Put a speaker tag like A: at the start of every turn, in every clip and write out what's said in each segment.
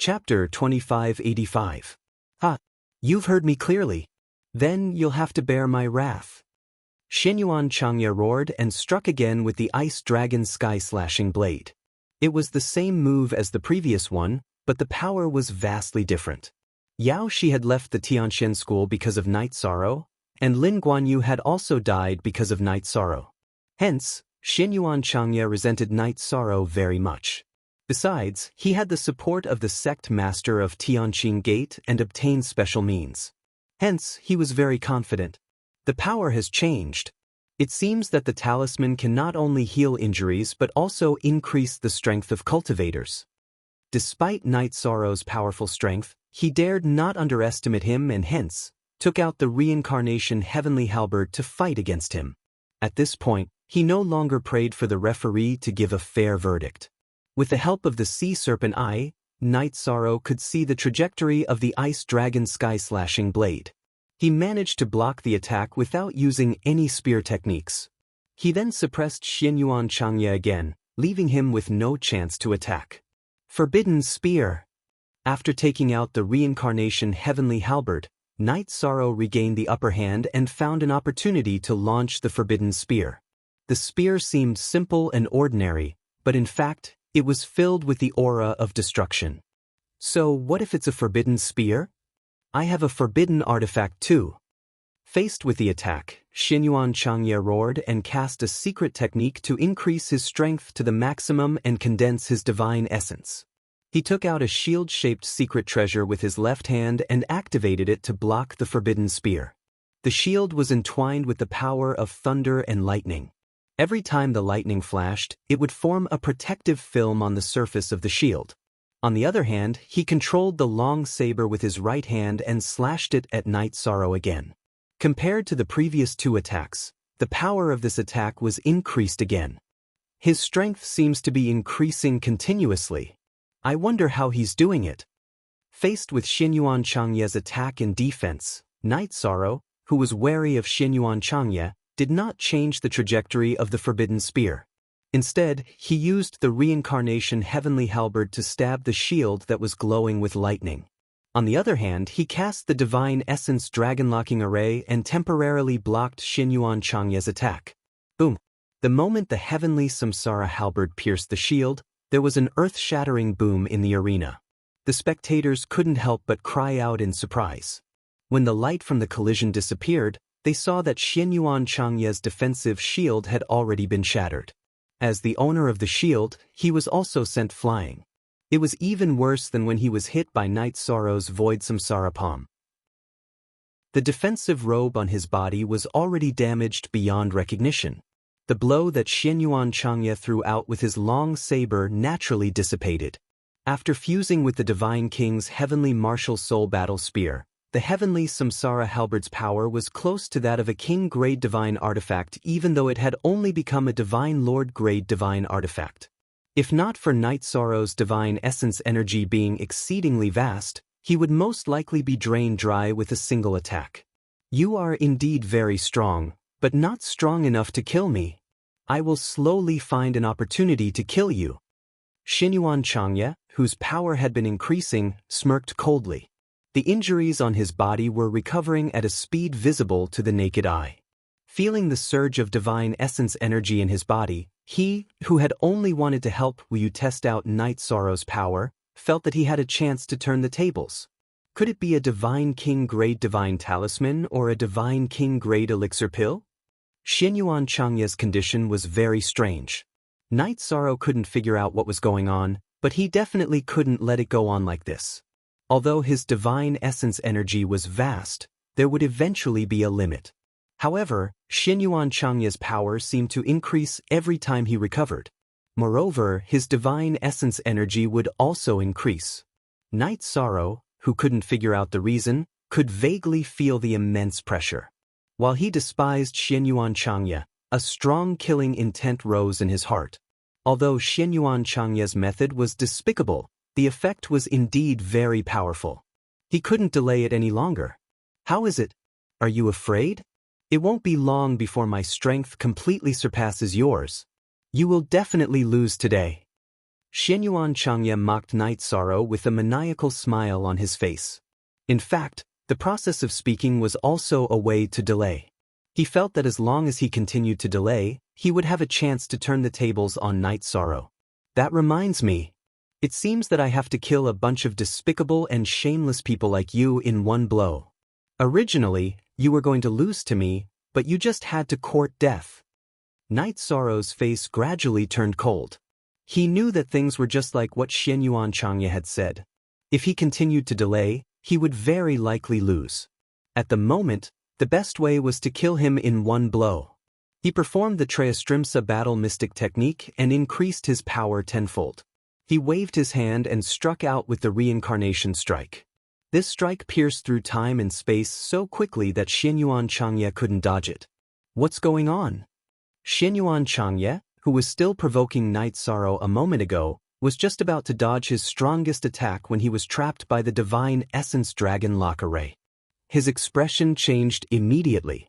A: Chapter 2585. Ha! You've heard me clearly. Then you'll have to bear my wrath. Xianyuan Changya roared and struck again with the ice dragon sky-slashing blade. It was the same move as the previous one, but the power was vastly different. Yao Shi had left the Tianxian school because of night sorrow, and Lin Guanyu had also died because of night sorrow. Hence, Xianyuan Changya resented night sorrow very much. Besides, he had the support of the sect master of Tianqing Gate and obtained special means. Hence, he was very confident. The power has changed. It seems that the talisman can not only heal injuries but also increase the strength of cultivators. Despite Night Sorrow's powerful strength, he dared not underestimate him and hence took out the reincarnation heavenly halberd to fight against him. At this point, he no longer prayed for the referee to give a fair verdict. With the help of the sea serpent eye, Night Sorrow could see the trajectory of the ice dragon sky-slashing blade. He managed to block the attack without using any spear techniques. He then suppressed Xianyuan Changya again, leaving him with no chance to attack. Forbidden Spear. After taking out the reincarnation heavenly halberd, Night Sorrow regained the upper hand and found an opportunity to launch the Forbidden Spear. The spear seemed simple and ordinary, but in fact, it was filled with the aura of destruction. So what if it's a forbidden spear? I have a forbidden artifact too. Faced with the attack, Xianyuan Changya roared and cast a secret technique to increase his strength to the maximum and condense his divine essence. He took out a shield-shaped secret treasure with his left hand and activated it to block the forbidden spear. The shield was entwined with the power of thunder and lightning. Every time the lightning flashed, it would form a protective film on the surface of the shield. On the other hand, he controlled the long saber with his right hand and slashed it at Night Sorrow again. Compared to the previous two attacks, the power of this attack was increased again. His strength seems to be increasing continuously. I wonder how he's doing it. Faced with Xianyuan Changya's attack and defense, Night Sorrow, who was wary of Xianyuan Changya, did not change the trajectory of the forbidden spear. Instead, he used the reincarnation heavenly halberd to stab the shield that was glowing with lightning. On the other hand, he cast the divine essence dragon-locking array and temporarily blocked Xianyuan Changya's attack. Boom! The moment the heavenly samsara halberd pierced the shield, there was an earth-shattering boom in the arena. The spectators couldn't help but cry out in surprise. When the light from the collision disappeared, they saw that Xianyuan Changya's defensive shield had already been shattered. As the owner of the shield, he was also sent flying. It was even worse than when he was hit by Night Sorrow's void samsara palm. The defensive robe on his body was already damaged beyond recognition. The blow that Xianyuan Changya threw out with his long saber naturally dissipated. After fusing with the Divine King's heavenly martial soul battle spear, the heavenly samsara halberd's power was close to that of a king-grade divine artifact even though it had only become a divine lord-grade divine artifact. If not for Night Sorrow's divine essence energy being exceedingly vast, he would most likely be drained dry with a single attack. You are indeed very strong, but not strong enough to kill me. I will slowly find an opportunity to kill you. Xianyuan Changya, whose power had been increasing, smirked coldly. The injuries on his body were recovering at a speed visible to the naked eye. Feeling the surge of divine essence energy in his body, he, who had only wanted to help Wu Yu test out Night Sorrow's power, felt that he had a chance to turn the tables. Could it be a Divine King-grade divine talisman or a Divine King-grade elixir pill? Xianyuan Changya's condition was very strange. Night Sorrow couldn't figure out what was going on, but he definitely couldn't let it go on like this. Although his divine essence energy was vast, there would eventually be a limit. However, Xianyuan Changya's power seemed to increase every time he recovered. Moreover, his divine essence energy would also increase. Night Sorrow, who couldn't figure out the reason, could vaguely feel the immense pressure. While he despised Xianyuan Changya, a strong killing intent rose in his heart. Although Xianyuan Changya's method was despicable, the effect was indeed very powerful. He couldn't delay it any longer. How is it? Are you afraid? It won't be long before my strength completely surpasses yours. You will definitely lose today. Xianyuan Changya mocked Night Sorrow with a maniacal smile on his face. In fact, the process of speaking was also a way to delay. He felt that as long as he continued to delay, he would have a chance to turn the tables on Night Sorrow. That reminds me. It seems that I have to kill a bunch of despicable and shameless people like you in one blow. Originally, you were going to lose to me, but you just had to court death. Night Sorrow's face gradually turned cold. He knew that things were just like what Xianyuan Changya had said. If he continued to delay, he would very likely lose. At the moment, the best way was to kill him in one blow. He performed the Treastrimsa battle mystic technique and increased his power tenfold. He waved his hand and struck out with the reincarnation strike. This strike pierced through time and space so quickly that Xianyuan Changya couldn't dodge it. What's going on? Xianyuan Changya, who was still provoking Night Sorrow a moment ago, was just about to dodge his strongest attack when he was trapped by the Divine Essence Dragon Lock Array. His expression changed immediately.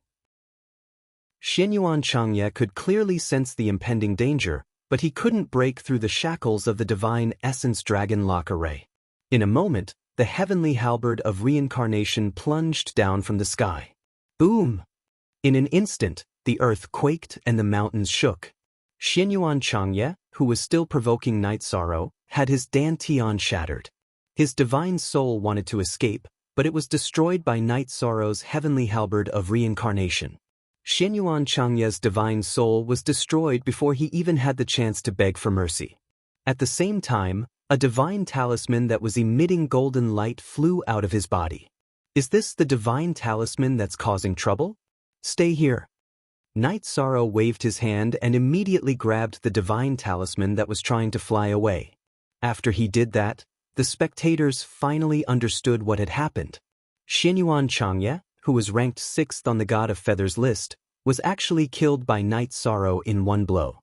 A: Xianyuan Changya could clearly sense the impending danger, but he couldn't break through the shackles of the Divine Essence Dragon Lock Array. In a moment, the heavenly halberd of reincarnation plunged down from the sky. Boom! In an instant, the earth quaked and the mountains shook. Xianyuan Changya, who was still provoking Night Sorrow, had his dantian shattered. His divine soul wanted to escape, but it was destroyed by Night Sorrow's heavenly halberd of reincarnation. Xianyuan Changya's divine soul was destroyed before he even had the chance to beg for mercy. At the same time, a divine talisman that was emitting golden light flew out of his body. Is this the divine talisman that's causing trouble? Stay here. Night Sorrow waved his hand and immediately grabbed the divine talisman that was trying to fly away. After he did that, the spectators finally understood what had happened. Xianyuan Changya, who was ranked 6th on the God of Feathers list, was actually killed by Night Sorrow in one blow.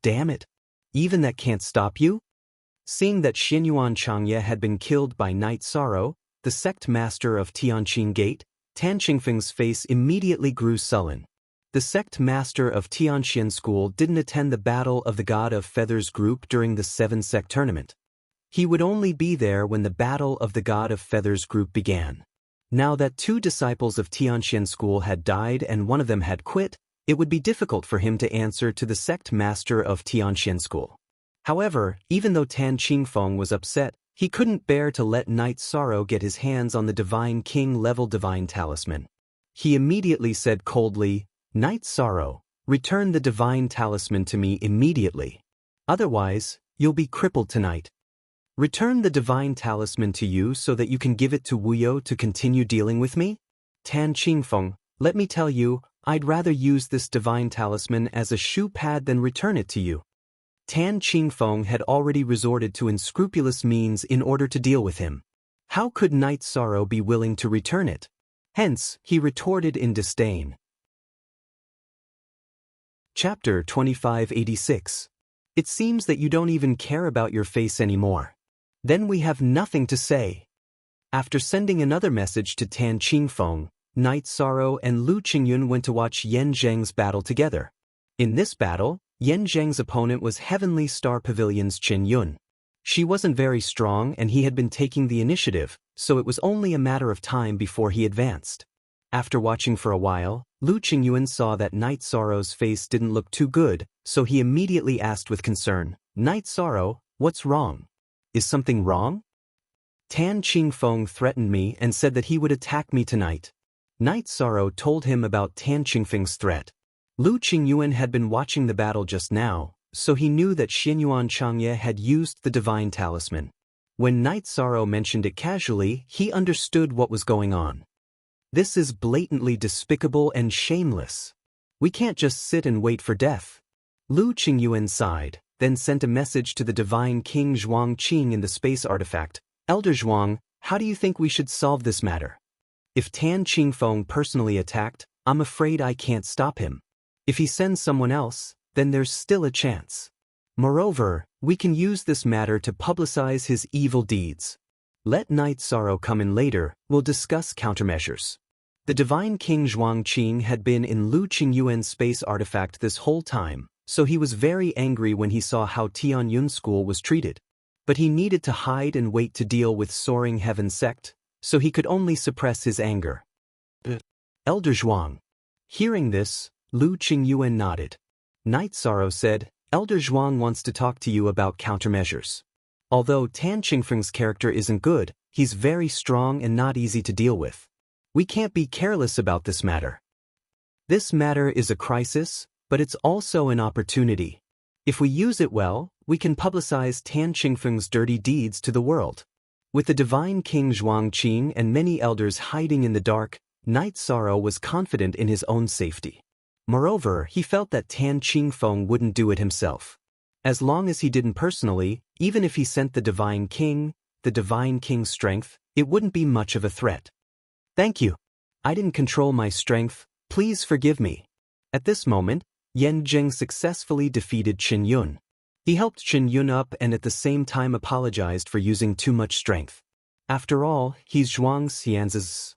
A: Damn it! Even that can't stop you? Seeing that Xianyuan Changya had been killed by Night Sorrow, the sect master of Tianqing Gate, Tan Qingfeng's face immediately grew sullen. The sect master of Tianxian School didn't attend the Battle of the God of Feathers group during the 7-sect tournament. He would only be there when the Battle of the God of Feathers group began. Now that 2 disciples of Tianxian School had died and one of them had quit, it would be difficult for him to answer to the sect master of Tianxian School. However, even though Tan Qingfeng was upset, he couldn't bear to let Night Sorrow get his hands on the Divine King-level Divine Talisman. He immediately said coldly, "Night Sorrow, return the Divine Talisman to me immediately. Otherwise, you'll be crippled tonight. Return the Divine Talisman to you so that you can give it to Wuyo to continue dealing with me? Tan Qingfeng, let me tell you, I'd rather use this Divine Talisman as a shoe pad than return it to you." Tan Qingfeng had already resorted to unscrupulous means in order to deal with him. How could Night Sorrow be willing to return it? Hence, he retorted in disdain. Chapter 2586. It seems that you don't even care about your face anymore. Then we have nothing to say. After sending another message to Tan Qingfeng, Night Sorrow and Lu Qingyun went to watch Yan Zheng's battle together. In this battle, Yan Zheng's opponent was Heavenly Star Pavilion's Qin Yun. She wasn't very strong and he had been taking the initiative, so it was only a matter of time before he advanced. After watching for a while, Lu Qingyun saw that Night Sorrow's face didn't look too good, so he immediately asked with concern, "Night Sorrow, what's wrong? Is something wrong?" Tan Qingfeng threatened me and said that he would attack me tonight. Night Sorrow told him about Tan Qingfeng's threat. Lu Qingyun had been watching the battle just now, so he knew that Xianyuan Changya had used the Divine Talisman. When Night Sorrow mentioned it casually, he understood what was going on. This is blatantly despicable and shameless. We can't just sit and wait for death. Lu Qingyun sighed, then sent a message to the Divine King Zhuang Qing in the space artifact. "Elder Zhuang, how do you think we should solve this matter? If Tan Qingfeng personally attacked, I'm afraid I can't stop him. If he sends someone else, then there's still a chance. Moreover, we can use this matter to publicize his evil deeds. Let Night Sorrow come in later, we'll discuss countermeasures." The Divine King Zhuang Qing had been in Lu Qingyuan's space artifact this whole time, so he was very angry when he saw how Tianyun School was treated. but he needed to hide and wait to deal with soaring heaven sect, so he could only suppress his anger. Elder Zhuang. Hearing this, Lu Qingyuan nodded. Night Sorrow said, Elder Zhuang wants to talk to you about countermeasures. Although Tan Qingfeng's character isn't good, he's very strong and not easy to deal with. We can't be careless about this matter. This matter is a crisis, but it's also an opportunity. If we use it well, we can publicize Tan Qingfeng's dirty deeds to the world. With the divine King Zhuangqing and many elders hiding in the dark, Night Sorrow was confident in his own safety. Moreover, he felt that Tan Qingfeng wouldn't do it himself. As long as he didn't personally, even if he sent the divine king's strength, it wouldn't be much of a threat. Thank you. I didn't control my strength, please forgive me. At this moment, Yan Zheng successfully defeated Qin Yun. He helped Qin Yun up and at the same time apologized for using too much strength. After all, he's Zhuang Xianz's.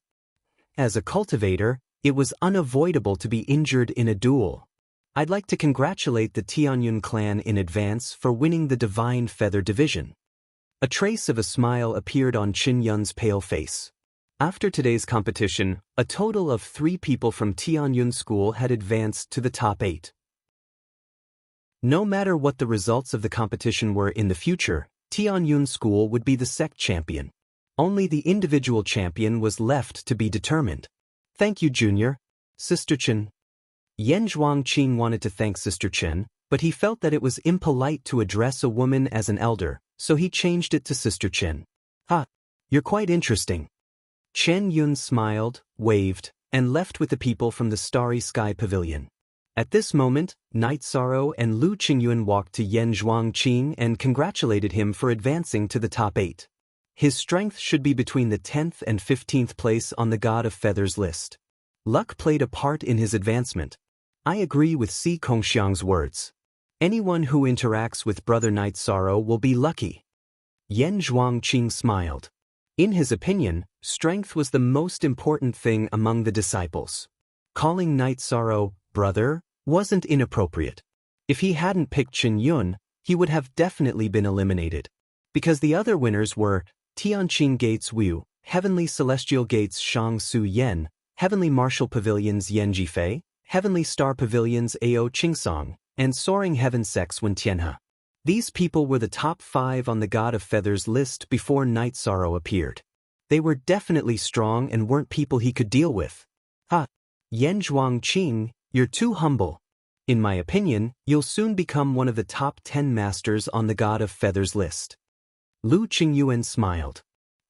A: As a cultivator, it was unavoidable to be injured in a duel. I'd like to congratulate the Tianyun clan in advance for winning the Divine Feather Division. A trace of a smile appeared on Qin Yun's pale face. After today's competition, a total of 3 people from Tianyun School had advanced to the top 8. No matter what the results of the competition were in the future, Tianyun School would be the sect champion. Only the individual champion was left to be determined. Thank you, Junior. Sister Chen. Yan Zhuangqing wanted to thank Sister Chen, but he felt that it was impolite to address a woman as an elder, so he changed it to Sister Chen. You're quite interesting. Chen Yun smiled, waved, and left with the people from the Starry Sky Pavilion. At this moment, Night Sorrow and Lu Qingyuan walked to Yan Zhuangqing and congratulated him for advancing to the top 8. His strength should be between the 10th and 15th place on the God of Feathers list. Luck played a part in his advancement. I agree with Si Kongxiang's words. Anyone who interacts with Brother Night Sorrow will be lucky. Yan Zhuangqing smiled. In his opinion, strength was the most important thing among the disciples. Calling Night Sorrow brother wasn't inappropriate. If he hadn't picked Qin Yun, he would have definitely been eliminated. Because the other winners were Tianqing Gates Wu, Heavenly Celestial Gates Shang Su Yen, Heavenly Martial Pavilions Yan Jifei, Heavenly Star Pavilions Ao Qingsong, and Soaring Heaven Sects Wen Tianhe. These people were the top 5 on the God of Feathers list before Night Sorrow appeared. They were definitely strong and weren't people he could deal with. Yan Zhuangqing, you're too humble. In my opinion, you'll soon become one of the top 10 masters on the God of Feathers list. Lu Qingyuan smiled.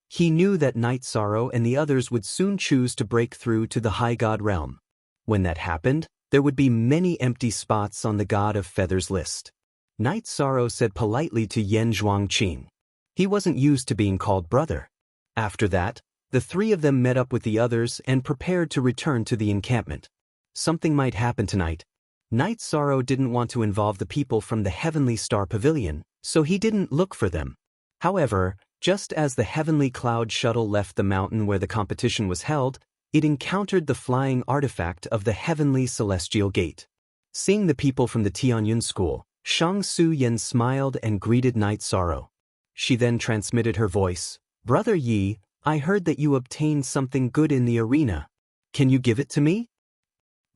A: He knew that Night Sorrow and the others would soon choose to break through to the High God realm. When that happened, there would be many empty spots on the God of Feathers list. Night Sorrow said politely to Yan Zhuangqing. He wasn't used to being called brother. After that, the 3 of them met up with the others and prepared to return to the encampment. Something might happen tonight. Night Sorrow didn't want to involve the people from the Heavenly Star Pavilion, so he didn't look for them. However, just as the Heavenly Cloud Shuttle left the mountain where the competition was held, it encountered the flying artifact of the Heavenly Celestial Gate. Seeing the people from the Tianyun School, Shang Su Yen smiled and greeted Night Sorrow. She then transmitted her voice. Brother Yi, I heard that you obtained something good in the arena. Can you give it to me?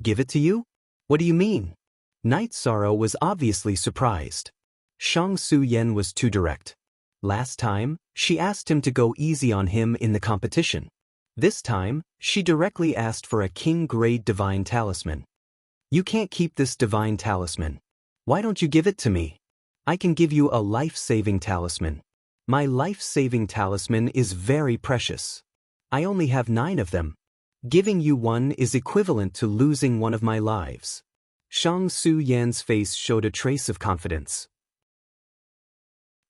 A: Give it to you? What do you mean? Night Sorrow was obviously surprised. Shang Su Yen was too direct. Last time, she asked him to go easy on him in the competition. This time, she directly asked for a king-grade divine talisman. You can't keep this divine talisman. Why don't you give it to me? I can give you a life-saving talisman. My life-saving talisman is very precious. I only have 9 of them. Giving you one is equivalent to losing one of my lives. Shang Su Yan's face showed a trace of confidence.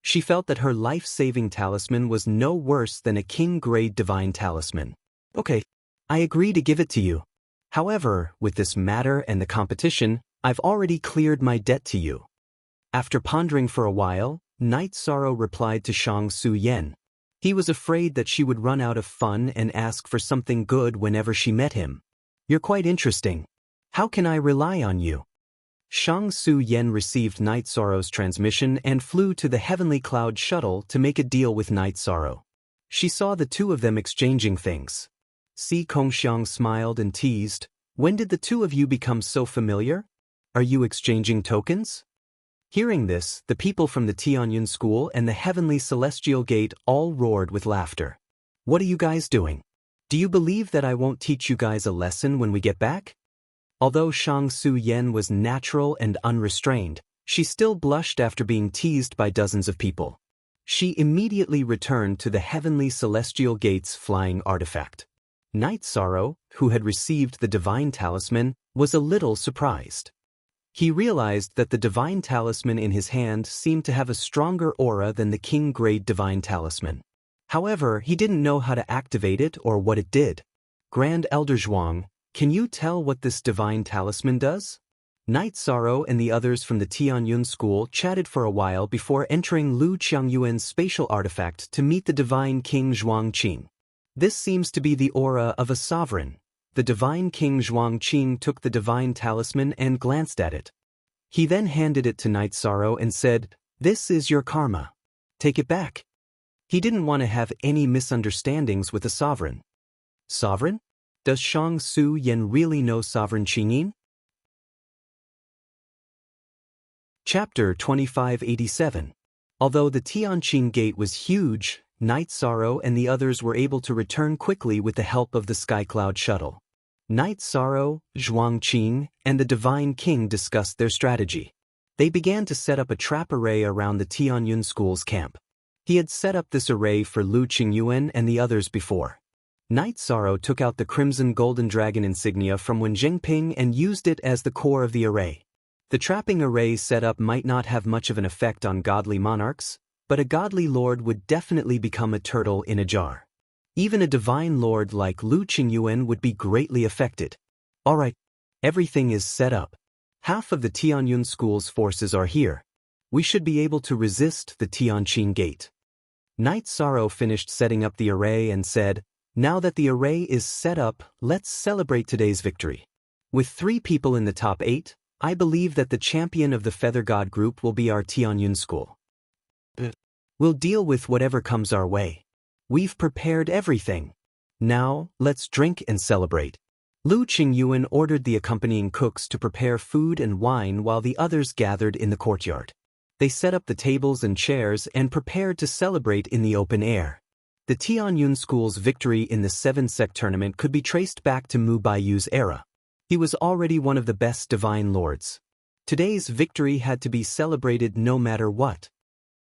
A: She felt that her life-saving talisman was no worse than a king-grade divine talisman. Okay, I agree to give it to you. However, with this matter and the competition, I've already cleared my debt to you. After pondering for a while, Night Sorrow replied to Shang Su Yen. He was afraid that she would run out of fun and ask for something good whenever she met him. You're quite interesting. How can I rely on you? Shang Su Yen received Night Sorrow's transmission and flew to the Heavenly Cloud shuttle to make a deal with Night Sorrow. She saw the two of them exchanging things. Si Kongxiang smiled and teased, "When did the two of you become so familiar? Are you exchanging tokens?" Hearing this, the people from the Tianyun school and the Heavenly Celestial Gate all roared with laughter. "What are you guys doing? Do you believe that I won't teach you guys a lesson when we get back?" Although Shang Su Yen was natural and unrestrained, she still blushed after being teased by dozens of people. She immediately returned to the Heavenly Celestial Gate's flying artifact. Night Sorrow, who had received the divine talisman, was a little surprised. He realized that the divine talisman in his hand seemed to have a stronger aura than the king-grade divine talisman. However, he didn't know how to activate it or what it did. "Grand Elder Zhuang, can you tell what this divine talisman does?" Night Sorrow and the others from the Tianyun school chatted for a while before entering Lu Qiangyuan's spatial artifact to meet the divine king Zhuang Qing. "This seems to be the aura of a sovereign." The divine king Zhuang Qing took the divine talisman and glanced at it. He then handed it to Night Sorrow and said, "This is your karma. Take it back." He didn't want to have any misunderstandings with a sovereign. Sovereign? Does Shang Su Yen really know Sovereign Qingyin? Chapter 2587. Although the Tianqing Gate was huge, Night Sorrow and the others were able to return quickly with the help of the Sky Cloud shuttle. Night Sorrow, Zhuang Qing, and the Divine King discussed their strategy. They began to set up a trap array around the Tianyun school's camp. He had set up this array for Lu Qingyuan and the others before. Night Sorrow took out the Crimson Golden Dragon insignia from Wen Zhengping and used it as the core of the array. The trapping array setup might not have much of an effect on godly monarchs, but a godly lord would definitely become a turtle in a jar. Even a divine lord like Lu Qingyuan would be greatly affected. Alright, everything is set up. Half of the Tianyun school's forces are here. We should be able to resist the Tianqing Gate. Night Sorrow finished setting up the array and said, "Now that the array is set up, let's celebrate today's victory. With 3 people in the top 8, I believe that the champion of the Feather God group will be our Tianyun school. We'll deal with whatever comes our way. We've prepared everything. Now, let's drink and celebrate." Lu Qingyuan ordered the accompanying cooks to prepare food and wine while the others gathered in the courtyard. They set up the tables and chairs and prepared to celebrate in the open air. The Tianyun school's victory in the 7-sect tournament could be traced back to Mu Baiyu's era. He was already one of the best divine lords. Today's victory had to be celebrated no matter what.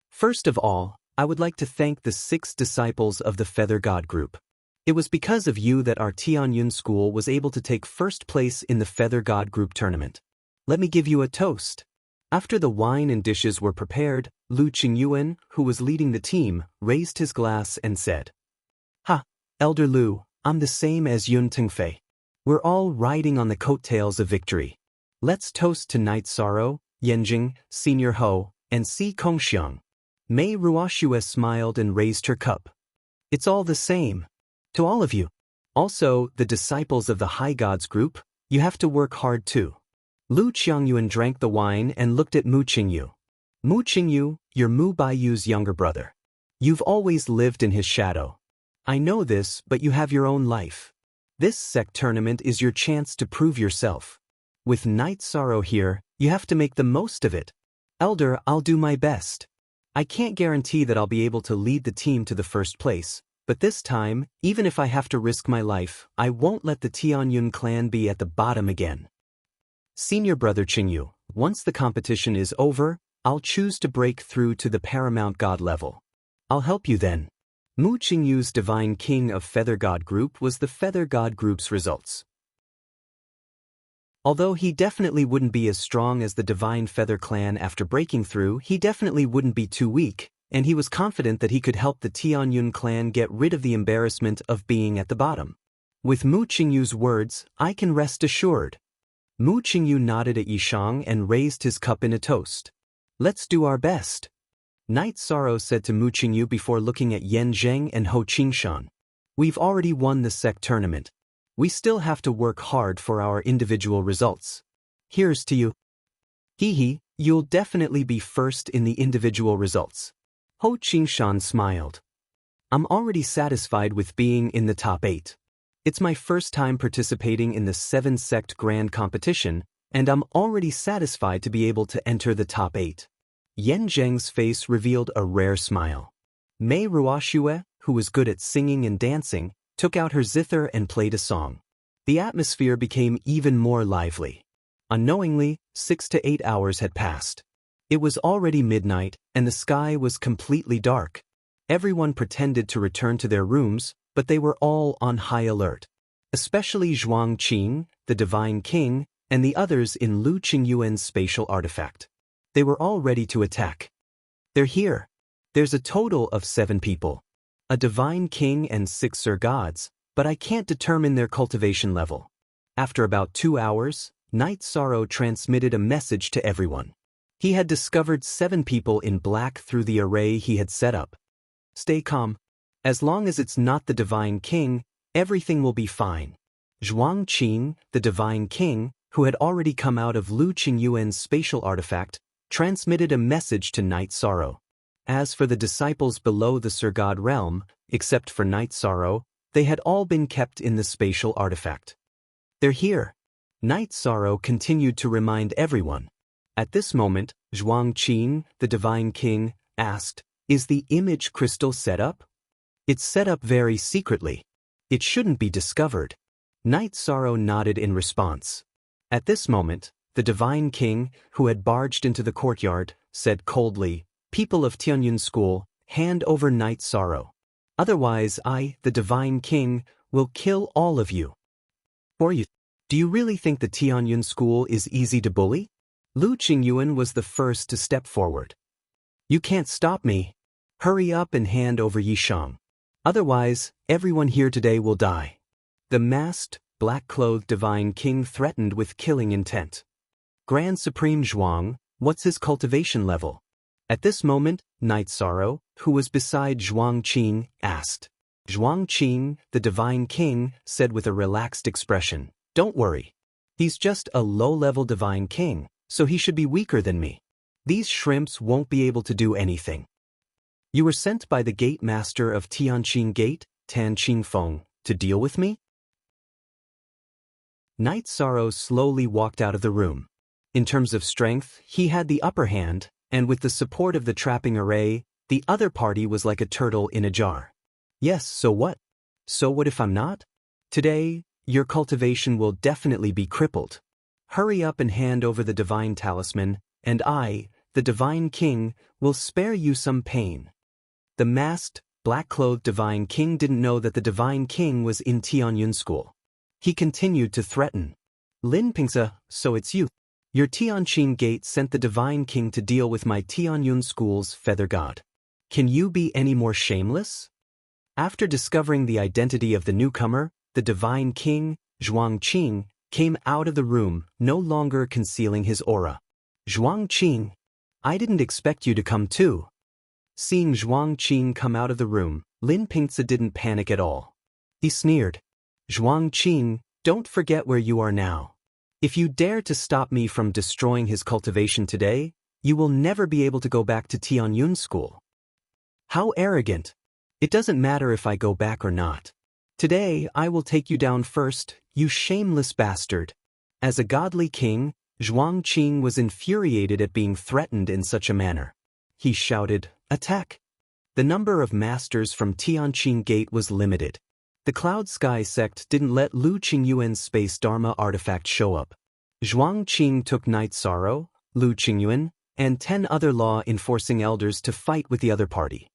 A: First of all, I would like to thank the 6 disciples of the Feather God group. It was because of you that our Tianyun school was able to take first place in the Feather God group tournament. Let me give you a toast. After the wine and dishes were prepared, Lu Qingyuan, who was leading the team, raised his glass and said, "Ha, Elder Lu, I'm the same as Yun Tengfei. We're all riding on the coattails of victory. Let's toast to Night Sorrow, Yanjing, Senior Ho, and Si Kongxiang." Mei Ruoxue smiled and raised her cup. "It's all the same. To all of you. Also, the disciples of the High Gods group, you have to work hard too." Lu Qiangyuan drank the wine and looked at Mu Qingyu. "Mu Qingyu, you're Mu Baiyu's younger brother. You've always lived in his shadow. I know this, but you have your own life. This sect tournament is your chance to prove yourself. With Night Sorrow here, you have to make the most of it. Elder, I'll do my best. I can't guarantee that I'll be able to lead the team to the first place, but this time, even if I have to risk my life, I won't let the Tianyun clan be at the bottom again. Senior brother Qingyu, once the competition is over, I'll choose to break through to the paramount god level. I'll help you then." Mu Qingyu's divine king of Feather God group was the Feather God group's results. Although he definitely wouldn't be as strong as the Divine Feather clan after breaking through, he definitely wouldn't be too weak, and he was confident that he could help the Tianyun clan get rid of the embarrassment of being at the bottom. With Mu Qingyu's words, I can rest assured. Mu Qingyu nodded at Yishang and raised his cup in a toast. "Let's do our best." Night Sorrow said to Mu Qingyu before looking at Yan Zheng and Ho Qingshan. "We've already won the sect tournament. We still have to work hard for our individual results. Here's to you." Hee hee, you'll definitely be first in the individual results. Ho Qingshan smiled. I'm already satisfied with being in the top 8. It's my first time participating in the 7-sect grand competition, and I'm already satisfied to be able to enter the top 8. Yan Zheng's face revealed a rare smile. Mei Ruoxue, who was good at singing and dancing, took out her zither and played a song. The atmosphere became even more lively. Unknowingly, 6 to 8 hours had passed. It was already midnight, and the sky was completely dark. Everyone pretended to return to their rooms, but they were all on high alert. Especially Zhuang Qing, the Divine King, and the others in Lu Qingyuan's spatial artifact. They were all ready to attack. They're here. There's a total of 7 people. A Divine King and 6 Sir Gods, but I can't determine their cultivation level. After about 2 hours, Night Sorrow transmitted a message to everyone. He had discovered 7 people in black through the array he had set up. Stay calm. As long as it's not the Divine King, everything will be fine. Zhuang Qing, the Divine King, who had already come out of Lu Qingyuan's spatial artifact, transmitted a message to Night Sorrow. As for the disciples below the Sir God realm, except for Night Sorrow, they had all been kept in the spatial artifact. They're here. Night Sorrow continued to remind everyone. At this moment, Zhuang Qing, the Divine King, asked, "Is the image crystal set up?" "It's set up very secretly. It shouldn't be discovered." Night Sorrow nodded in response. At this moment, the Divine King, who had barged into the courtyard, said coldly, "People of Tianyun School, hand over Night Sorrow. Otherwise I, the Divine King, will kill all of you." "For you, do you really think the Tianyun School is easy to bully?" Lu Qingyuan was the first to step forward. "You can't stop me. Hurry up and hand over Yishang. Otherwise, everyone here today will die." The masked, black-clothed Divine King threatened with killing intent. "Grand Supreme Zhuang, what's his cultivation level?" At this moment, Night Sorrow, who was beside Zhuang Qing, asked. Zhuang Qing, the Divine King, said with a relaxed expression, "Don't worry. He's just a low-level Divine King, so he should be weaker than me. These shrimps won't be able to do anything." "You were sent by the Gate Master of Tianqing Gate, Tan Qingfeng, to deal with me?" Night Sorrow slowly walked out of the room. In terms of strength, he had the upper hand, and with the support of the trapping array, the other party was like a turtle in a jar. "Yes, so what? So what if I'm not? Today, your cultivation will definitely be crippled. Hurry up and hand over the Divine Talisman, and I, the Divine King, will spare you some pain." The masked, black-clothed Divine King didn't know that the Divine King was in Tianyun School. He continued to threaten. "Lin Pingse, so it's you. Your Tianqing Gate sent the Divine King to deal with my Tianyun School's Feather God. Can you be any more shameless?" After discovering the identity of the newcomer, the Divine King, Zhuang Qing, came out of the room, no longer concealing his aura. "Zhuang Qing, I didn't expect you to come too." Seeing Zhuang Qing come out of the room, Lin Pingse didn't panic at all. He sneered. "Zhuang Qing, don't forget where you are now. If you dare to stop me from destroying his cultivation today, you will never be able to go back to Tianyun School." "How arrogant. It doesn't matter if I go back or not. Today I will take you down first, you shameless bastard." As a godly king, Zhuang Qing was infuriated at being threatened in such a manner. He shouted, "Attack!" The number of masters from Tianqing Gate was limited. The Cloud Sky sect didn't let Lu Qingyuan's Space Dharma artifact show up. Zhuang Qing took Night Sorrow, Lu Qingyuan, and 10 other law-enforcing elders to fight with the other party.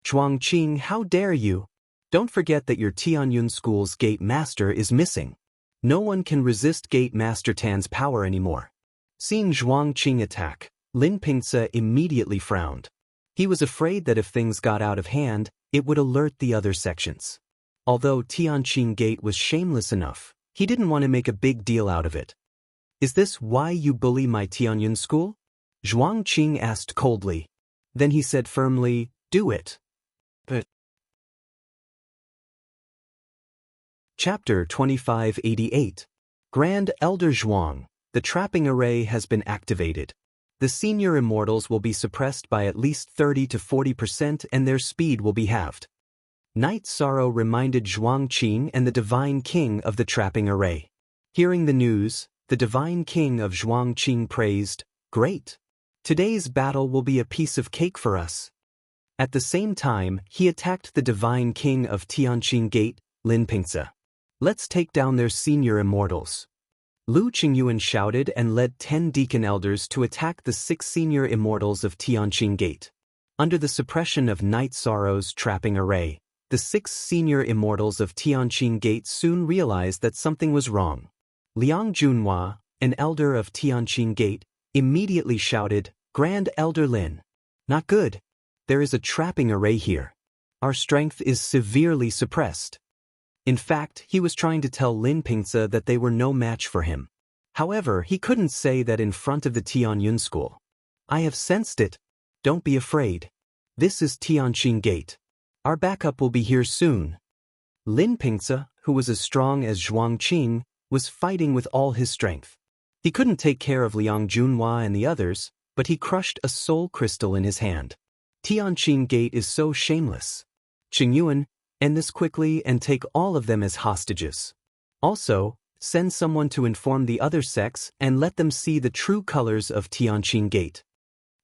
A: "Zhuang Qing, how dare you? Don't forget that your Tianyun School's Gate Master is missing. No one can resist Gate Master Tan's power anymore." Seeing Zhuang Qing attack, Lin Pingse immediately frowned. He was afraid that if things got out of hand, it would alert the other sections. Although Tianqing Gate was shameless enough, he didn't want to make a big deal out of it. "Is this why you bully my Tianyun School?" Zhuang Qing asked coldly. Then he said firmly, "Do it." But Chapter 2588. Grand Elder Zhuang, the trapping array has been activated. the senior immortals will be suppressed by at least 30 to 40% and their speed will be halved. Night Sorrow reminded Zhuang Qing and the Divine King of the trapping array. Hearing the news, the Divine King of Zhuang Qing praised, "Great! Today's battle will be a piece of cake for us." At the same time, he attacked the Divine King of Tianqing Gate, Lin Pingce. "Let's take down their senior immortals." Lu Qingyuan shouted and led 10 deacon elders to attack the 6 senior immortals of Tianqing Gate. Under the suppression of Night Sorrow's trapping array, the 6 senior immortals of Tianqing Gate soon realized that something was wrong. Liang Junhua, an elder of Tianqing Gate, immediately shouted, "Grand Elder Lin! Not good! There is a trapping array here. Our strength is severely suppressed." In fact, he was trying to tell Lin Pingce that they were no match for him. However, he couldn't say that in front of the Tianyun school. "I have sensed it. Don't be afraid. This is Tianqing Gate. Our backup will be here soon." Lin Pingce, who was as strong as Zhuang Qing, was fighting with all his strength. He couldn't take care of Liang Junhua and the others, but he crushed a soul crystal in his hand. Tianqing Gate is so shameless. Qingyuan, end this quickly and take all of them as hostages. Also, send someone to inform the other sects and let them see the true colors of Tianqing Gate.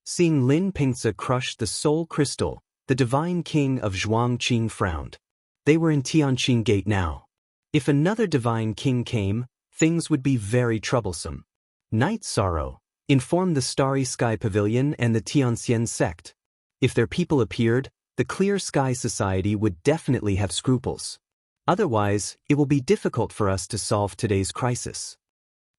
A: Seeing Lin Pingce crush the soul crystal, the Divine King of Zhuang Qing frowned. They were in Tianqing Gate now. If another Divine King came, things would be very troublesome. Night Sorrow, inform the Starry Sky Pavilion and the Tianxian sect. If their people appeared, the Clear Sky Society would definitely have scruples. Otherwise, it will be difficult for us to solve today's crisis.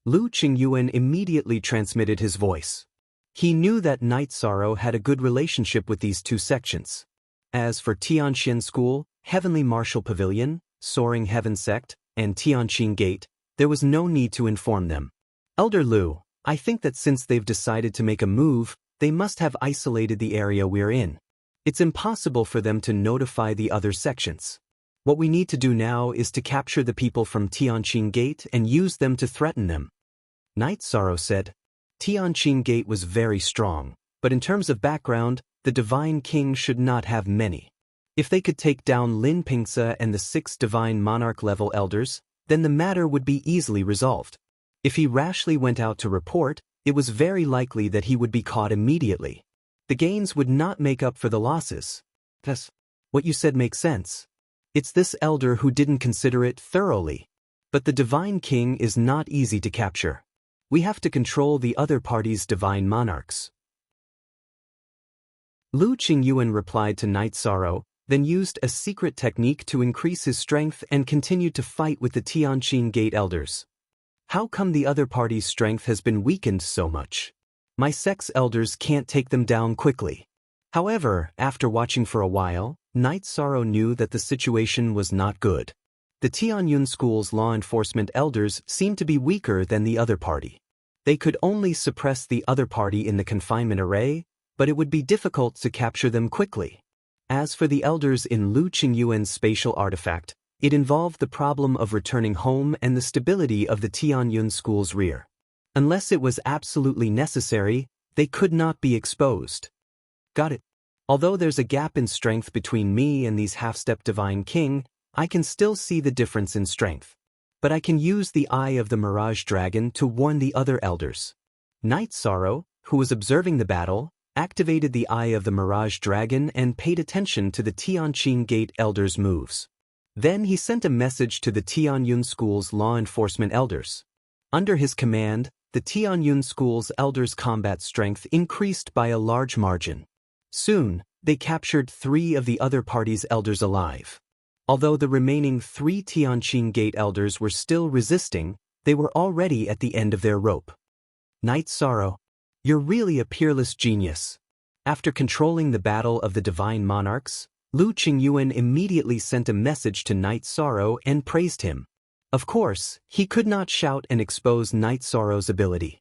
A: Lu Qingyuan immediately transmitted his voice. He knew that Night Sorrow had a good relationship with these 2 sections. As for Tianxian School, Heavenly Martial Pavilion, Soaring Heaven Sect, and Tianqing Gate, there was no need to inform them. "Elder Lu, I think that since they've decided to make a move, they must have isolated the area we're in. It's impossible for them to notify the other sections. What we need to do now is to capture the people from Tianqing Gate and use them to threaten them." Night Sorrow said. Tianqing Gate was very strong, but in terms of background, the Divine King should not have many. If they could take down Lin Pingce and the 6 Divine Monarch-level elders, then the matter would be easily resolved. If he rashly went out to report, it was very likely that he would be caught immediately. The gains would not make up for the losses. Thus, what you said makes sense. It's this elder who didn't consider it thoroughly. But the Divine King is not easy to capture. We have to control the other party's divine monarchs. Lu Qingyuan replied to Night Sorrow, then used a secret technique to increase his strength and continued to fight with the Tianqing Gate elders. "How come the other party's strength has been weakened so much? My sect's elders can't take them down quickly." However, after watching for a while, Night Sorrow knew that the situation was not good. The Tianyun School's law enforcement elders seemed to be weaker than the other party. They could only suppress the other party in the confinement array, but it would be difficult to capture them quickly. As for the elders in Lu Qingyuan's spatial artifact, it involved the problem of returning home and the stability of the Tianyun School's rear. Unless it was absolutely necessary, they could not be exposed. Got it. Although there's a gap in strength between me and these half-step Divine King, I can still see the difference in strength. But I can use the Eye of the Mirage Dragon to warn the other elders. Night Sorrow, who was observing the battle, activated the Eye of the Mirage Dragon and paid attention to the Tianqing Gate elders' moves. Then he sent a message to the Tianyun School's law enforcement elders. Under his command, the Tianyun School's elders' combat strength increased by a large margin. Soon, they captured 3 of the other party's elders alive. Although the remaining 3 Tianqing Gate elders were still resisting, they were already at the end of their rope. Night Sorrow, you're really a peerless genius. After controlling the battle of the Divine Monarchs, Lu Qingyuan immediately sent a message to Night Sorrow and praised him. Of course, he could not shout and expose Night Sorrow's ability.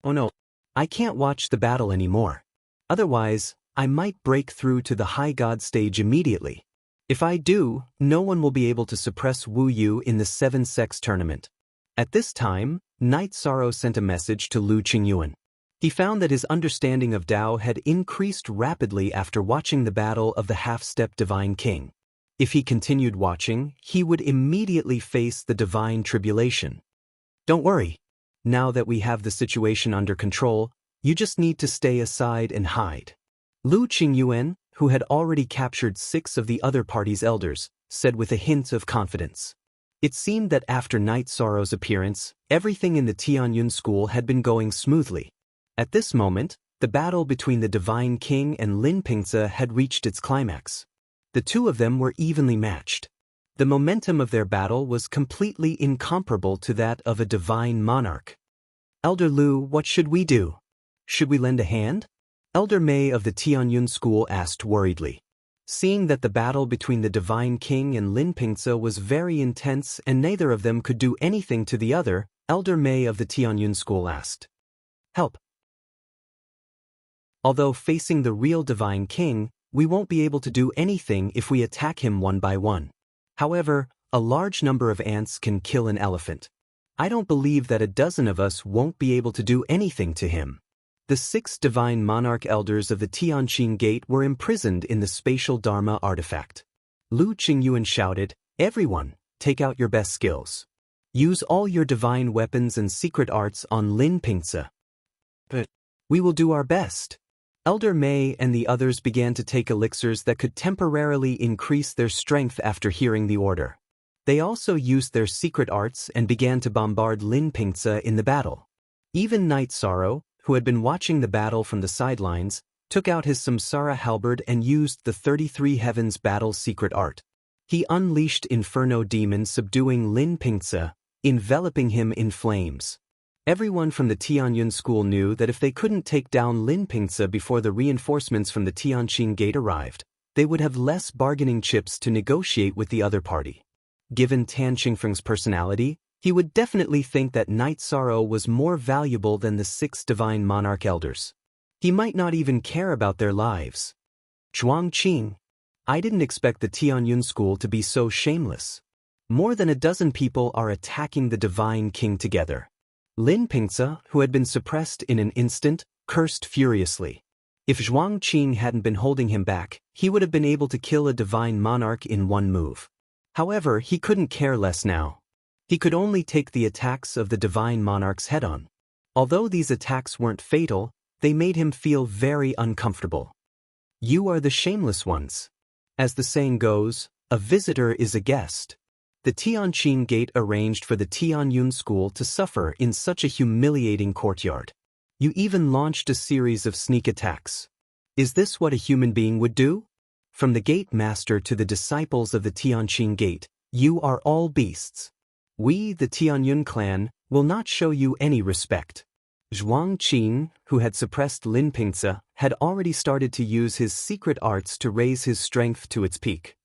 A: "Oh no, I can't watch the battle anymore. Otherwise, I might break through to the High God stage immediately. If I do, no one will be able to suppress Wu Yu in the 7 Sects tournament." At this time, Night Sorrow sent a message to Lu Qingyuan. He found that his understanding of Tao had increased rapidly after watching the battle of the half-step Divine King. If he continued watching, he would immediately face the divine tribulation. Don't worry. Now that we have the situation under control, you just need to stay aside and hide. Lu Qingyuan, who had already captured 6 of the other party's elders, said with a hint of confidence. It seemed that after Night Sorrow's appearance, everything in the Tianyun school had been going smoothly. At this moment, the battle between the Divine King and Lin Pingzi had reached its climax. The two of them were evenly matched. The momentum of their battle was completely incomparable to that of a divine monarch. Elder Lu, what should we do? Should we lend a hand? Elder Mei of the Tianyun school asked worriedly. Seeing that the battle between the Divine King and Lin Pingzi was very intense and neither of them could do anything to the other, Elder Mei of the Tianyun school asked. Help. Although facing the real Divine King, we won't be able to do anything if we attack him one by one. However, a large number of ants can kill an elephant. I don't believe that a dozen of us won't be able to do anything to him. The 6 divine monarch elders of the Tianqing Gate were imprisoned in the spatial Dharma artifact. Lu Qingyuan shouted, "Everyone, take out your best skills. Use all your divine weapons and secret arts on Lin Pingzi." But we will do our best. Elder Mei and the others began to take elixirs that could temporarily increase their strength after hearing the order. They also used their secret arts and began to bombard Lin Pingzi in the battle. Even Night Sorrow, who had been watching the battle from the sidelines, took out his Samsara halberd and used the 33 Heavens battle secret art. He unleashed Inferno Demon subduing Lin Pingzi, enveloping him in flames. Everyone from the Tianyun school knew that if they couldn't take down Lin Pingzi before the reinforcements from the Tianqing Gate arrived, they would have less bargaining chips to negotiate with the other party. Given Tan Qingfeng's personality, he would definitely think that Night Sorrow was more valuable than the 6 divine monarch elders. He might not even care about their lives. Zhuang Qing. I didn't expect the Tianyun school to be so shameless. More than a dozen people are attacking the Divine King together. Lin Pingzi, who had been suppressed in an instant, cursed furiously. If Zhuang Qing hadn't been holding him back, he would have been able to kill a divine monarch in one move. However, he couldn't care less now. He could only take the attacks of the divine monarchs head-on. Although these attacks weren't fatal, they made him feel very uncomfortable. You are the shameless ones. As the saying goes, a visitor is a guest. The Tianqing Gate arranged for the Tianyun school to suffer in such a humiliating courtyard. You even launched a series of sneak attacks. Is this what a human being would do? From the gate master to the disciples of the Tianqing Gate, you are all beasts. We, the Tianyun clan, will not show you any respect. Zhuang Qing, who had suppressed Lin Pingzi, had already started to use his secret arts to raise his strength to its peak.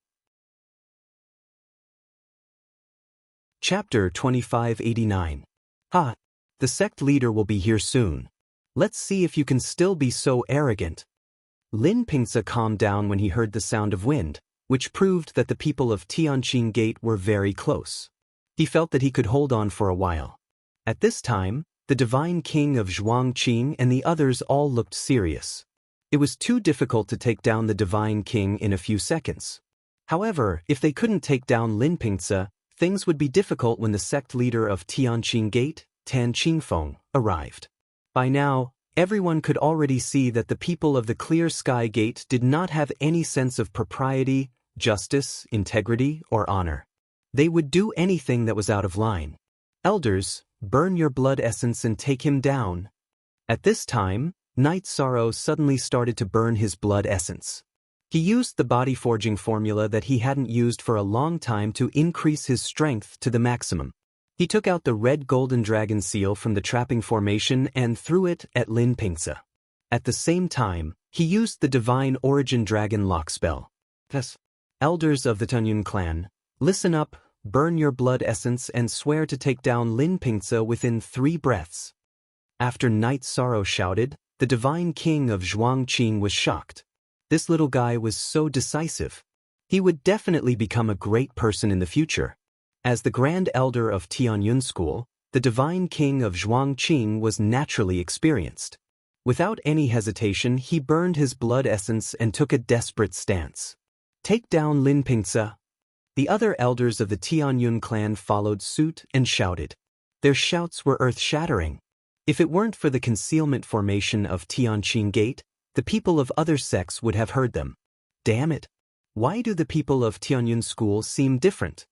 A: Chapter 2589. Ha! The sect leader will be here soon. Let's see if you can still be so arrogant. Lin Pingzi calmed down when he heard the sound of wind, which proved that the people of Tianqing Gate were very close. He felt that he could hold on for a while. At this time, the Divine King of Zhuang Qing and the others all looked serious. It was too difficult to take down the Divine King in a few seconds. However, if they couldn't take down Lin Pingzi, things would be difficult when the sect leader of Tianqing Gate, Tan Qingfeng, arrived. By now, everyone could already see that the people of the Clear Sky Gate did not have any sense of propriety, justice, integrity, or honor. They would do anything that was out of line. Elders, burn your blood essence and take him down. At this time, Night Sorrow suddenly started to burn his blood essence. He used the body forging formula that he hadn't used for a long time to increase his strength to the maximum. He took out the red golden dragon seal from the trapping formation and threw it at Lin Pingzi. At the same time, he used the divine origin dragon lock spell. Thus, elders of the Tianyun clan, listen up, burn your blood essence and swear to take down Lin Pingzi within 3 breaths. After Night Sorrow shouted, the Divine King of Zhuang Qing was shocked. This little guy was so decisive. He would definitely become a great person in the future. As the Grand Elder of Tianyun School, the Divine King of Zhuang Qing was naturally experienced. Without any hesitation, he burned his blood essence and took a desperate stance. Take down Lin Pingce. The other elders of the Tianyun clan followed suit and shouted. Their shouts were earth-shattering. If it weren't for the concealment formation of Tianqing Gate, the people of other sects would have heard them. Damn it! Why do the people of Tianyun School seem different?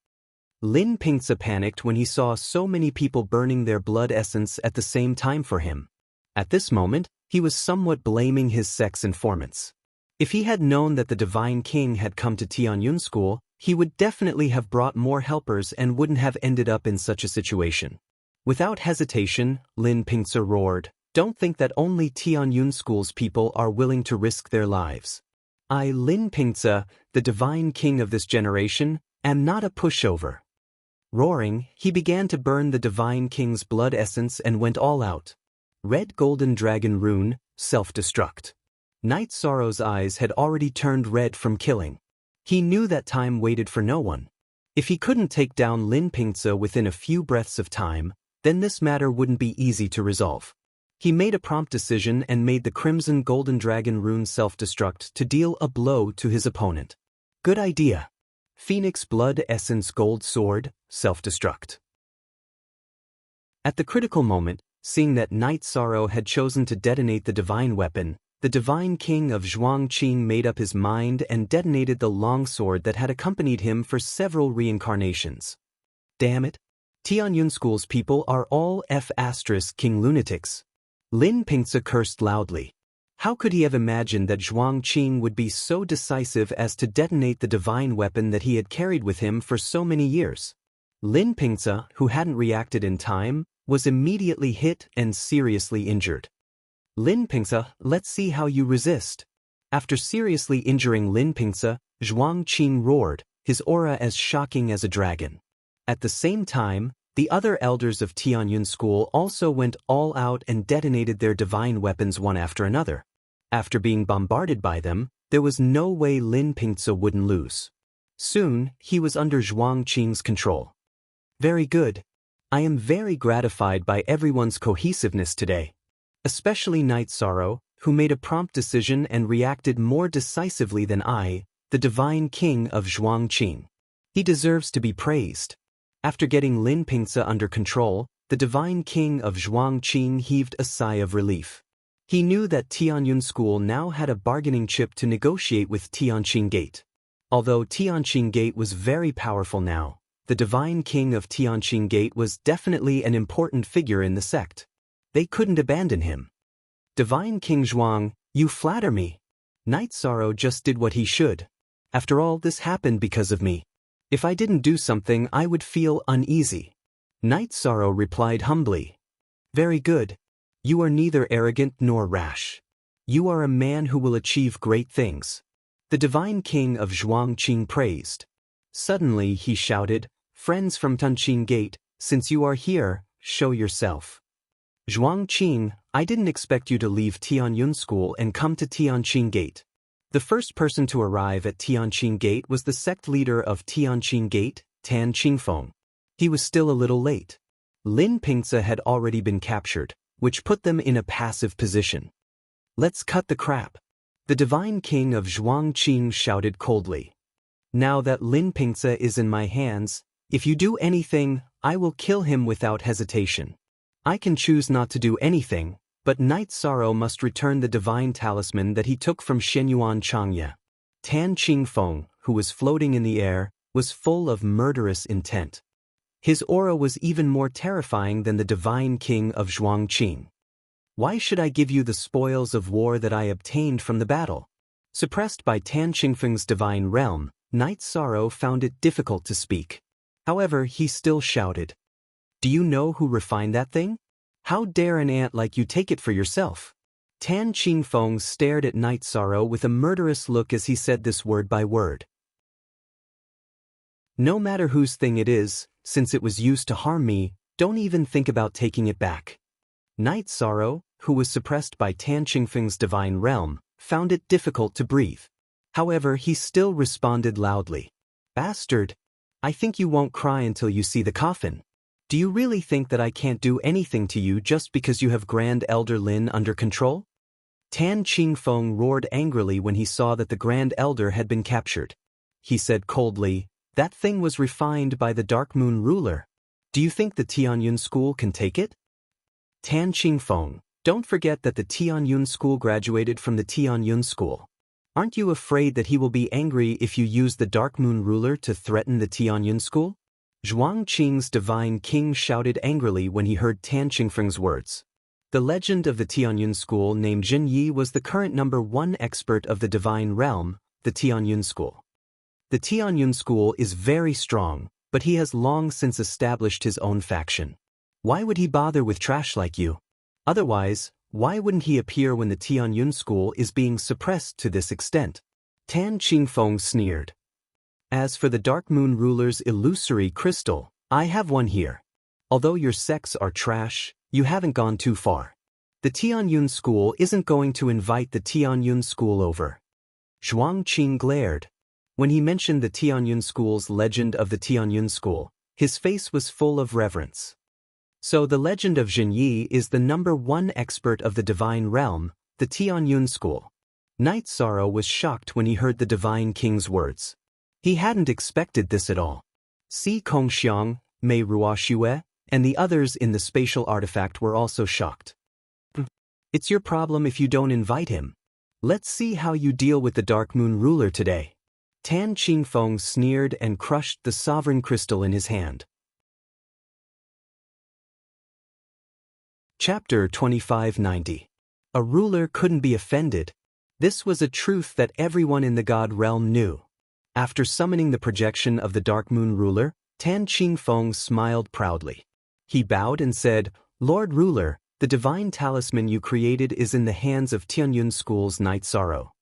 A: Lin Pingce panicked when he saw so many people burning their blood essence at the same time for him. At this moment, he was somewhat blaming his sect's informants. If he had known that the Divine King had come to Tianyun School, he would definitely have brought more helpers and wouldn't have ended up in such a situation. Without hesitation, Lin Pingce roared, "Don't think that only Tianyun School's people are willing to risk their lives. I, Lin Pingce, the Divine King of this generation, am not a pushover." Roaring, he began to burn the Divine King's blood essence and went all out. Red Golden Dragon Rune, self-destruct. Night Sorrow's eyes had already turned red from killing. He knew that time waited for no one. If he couldn't take down Lin Pingce within a few breaths of time, then this matter wouldn't be easy to resolve. He made a prompt decision and made the Crimson Golden Dragon Rune self-destruct to deal a blow to his opponent. Good idea. Phoenix Blood Essence Gold Sword, self-destruct. At the critical moment, seeing that Night Sorrow had chosen to detonate the divine weapon, the Divine King of Zhuangqing made up his mind and detonated the longsword that had accompanied him for several reincarnations. Damn it! Tianyun School's people are all F***king lunatics. Lin Pingce cursed loudly. How could he have imagined that Zhuangqing would be so decisive as to detonate the divine weapon that he had carried with him for so many years? Lin Pingce, who hadn't reacted in time, was immediately hit and seriously injured. Lin Pingce, let's see how you resist. After seriously injuring Lin Pingce, Zhuangqing roared, his aura as shocking as a dragon. At the same time, the other elders of Tianyun School also went all out and detonated their divine weapons one after another. After being bombarded by them, there was no way Lin Pingce wouldn't lose. Soon, he was under Zhuangqing's control. Very good. I am very gratified by everyone's cohesiveness today. Especially Night Sorrow, who made a prompt decision and reacted more decisively than I, the Divine King of Zhuangqing. He deserves to be praised. After getting Lin Pingce under control, the Divine King of Zhuangqing heaved a sigh of relief. He knew that Tianyun School now had a bargaining chip to negotiate with Tianqing Gate. Although Tianqing Gate was very powerful now, the Divine King of Tianqing Gate was definitely an important figure in the sect. They couldn't abandon him. Divine King Zhuang, you flatter me. Night Sorrow just did what he should. After all, this happened because of me. If I didn't do something, I would feel uneasy. Night Sorrow replied humbly. Very good. You are neither arrogant nor rash. You are a man who will achieve great things. The Divine King of Zhuangqing praised. Suddenly he shouted, Friends from Tianqing Gate, since you are here, show yourself. Zhuangqing, I didn't expect you to leave Tianyun School and come to Tianqing Gate. The first person to arrive at Tianqing Gate was the sect leader of Tianqing Gate, Tan Qingfeng. He was still a little late. Lin Pingce had already been captured, which put them in a passive position. Let's cut the crap. The Divine King of Zhuangqing shouted coldly. Now that Lin Pingce is in my hands, if you do anything, I will kill him without hesitation. I can choose not to do anything, but Night Sorrow must return the divine talisman that he took from Shenyuan Changya. Tan Qingfeng, who was floating in the air, was full of murderous intent. His aura was even more terrifying than the Divine King of Zhuangqing. Why should I give you the spoils of war that I obtained from the battle? Suppressed by Tan Qingfeng's divine realm, Night Sorrow found it difficult to speak. However, he still shouted. Do you know who refined that thing? How dare an ant like you take it for yourself? Tan Qingfeng stared at Night Sorrow with a murderous look as he said this word by word. No matter whose thing it is, since it was used to harm me, don't even think about taking it back. Night Sorrow, who was suppressed by Tan Qingfeng's divine realm, found it difficult to breathe. However, he still responded loudly. Bastard! I think you won't cry until you see the coffin. Do you really think that I can't do anything to you just because you have Grand Elder Lin under control? Tan Qingfeng roared angrily when he saw that the Grand Elder had been captured. He said coldly, "That thing was refined by the Dark Moon ruler. Do you think the Tianyun school can take it?" Tan Qingfeng, don't forget that the Tianyun school graduated from the Tianyun school. Aren't you afraid that he will be angry if you use the Dark Moon ruler to threaten the Tianyun school? Zhuang Qing's divine king shouted angrily when he heard Tan Qingfeng's words. The legend of the Tianyun school named Jin Yi was the current #1 expert of the divine realm, the Tianyun school. The Tianyun school is very strong, but he has long since established his own faction. Why would he bother with trash like you? Otherwise, why wouldn't he appear when the Tianyun school is being suppressed to this extent? Tan Qingfeng sneered. As for the Dark Moon ruler's illusory crystal, I have one here. Although your sects are trash, you haven't gone too far. The Tianyun school isn't going to invite the Tianyun school over. Zhuang Qing glared. When he mentioned the Tianyun school's legend of the Tianyun school, his face was full of reverence. So the legend of Jin Yi is the #1 expert of the divine realm, the Tianyun school. Night Sorrow was shocked when he heard the divine king's words. He hadn't expected this at all. Si Kongxiang, Mei Ruoxue, and the others in the spatial artifact were also shocked. It's your problem if you don't invite him. Let's see how you deal with the Dark Moon ruler today. Tan Qingfeng sneered and crushed the sovereign crystal in his hand. Chapter 2590. A ruler couldn't be offended. This was a truth that everyone in the God realm knew. After summoning the projection of the Dark Moon ruler, Tan Qingfeng smiled proudly. He bowed and said, "Lord Ruler, the divine talisman you created is in the hands of Tianyun School's Night Sorrow."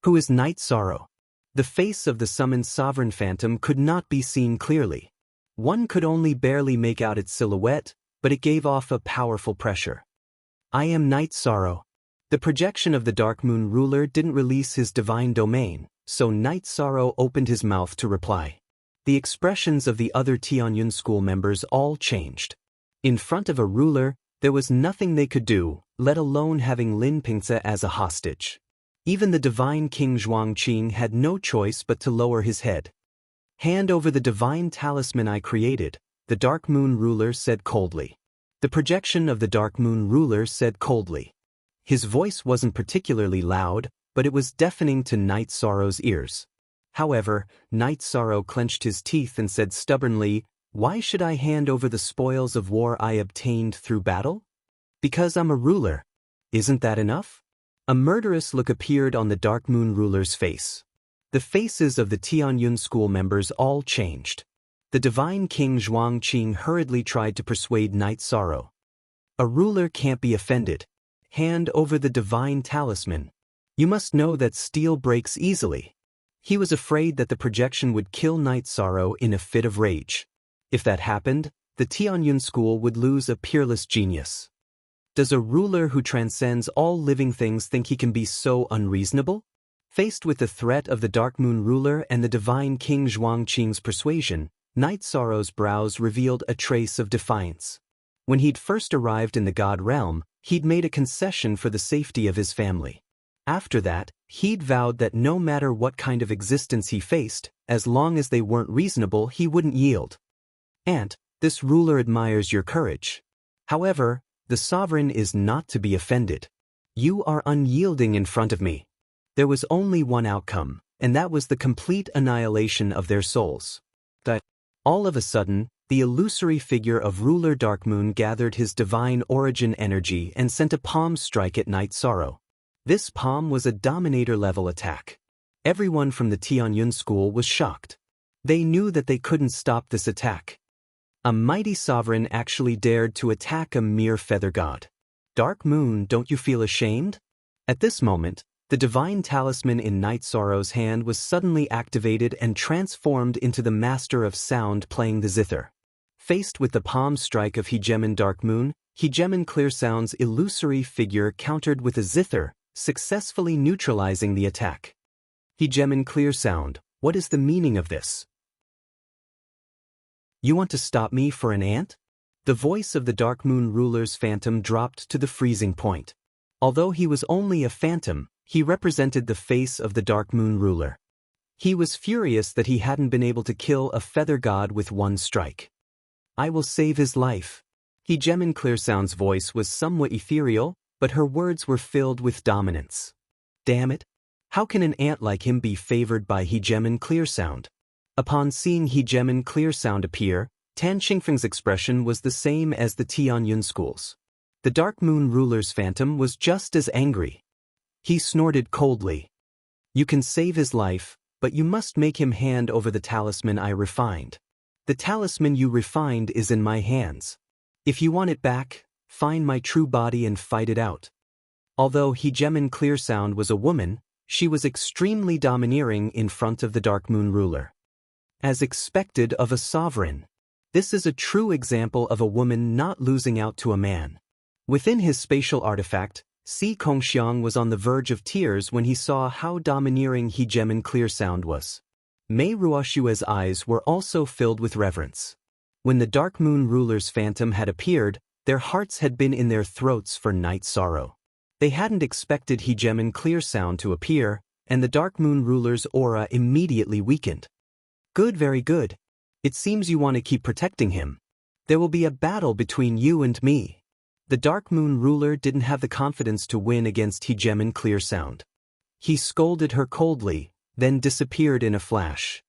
A: Who is Night Sorrow? The face of the summoned sovereign phantom could not be seen clearly. One could only barely make out its silhouette, but it gave off a powerful pressure. "I am Night Sorrow." The projection of the Dark Moon ruler didn't release his divine domain, so Night Sorrow opened his mouth to reply. The expressions of the other Tianyun school members all changed. In front of a ruler, there was nothing they could do, let alone having Lin Pingce as a hostage. Even the divine king Zhuang Qing had no choice but to lower his head. "Hand over the divine talisman I created," the Dark Moon ruler said coldly. The projection of the Dark Moon ruler said coldly. His voice wasn't particularly loud, but it was deafening to Night Sorrow's ears. However, Night Sorrow clenched his teeth and said stubbornly, "Why should I hand over the spoils of war I obtained through battle? Because I'm a ruler. Isn't that enough?" A murderous look appeared on the Dark Moon ruler's face. The faces of the Tianyun school members all changed. The divine king Zhuang Qing hurriedly tried to persuade Night Sorrow. "A ruler can't be offended. Hand over the divine talisman. You must know that steel breaks easily." He was afraid that the projection would kill Night Sorrow in a fit of rage. If that happened, the Tianyun school would lose a peerless genius. Does a ruler who transcends all living things think he can be so unreasonable? Faced with the threat of the Dark Moon ruler and the divine king Zhuang Qing's persuasion, Night Sorrow's brows revealed a trace of defiance. When he'd first arrived in the God realm, he'd made a concession for the safety of his family. After that, he'd vowed that no matter what kind of existence he faced, as long as they weren't reasonable, he wouldn't yield. "Aunt, this ruler admires your courage. However, the sovereign is not to be offended. You are unyielding in front of me." There was only one outcome, and that was the complete annihilation of their souls. All of a sudden, the illusory figure of ruler Darkmoon gathered his divine origin energy and sent a palm strike at Night Sorrow. This palm was a Dominator-level attack. Everyone from the Tianyun school was shocked. They knew that they couldn't stop this attack. A mighty sovereign actually dared to attack a mere feather god. Dark Moon, don't you feel ashamed? At this moment, the divine talisman in Night Sorrow's hand was suddenly activated and transformed into the master of sound playing the zither. Faced with the palm strike of Hegemon Dark Moon, Hegemon Clearsound's illusory figure countered with a zither, successfully neutralizing the attack. Hegemon Clearsound, what is the meaning of this? You want to stop me for an ant? The voice of the Dark Moon ruler's phantom dropped to the freezing point. Although he was only a phantom, he represented the face of the Dark Moon ruler. He was furious that he hadn't been able to kill a feather god with one strike. I will save his life. Hegemin Clearsound's voice was somewhat ethereal, but her words were filled with dominance. Damn it! How can an ant like him be favored by Hegemin Clearsound? Upon seeing Hegemin Clearsound appear, Tan Qingfeng's expression was the same as the Tianyun school's. The Dark Moon ruler's phantom was just as angry. He snorted coldly. You can save his life, but you must make him hand over the talisman I refined. The talisman you refined is in my hands. If you want it back, find my true body and fight it out. Although Hegemin Clearsound was a woman, she was extremely domineering in front of the Dark Moon ruler. As expected of a sovereign. This is a true example of a woman not losing out to a man. Within his spatial artifact, Si Kongxiang was on the verge of tears when he saw how domineering Hegemin Clearsound was. Mei Ruoshue's eyes were also filled with reverence. When the Dark Moon ruler's phantom had appeared, their hearts had been in their throats for night sorrow. They hadn't expected Hegemin Clearsound to appear, and the Dark Moon ruler's aura immediately weakened. Good, very good. It seems you want to keep protecting him. There will be a battle between you and me. The Dark Moon ruler didn't have the confidence to win against Hegemin Clearsound. He scolded her coldly, then disappeared in a flash.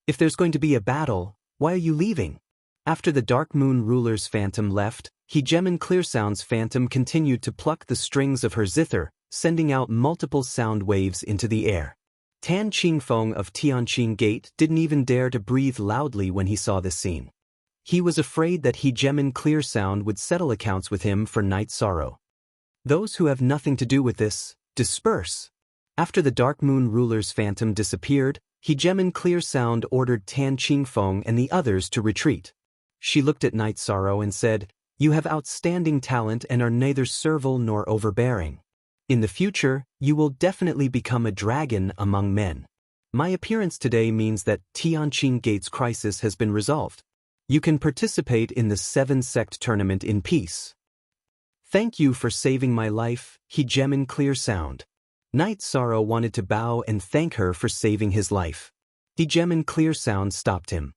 A: If there's going to be a battle, why are you leaving? After the Dark Moon ruler's phantom left, Hegemin Clearsound's phantom continued to pluck the strings of her zither, sending out multiple sound waves into the air. Tan Qingfeng of Tianqing Gate didn't even dare to breathe loudly when he saw this scene. He was afraid that Hegemin Clearsound would settle accounts with him for night sorrow. Those who have nothing to do with this, disperse. After the Dark Moon ruler's phantom disappeared, Hegemin Clearsound ordered Tan Qingfeng and the others to retreat. She looked at Night Sorrow and said, "You have outstanding talent and are neither servile nor overbearing. In the future, you will definitely become a dragon among men. My appearance today means that Tianqing Gate's crisis has been resolved. You can participate in the 7-sect tournament in peace. Thank you for saving my life, Hegemin Clearsound." Night Sorrow wanted to bow and thank her for saving his life. Hegemin Clearsound stopped him.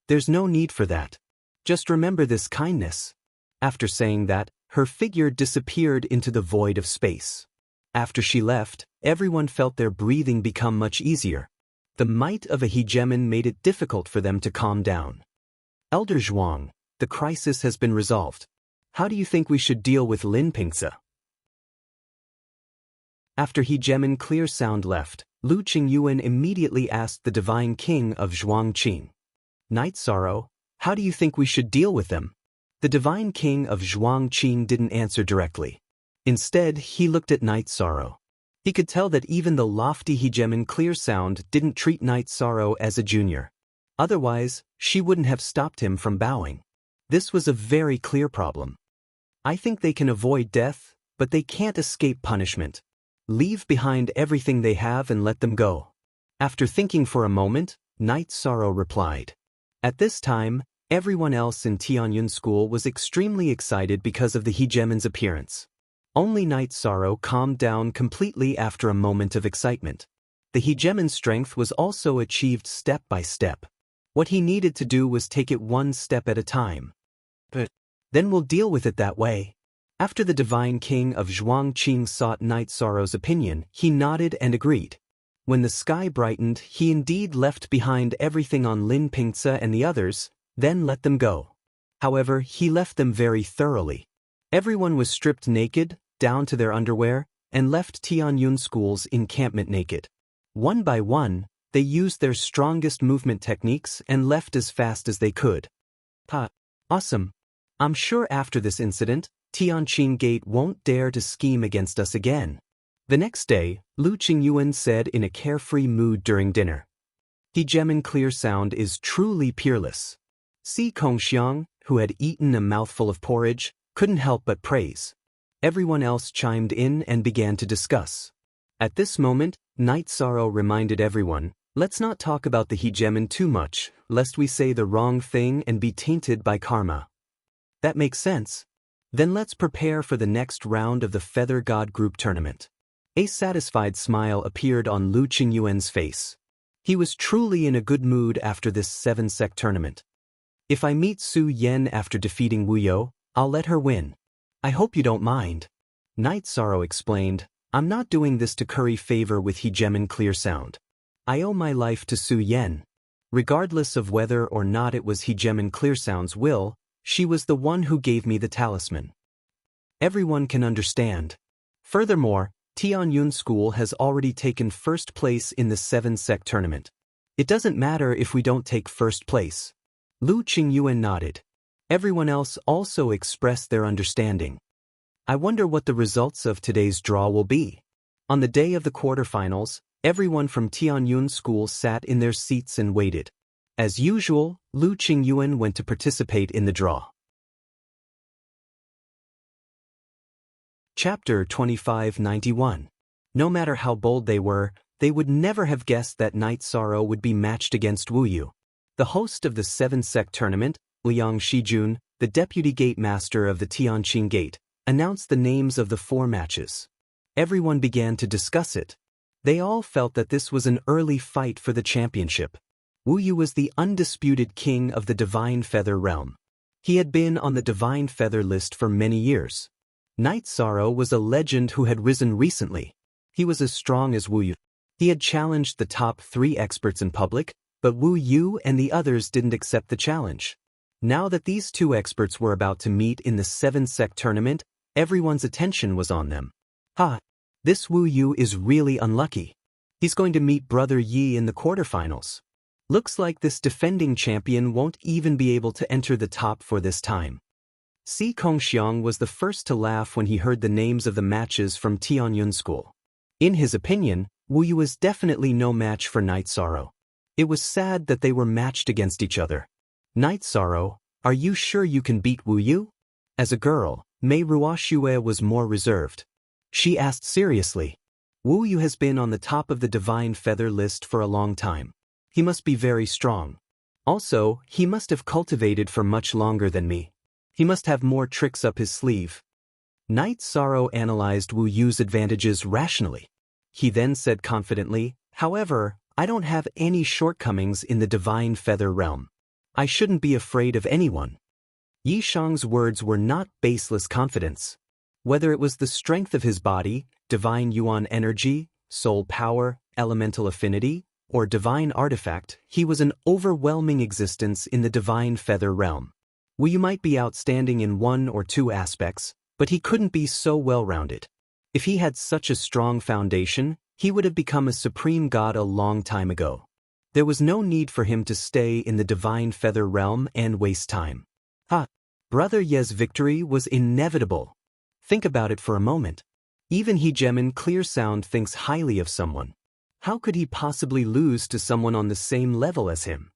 A: There's no need for that. Just remember this kindness. After saying that, her figure disappeared into the void of space. After she left, everyone felt their breathing become much easier. The might of a Hegemin made it difficult for them to calm down. Elder Zhuang, the crisis has been resolved. How do you think we should deal with Lin Pingce? After Hegemin Clearsound left, Lu Qingyuan immediately asked the Divine King of Zhuangqing. Night Sorrow, how do you think we should deal with them? The Divine King of Zhuangqing didn't answer directly. Instead, he looked at Night Sorrow. He could tell that even the lofty Hegemin Clearsound didn't treat Night Sorrow as a junior. Otherwise, she wouldn't have stopped him from bowing. This was a very clear problem. I think they can avoid death, but they can't escape punishment. Leave behind everything they have and let them go. After thinking for a moment, Night Sorrow replied. At this time, everyone else in Tianyun School was extremely excited because of the Hegemin's appearance. Only Night Sorrow calmed down completely after a moment of excitement. The Hegemin's strength was also achieved step by step. What he needed to do was take it one step at a time. But then we'll deal with it that way. After the Divine King of Zhuangqing sought Night Sorrow's opinion, he nodded and agreed. When the sky brightened, he indeed left behind everything on Lin Pingce and the others, then let them go. However, he left them very thoroughly. Everyone was stripped naked, down to their underwear, and left Tianyun School's encampment naked. One by one, they used their strongest movement techniques and left as fast as they could. Awesome. I'm sure after this incident, Tianqing Gate won't dare to scheme against us again. The next day, Lu Qingyuan said in a carefree mood during dinner. Hegemin Clearsound is truly peerless. Si Kongxiang, who had eaten a mouthful of porridge, couldn't help but praise. Everyone else chimed in and began to discuss. At this moment, Night Sorrow reminded everyone, let's not talk about the Hegemin too much, lest we say the wrong thing and be tainted by karma. That makes sense. Then let's prepare for the next round of the Feather God Group Tournament. A satisfied smile appeared on Lu Qingyuan's face. He was truly in a good mood after this 7-sec tournament. If I meet Su Yen after defeating Wu Yo, I'll let her win. I hope you don't mind. Night Sorrow explained, I'm not doing this to curry favor with Hegemon Clear Sound. I owe my life to Su Yen. Regardless of whether or not it was Hegemon Clear Sound's will, she was the one who gave me the talisman. Everyone can understand. Furthermore, Tianyun School has already taken first place in the 7-sec tournament. It doesn't matter if we don't take first place. Lu Qingyuan nodded. Everyone else also expressed their understanding. I wonder what the results of today's draw will be. On the day of the quarterfinals, everyone from Tianyun School sat in their seats and waited. As usual, Lu Qingyuan went to participate in the draw. Chapter 2591. No matter how bold they were, they would never have guessed that Night Sorrow would be matched against Wu Yu. The host of the 7-sec tournament, Liang Shijun, the deputy gate master of the Tianqing Gate, announced the names of the 4 matches. Everyone began to discuss it. They all felt that this was an early fight for the championship. Wu Yu was the undisputed king of the Divine Feather realm. He had been on the Divine Feather list for many years. Night Sorrow was a legend who had risen recently. He was as strong as Wu Yu. He had challenged the top 3 experts in public, but Wu Yu and the others didn't accept the challenge. Now that these 2 experts were about to meet in the 7-sec tournament, everyone's attention was on them. This Wu Yu is really unlucky. He's going to meet Brother Yi in the quarterfinals. Looks like this defending champion won't even be able to enter the top for this time. Si Kongxiang was the first to laugh when he heard the names of the matches from Tianyun School. In his opinion, Wu Yu was definitely no match for Night Sorrow. It was sad that they were matched against each other. Night Sorrow, are you sure you can beat Wu Yu? As a girl, Mei Ruoxue was more reserved. She asked seriously. Wu Yu has been on the top of the Divine Feather list for a long time. He must be very strong. Also, he must have cultivated for much longer than me. He must have more tricks up his sleeve. Night Sorrow analyzed Wu Yu's advantages rationally. He then said confidently, however, I don't have any shortcomings in the Divine Feather realm. I shouldn't be afraid of anyone. Yi Shang's words were not baseless confidence. Whether it was the strength of his body, divine yuan energy, soul power, elemental affinity, or divine artifact, he was an overwhelming existence in the Divine Feather realm. Wu Yu might be outstanding in 1 or 2 aspects, but he couldn't be so well-rounded. If he had such a strong foundation, he would have become a supreme god a long time ago. There was no need for him to stay in the Divine Feather realm and waste time. Brother Ye's victory was inevitable. Think about it for a moment. Even Hegemon Clear Sound thinks highly of someone. How could he possibly lose to someone on the same level as him?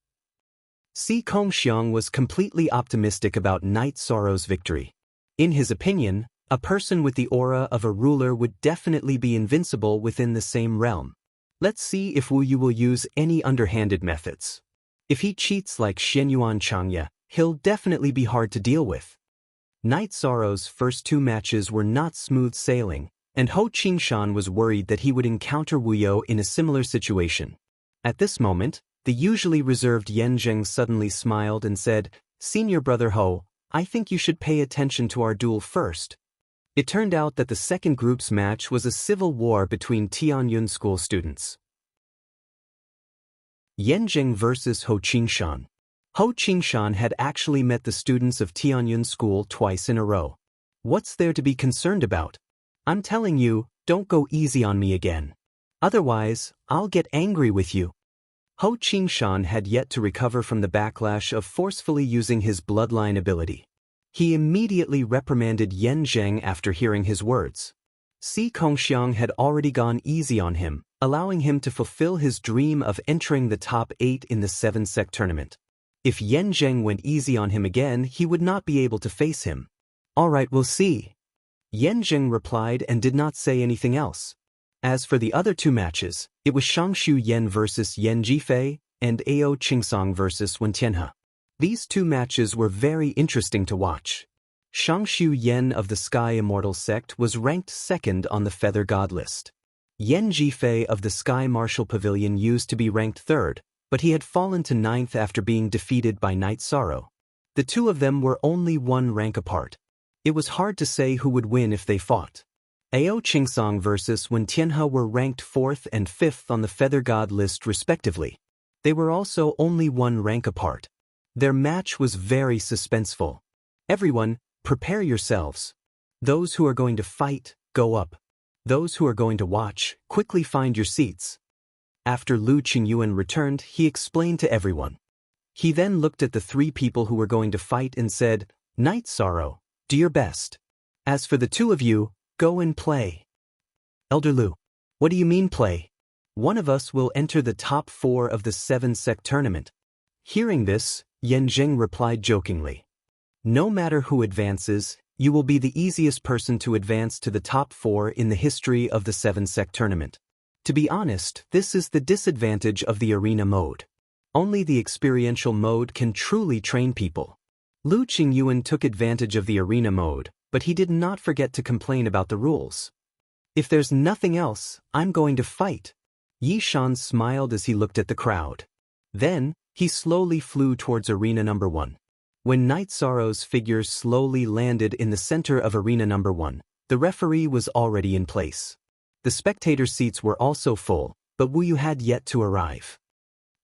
A: Si Kongxiang was completely optimistic about Night Sorrow's victory. In his opinion, a person with the aura of a ruler would definitely be invincible within the same realm. Let's see if Wu Yu will use any underhanded methods. If he cheats like Shenyuan Changya, he'll definitely be hard to deal with. Night Sorrow's first 2 matches were not smooth sailing, and Ho Qingshan was worried that he would encounter Wu Yu in a similar situation. At this moment, the usually reserved Yan Zheng suddenly smiled and said, Senior Brother Ho, I think you should pay attention to our duel first. It turned out that the second group's match was a civil war between Tianyun School students. Yan Zheng versus Ho Qingshan. Ho Qingshan had actually met the students of Tianyun School twice in a row. What's there to be concerned about? I'm telling you, don't go easy on me again. Otherwise, I'll get angry with you. Ho Qingshan had yet to recover from the backlash of forcefully using his bloodline ability. He immediately reprimanded Yan Zheng after hearing his words. Si Kongxiang had already gone easy on him, allowing him to fulfill his dream of entering the top 8 in the 7-sec tournament. If Yan Zheng went easy on him again, he would not be able to face him. All right, we'll see. Yan Zheng replied and did not say anything else. As for the other 2 matches, it was Shangshu Yan versus Yan Jifei and Ao Qingsong versus Wen Tianhe. These 2 matches were very interesting to watch. Shangshu Yen of the Sky Immortal sect was ranked second on the Feather God list. Yen Jifei of the Sky Martial Pavilion used to be ranked third, but he had fallen to ninth after being defeated by Night Sorrow. The two of them were only one rank apart. It was hard to say who would win if they fought. Ao Qingsong versus Wen Tianhe were ranked 4th and 5th on the Feather God list respectively. They were also only one rank apart. Their match was very suspenseful. Everyone, prepare yourselves. Those who are going to fight, go up. Those who are going to watch, quickly find your seats. After Lu Qingyuan returned, he explained to everyone. He then looked at the three people who were going to fight and said, Night Sorrow, do your best. As for the two of you, go and play. Elder Lu, what do you mean play? One of us will enter the top 4 of the 7-sect tournament. Hearing this, Yan Zheng replied jokingly. No matter who advances, you will be the easiest person to advance to the top 4 in the history of the 7-sect tournament. To be honest, this is the disadvantage of the arena mode. Only the experiential mode can truly train people. Lu Qingyuan took advantage of the arena mode, but he did not forget to complain about the rules. If there's nothing else, I'm going to fight. Yi Shan smiled as he looked at the crowd. Then, he slowly flew towards arena number 1. When Night Sorrow's figure slowly landed in the center of arena number 1, the referee was already in place. The spectator seats were also full, but Wu Yu had yet to arrive.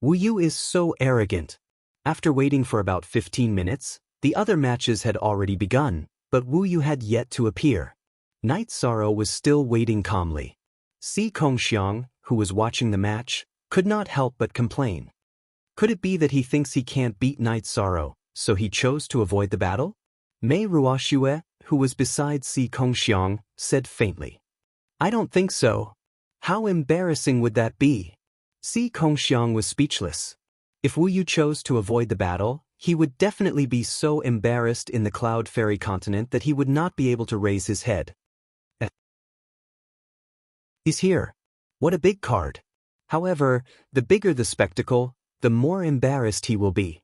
A: Wu Yu is so arrogant. After waiting for about 15 minutes, the other matches had already begun, but Wu Yu had yet to appear. Night Sorrow was still waiting calmly. Si Kongxiang, who was watching the match, could not help but complain. Could it be that he thinks he can't beat Night Sorrow, so he chose to avoid the battle? Mei Ruoxue, who was beside Si Kongxiang, said faintly. I don't think so. How embarrassing would that be? Si Kongxiang was speechless. If Wu Yu chose to avoid the battle, he would definitely be so embarrassed in the Cloud Fairy continent that he would not be able to raise his head. He's here. What a big card. However, the bigger the spectacle, the more embarrassed he will be.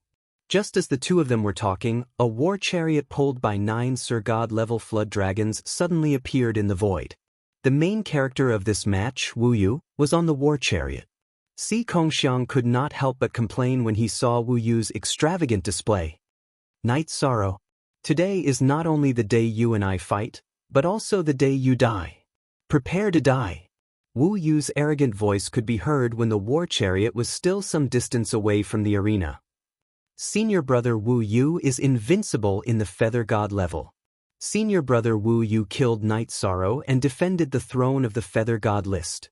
A: Just as the two of them were talking, a war chariot pulled by 9 Sir God-level flood dragons suddenly appeared in the void. The main character of this match, Wu Yu, was on the war chariot. Si Kongxiang could not help but complain when he saw Wu Yu's extravagant display. Night Sorrow. Today is not only the day you and I fight, but also the day you die. Prepare to die. Wu Yu's arrogant voice could be heard when the war chariot was still some distance away from the arena. Senior brother Wu Yu is invincible in the Feather God level. Senior brother Wu Yu killed Night Sorrow and defended the throne of the Feather God list.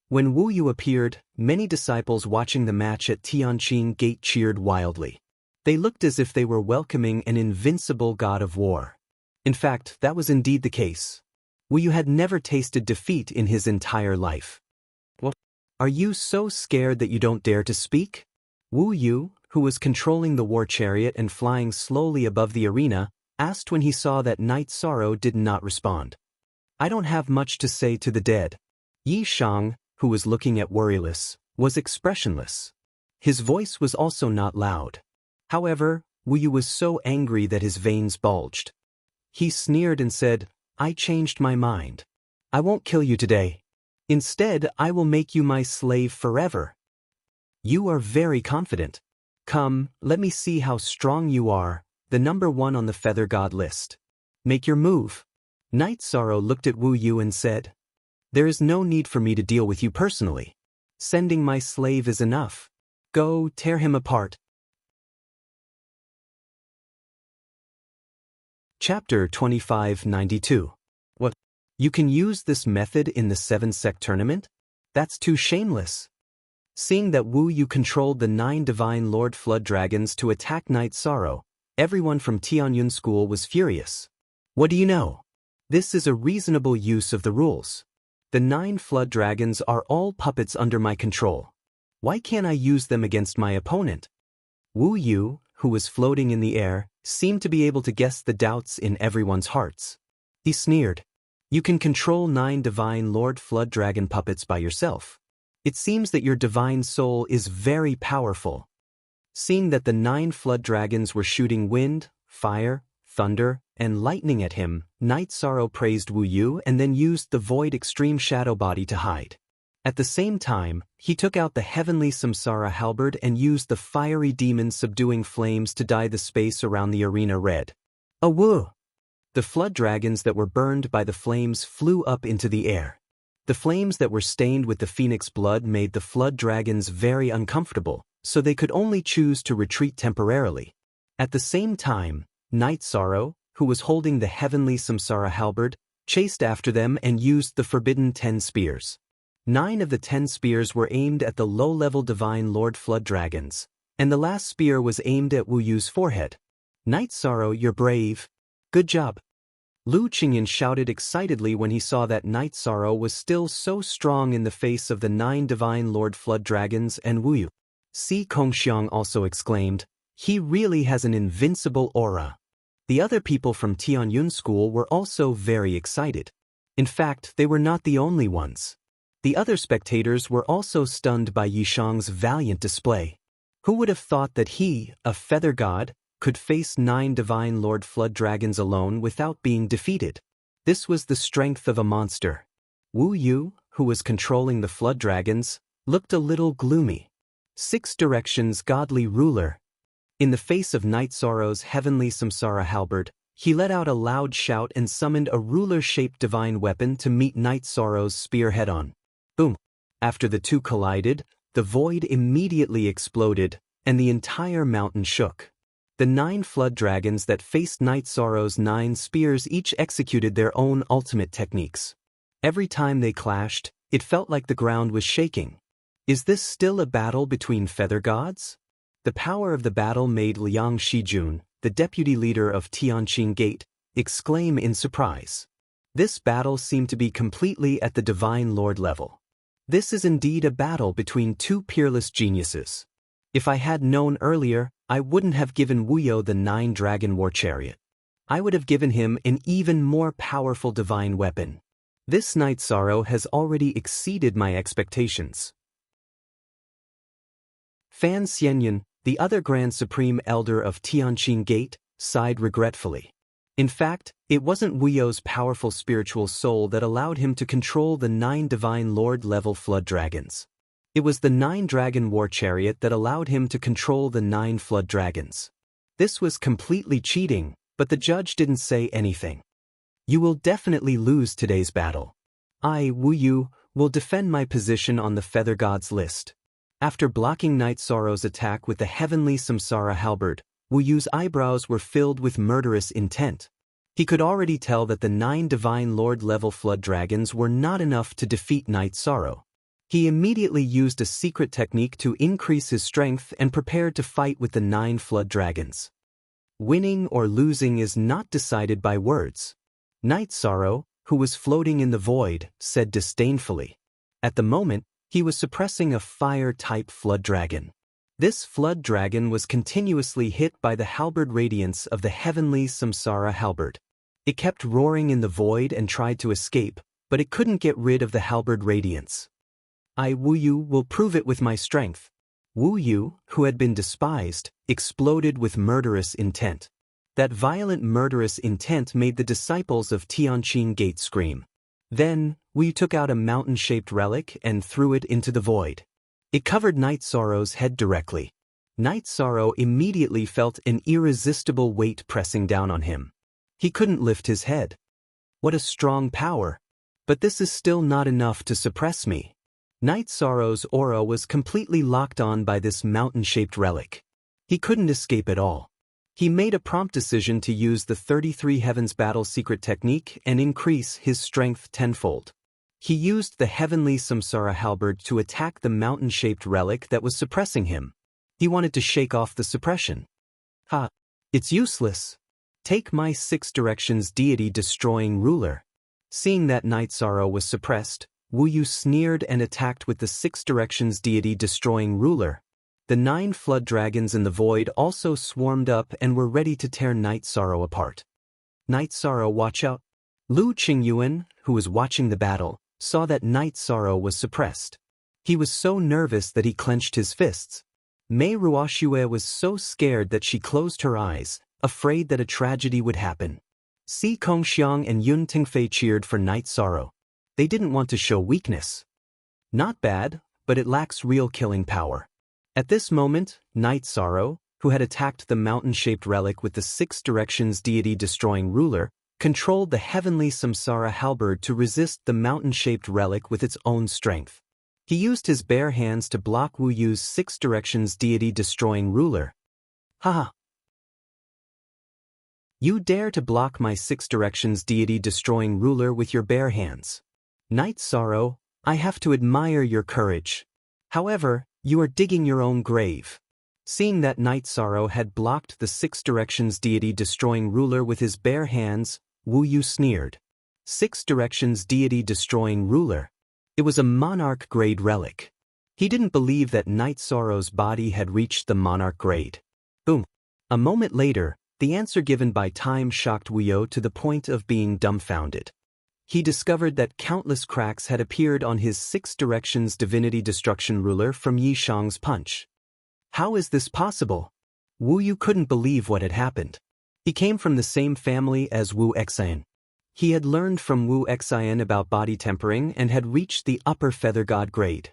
A: When Wu Yu appeared, many disciples watching the match at Tianqing Gate cheered wildly. They looked as if they were welcoming an invincible god of war. In fact, that was indeed the case. Wu Yu had never tasted defeat in his entire life. What? Are you so scared that you don't dare to speak? Wu Yu, who was controlling the war chariot and flying slowly above the arena, asked when he saw that Night Sorrow did not respond. I don't have much to say to the dead. Yi Shang, who was looking at Worryless, was expressionless. His voice was also not loud. However, Wu Yu was so angry that his veins bulged. He sneered and said, I changed my mind. I won't kill you today. Instead, I will make you my slave forever. You are very confident. Come, let me see how strong you are, the number 1 on the Feather God list. Make your move. Night Sorrow looked at Wu Yu and said, There is no need for me to deal with you personally. Sending my slave is enough. Go, tear him apart. Chapter 2592. What? You can use this method in the 7-sect tournament? That's too shameless. Seeing that Wu Yu controlled the 9 Divine Lord Flood Dragons to attack Night Sorrow, everyone from Tianyun School was furious. What do you know? This is a reasonable use of the rules. The 9 Flood Dragons are all puppets under my control. Why can't I use them against my opponent? Wu Yu, who was floating in the air, seemed to be able to guess the doubts in everyone's hearts. He sneered. You can control 9 Divine Lord Flood Dragon puppets by yourself. It seems that your divine soul is very powerful. Seeing that the 9 Flood Dragons were shooting wind, fire, thunder and lightning at him, Night Sorrow praised Wu Yu and then used the Void Extreme Shadow Body to hide. At the same time, he took out the Heavenly Samsara Halberd and used the Fiery Demon Subduing Flames to dye the space around the arena red. Awoo! The flood dragons that were burned by the flames flew up into the air. The flames that were stained with the phoenix blood made the flood dragons very uncomfortable, so they could only choose to retreat temporarily. At the same time, Night Sorrow, who was holding the Heavenly Samsara Halberd, chased after them and used the forbidden 10 spears. 9 of the 10 spears were aimed at the low-level Divine Lord Flood Dragons, and the last spear was aimed at Wu Yu's forehead. Night Sorrow, you're brave. Good job. Lu Qingyan shouted excitedly when he saw that Night Sorrow was still so strong in the face of the 9 Divine Lord Flood Dragons and Wu Yu. Si Kongxiang also exclaimed, he really has an invincible aura. The other people from Tianyun School were also very excited. In fact, they were not the only ones. The other spectators were also stunned by Yishang's valiant display. Who would have thought that he, a feather god, could face 9 Divine Lord Flood Dragons alone without being defeated? This was the strength of a monster. Wu Yu, who was controlling the Flood Dragons, looked a little gloomy. 6 Directions Godly Ruler. In the face of Night Sorrow's Heavenly Samsara Halberd, he let out a loud shout and summoned a ruler-shaped divine weapon to meet Night Sorrow's spear head-on. Boom! After the two collided, the void immediately exploded, and the entire mountain shook. The 9 flood dragons that faced Night Sorrow's 9 spears each executed their own ultimate techniques. Every time they clashed, it felt like the ground was shaking. Is this still a battle between feather gods? The power of the battle made Liang Shijun, the deputy leader of Tianqing Gate, exclaim in surprise. This battle seemed to be completely at the Divine Lord level. This is indeed a battle between 2 peerless geniuses. If I had known earlier, I wouldn't have given Wu Yu the 9 Dragon War Chariot. I would have given him an even more powerful divine weapon. This Night Sorrow has already exceeded my expectations. Fan Xianyan, the other Grand Supreme Elder of Tianqing Gate, sighed regretfully. In fact, it wasn't Wu Yu's powerful spiritual soul that allowed him to control the 9 Divine Lord-level Flood Dragons. It was the 9 Dragon War Chariot that allowed him to control the 9 Flood Dragons. This was completely cheating, but the judge didn't say anything. You will definitely lose today's battle. I, Wu Yu, will defend my position on the Feather God's list. After blocking Night Sorrow's attack with the Heavenly Samsara Halberd, Wu Yu's eyebrows were filled with murderous intent. He could already tell that the 9 Divine Lord-level Flood Dragons were not enough to defeat Night Sorrow. He immediately used a secret technique to increase his strength and prepared to fight with the 9 Flood Dragons. Winning or losing is not decided by words. Night Sorrow, who was floating in the void, said disdainfully. At the moment, he was suppressing a fire-type Flood Dragon. This Flood Dragon was continuously hit by the halberd radiance of the Heavenly Samsara Halberd. It kept roaring in the void and tried to escape, but it couldn't get rid of the halberd radiance. I, Wu Yu, will prove it with my strength. Wu Yu, who had been despised, exploded with murderous intent. That violent murderous intent made the disciples of Tianqing Gate scream. Then, Wu Yu took out a mountain-shaped relic and threw it into the void. It covered Night Sorrow's head directly. Night Sorrow immediately felt an irresistible weight pressing down on him. He couldn't lift his head. What a strong power! But this is still not enough to suppress me. Night Sorrow's aura was completely locked on by this mountain-shaped relic. He couldn't escape at all. He made a prompt decision to use the 33 Heavens Battle secret technique and increase his strength tenfold. He used the Heavenly Samsara Halberd to attack the mountain-shaped relic that was suppressing him. He wanted to shake off the suppression. Ha! It's useless. Take my 6 Directions deity-destroying ruler. Seeing that Night Sorrow was suppressed, Wu Yu sneered and attacked with the 6 Directions deity-destroying ruler. The 9 flood dragons in the void also swarmed up and were ready to tear Night Sorrow apart. Night Sorrow, watch out! Lu Qingyuan, who was watching the battle, saw that Night Sorrow was suppressed. He was so nervous that he clenched his fists. Mei Ruoxue was so scared that she closed her eyes, afraid that a tragedy would happen. Si Kongxiang and Yun Tingfei cheered for Night Sorrow. They didn't want to show weakness. Not bad, but it lacks real killing power. At this moment, Night Sorrow, who had attacked the mountain-shaped relic with the Six Directions deity-destroying ruler, controlled the heavenly Samsara halberd to resist the mountain-shaped relic with its own strength. He used his bare hands to block Wu Yu's Six Directions deity-destroying ruler. Haha! You dare to block my Six Directions deity-destroying ruler with your bare hands. Night Sorrow, I have to admire your courage. However, you are digging your own grave. Seeing that Night Sorrow had blocked the Six Directions deity-destroying ruler with his bare hands, Wu Yu sneered. Six Directions deity-destroying ruler. It was a monarch-grade relic. He didn't believe that Night Sorrow's body had reached the monarch grade. Boom. A moment later, the answer given by time shocked Wu Yu to the point of being dumbfounded. He discovered that countless cracks had appeared on his Six Directions divinity destruction ruler from Yi Shang's punch. How is this possible? Wu Yu couldn't believe what had happened. He came from the same family as Wu Xian. He had learned from Wu Xian about body tempering and had reached the upper feather god grade.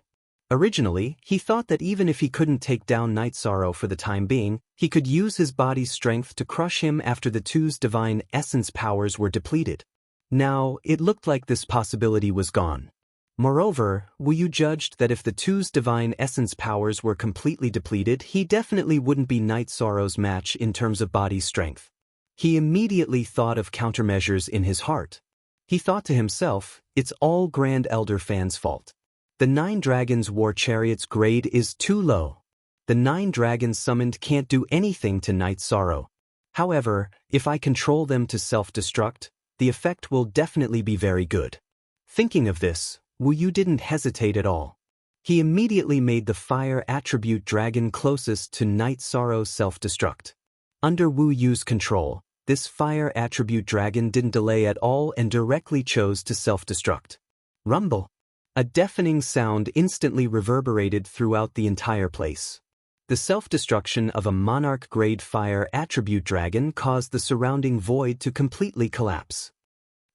A: Originally, he thought that even if he couldn't take down Night Sorrow for the time being, he could use his body's strength to crush him after the two's divine essence powers were depleted. Now, it looked like this possibility was gone. Moreover, Wu Yu judged that if the two's divine essence powers were completely depleted, he definitely wouldn't be Night Sorrow's match in terms of body strength. He immediately thought of countermeasures in his heart. He thought to himself, it's all Grand Elder Fan's fault. The 9 Dragons War Chariot's grade is too low. The 9 dragons summoned can't do anything to Night Sorrow. However, if I control them to self-destruct, the effect will definitely be very good. Thinking of this, Wu Yu didn't hesitate at all. He immediately made the fire attribute dragon closest to Night Sorrow's self-destruct. Under Wu Yu's control, this fire attribute dragon didn't delay at all and directly chose to self-destruct. Rumble. A deafening sound instantly reverberated throughout the entire place. The self-destruction of a monarch-grade fire attribute dragon caused the surrounding void to completely collapse.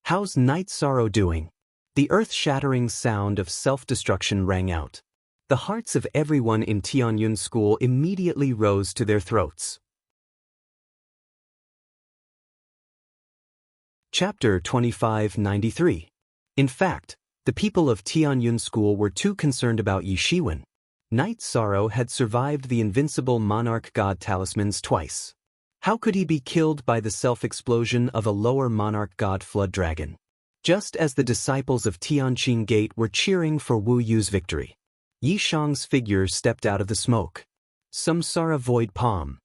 A: How's Night Sorrow doing? The earth-shattering sound of self-destruction rang out. The hearts of everyone in Tianyun School immediately rose to their throats. Chapter 2593. In fact, the people of Tianyun School were too concerned about Yi Shiwen. Night Sorrow had survived the invincible monarch god talismans twice. How could he be killed by the self-explosion of a lower monarch god flood dragon? Just as the disciples of Tianqing Gate were cheering for Wu Yu's victory, Yi Shang's figure stepped out of the smoke. Samsara Void Palm.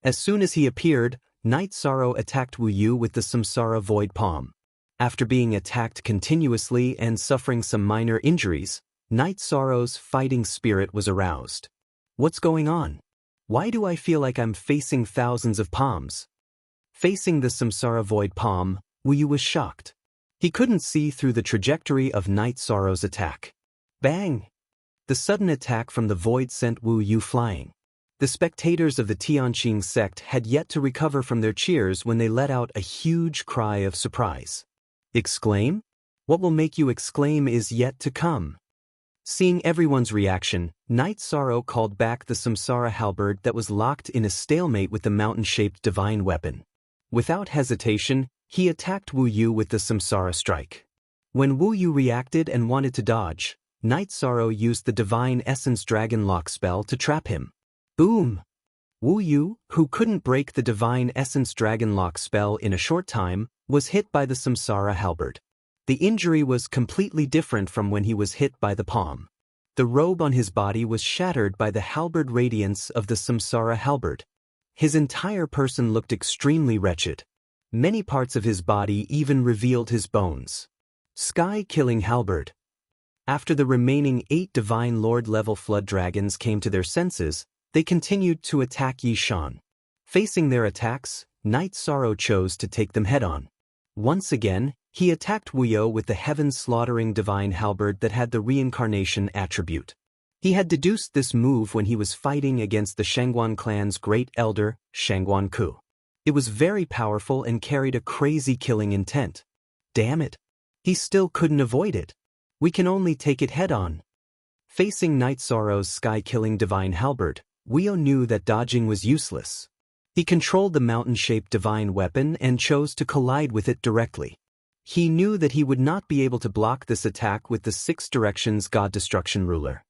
A: As soon as he appeared, Night Sorrow attacked Wu Yu with the Samsara Void Palm. After being attacked continuously and suffering some minor injuries, Night Sorrow's fighting spirit was aroused. What's going on? Why do I feel like I'm facing thousands of palms? Facing the Samsara Void Palm, Wu Yu was shocked. He couldn't see through the trajectory of Night Sorrow's attack. Bang! The sudden attack from the void sent Wu Yu flying. The spectators of the Tianqing sect had yet to recover from their cheers when they let out a huge cry of surprise. Exclaim? What will make you exclaim is yet to come. Seeing everyone's reaction, Night Sorrow called back the Samsara halberd that was locked in a stalemate with the mountain-shaped divine weapon. Without hesitation, he attacked Wu Yu with the Samsara strike. When Wu Yu reacted and wanted to dodge, Night Sorrow used the divine essence dragon lock spell to trap him. Boom! Wu Yu, who couldn't break the divine essence dragon lock spell in a short time, was hit by the Samsara halberd. The injury was completely different from when he was hit by the palm. The robe on his body was shattered by the halberd radiance of the Samsara halberd. His entire person looked extremely wretched. Many parts of his body even revealed his bones. Sky-killing halberd. After the remaining 8 Divine Lord-level flood dragons came to their senses, they continued to attack Yi Shan. Facing their attacks, Night Sorrow chose to take them head-on. Once again, he attacked Wu Yu with the heaven-slaughtering divine halberd that had the reincarnation attribute. He had deduced this move when he was fighting against the Shangguan clan's great elder, Shangguan Ku. It was very powerful and carried a crazy killing intent. Damn it. He still couldn't avoid it. We can only take it head-on. Facing Night Sorrow's sky-killing divine halberd, Weo knew that dodging was useless. He controlled the mountain-shaped divine weapon and chose to collide with it directly. He knew that he would not be able to block this attack with the Six Directions God Destruction Ruler.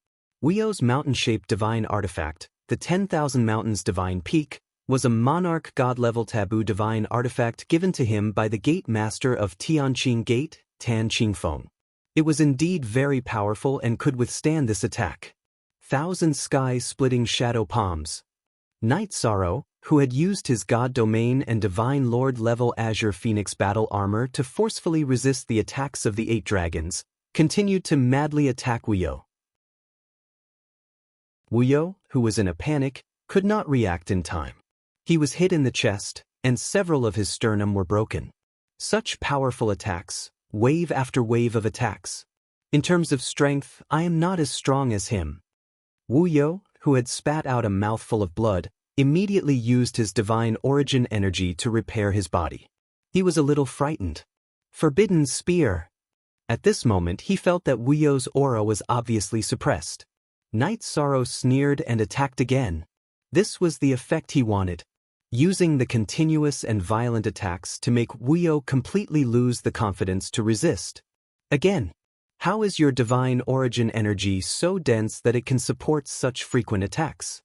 A: Weo's mountain-shaped divine artifact, the 10,000 Mountains Divine Peak, was a monarch god-level taboo divine artifact given to him by the Gate Master of Tianqing Gate, Tan Qingfeng. It was indeed very powerful and could withstand this attack. Thousand sky-splitting shadow palms. Night Sorrow, who had used his god domain and divine lord-level Azure Phoenix battle armor to forcefully resist the attacks of the 8 dragons, continued to madly attack Weo. Weo, who was in a panic, could not react in time. He was hit in the chest, and several of his sternum were broken. Such powerful attacks, wave after wave of attacks. In terms of strength, I am not as strong as him. Weo, who had spat out a mouthful of blood, immediately used his divine origin energy to repair his body. He was a little frightened. Forbidden Spear. At this moment he felt that Weo's aura was obviously suppressed. Night Sorrow sneered and attacked again. This was the effect he wanted, using the continuous and violent attacks to make Weo completely lose the confidence to resist. Again, how is your divine origin energy so dense that it can support such frequent attacks?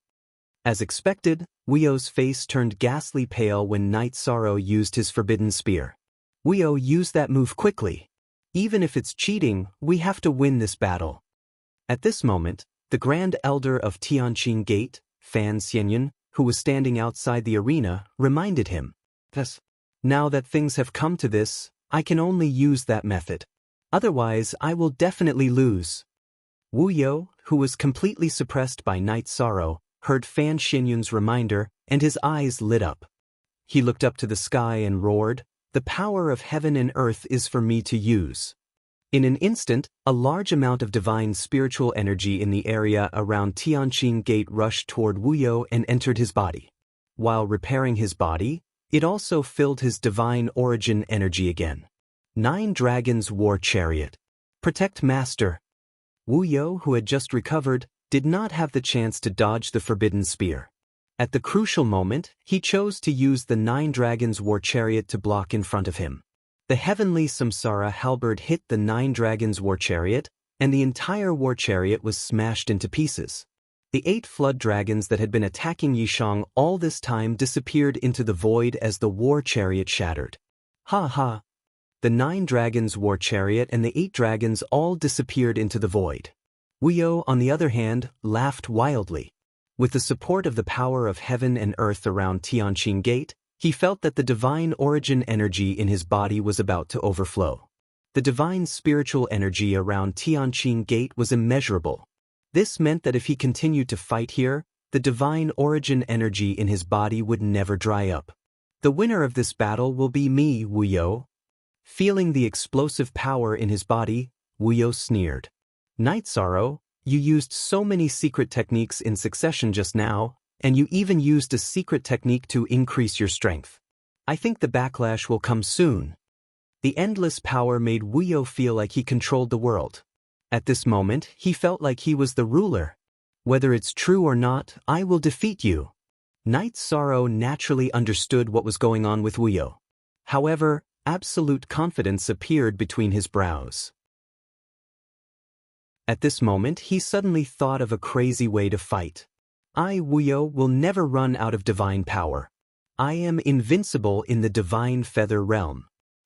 A: As expected, Weo's face turned ghastly pale when Night Sorrow used his Forbidden Spear. Weo used that move quickly. Even if it's cheating, we have to win this battle. At this moment, the Grand Elder of Tianqing Gate, Fan Xianyun, who was standing outside the arena, reminded him. Thus, now that things have come to this, I can only use that method. Otherwise, I will definitely lose. Weo, who was completely suppressed by Night Sorrow, heard Fan Xianyun's reminder, and his eyes lit up. He looked up to the sky and roared, "The power of heaven and earth is for me to use." In an instant, a large amount of divine spiritual energy in the area around Tianqing Gate rushed toward Weo and entered his body. While repairing his body, it also filled his divine origin energy again. 9 Dragons War Chariot. Protect Master. Weo, who had just recovered, did not have the chance to dodge the Forbidden Spear. At the crucial moment, he chose to use the 9 Dragons War Chariot to block in front of him. The heavenly Samsara halberd hit the 9 Dragons War Chariot, and the entire War Chariot was smashed into pieces. The 8 flood dragons that had been attacking Yishang all this time disappeared into the void as the War Chariot shattered. Ha ha! The 9 Dragons War Chariot and the 8 dragons all disappeared into the void. Weo, on the other hand, laughed wildly. With the support of the power of heaven and earth around Tianqing Gate, he felt that the divine origin energy in his body was about to overflow. The divine spiritual energy around Tianqing Gate was immeasurable. This meant that if he continued to fight here, the divine origin energy in his body would never dry up. The winner of this battle will be me, Weo. Feeling the explosive power in his body, Weo sneered. Night Sorrow, you used so many secret techniques in succession just now, and you even used a secret technique to increase your strength. I think the backlash will come soon. The endless power made Weo feel like he controlled the world. At this moment, he felt like he was the ruler. Whether it's true or not, I will defeat you. Night Sorrow naturally understood what was going on with Weo. However, absolute confidence appeared between his brows. At this moment, he suddenly thought of a crazy way to fight. I, Weo, will never run out of divine power. I am invincible in the divine feather realm.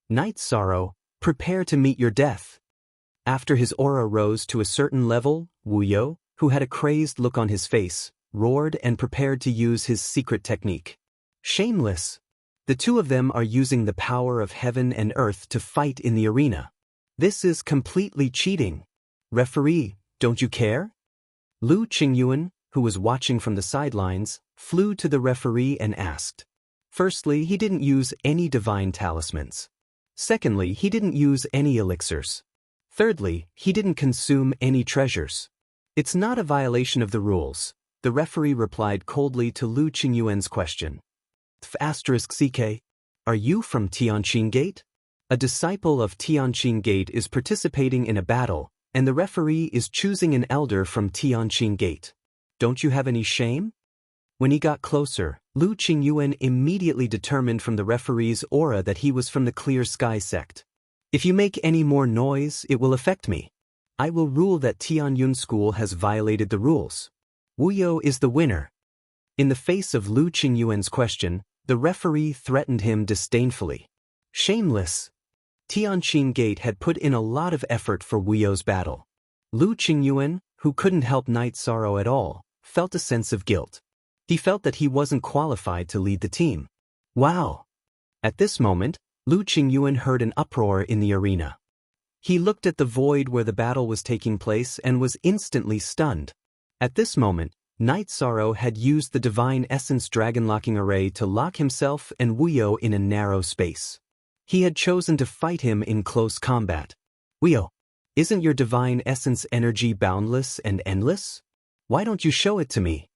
A: Night Sorrow, prepare to meet your death. After his aura rose to a certain level, Weo, who had a crazed look on his face, roared and prepared to use his secret technique. Shameless! The two of them are using the power of heaven and earth to fight in the arena. This is completely cheating. Referee, don't you care? Lu Qingyuan, who was watching from the sidelines, flew to the referee and asked. Firstly, he didn't use any divine talismans. Secondly, he didn't use any elixirs. Thirdly, he didn't consume any treasures. It's not a violation of the rules, the referee replied coldly to Lu Qingyuan's question. *CK. Are you from Tianqin Gate? A disciple of Tianqin Gate is participating in a battle, and the referee is choosing an elder from Tianqin Gate. Don't you have any shame? When he got closer, Lu Qingyuan immediately determined from the referee's aura that he was from the Clear Sky sect. If you make any more noise, it will affect me. I will rule that Tianyun School has violated the rules. Wu You is the winner. In the face of Lu Qingyuan's question, the referee threatened him disdainfully. Shameless. Tianqin Gate had put in a lot of effort for Wu You's battle. Lu Qingyuan, who couldn't help Night Sorrow at all, felt a sense of guilt. He felt that he wasn't qualified to lead the team. Wow! At this moment, Lu Qingyuan heard an uproar in the arena. He looked at the void where the battle was taking place and was instantly stunned. At this moment, Night Sorrow had used the Divine Essence Dragon Locking Array to lock himself and Wu You in a narrow space. He had chosen to fight him in close combat. Wu You, isn't your Divine Essence energy boundless and endless? Why don't you show it to me?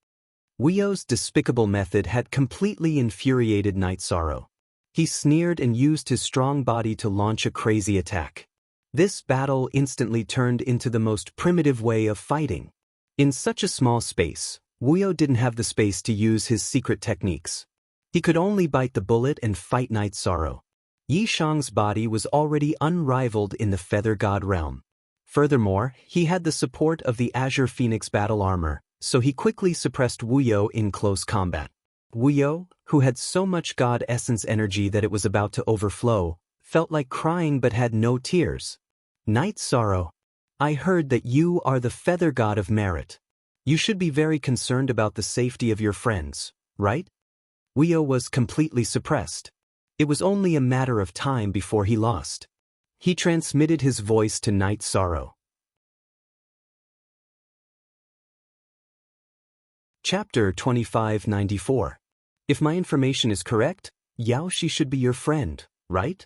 A: Wu You's despicable method had completely infuriated Night Sorrow. He sneered and used his strong body to launch a crazy attack. This battle instantly turned into the most primitive way of fighting. In such a small space, Wu You didn't have the space to use his secret techniques. He could only bite the bullet and fight Night Sorrow. Yi Shang's body was already unrivaled in the Feather God realm. Furthermore, he had the support of the Azure Phoenix battle armor, so he quickly suppressed Wu You in close combat. Wu You, who had so much God Essence energy that it was about to overflow, felt like crying but had no tears. Night Sorrow, I heard that you are the Feather God of Merit. You should be very concerned about the safety of your friends, right? Wu You was completely suppressed. It was only a matter of time before he lost. He transmitted his voice to Night Sorrow. Chapter 2594. If my information is correct, Yaoshi should be your friend, right?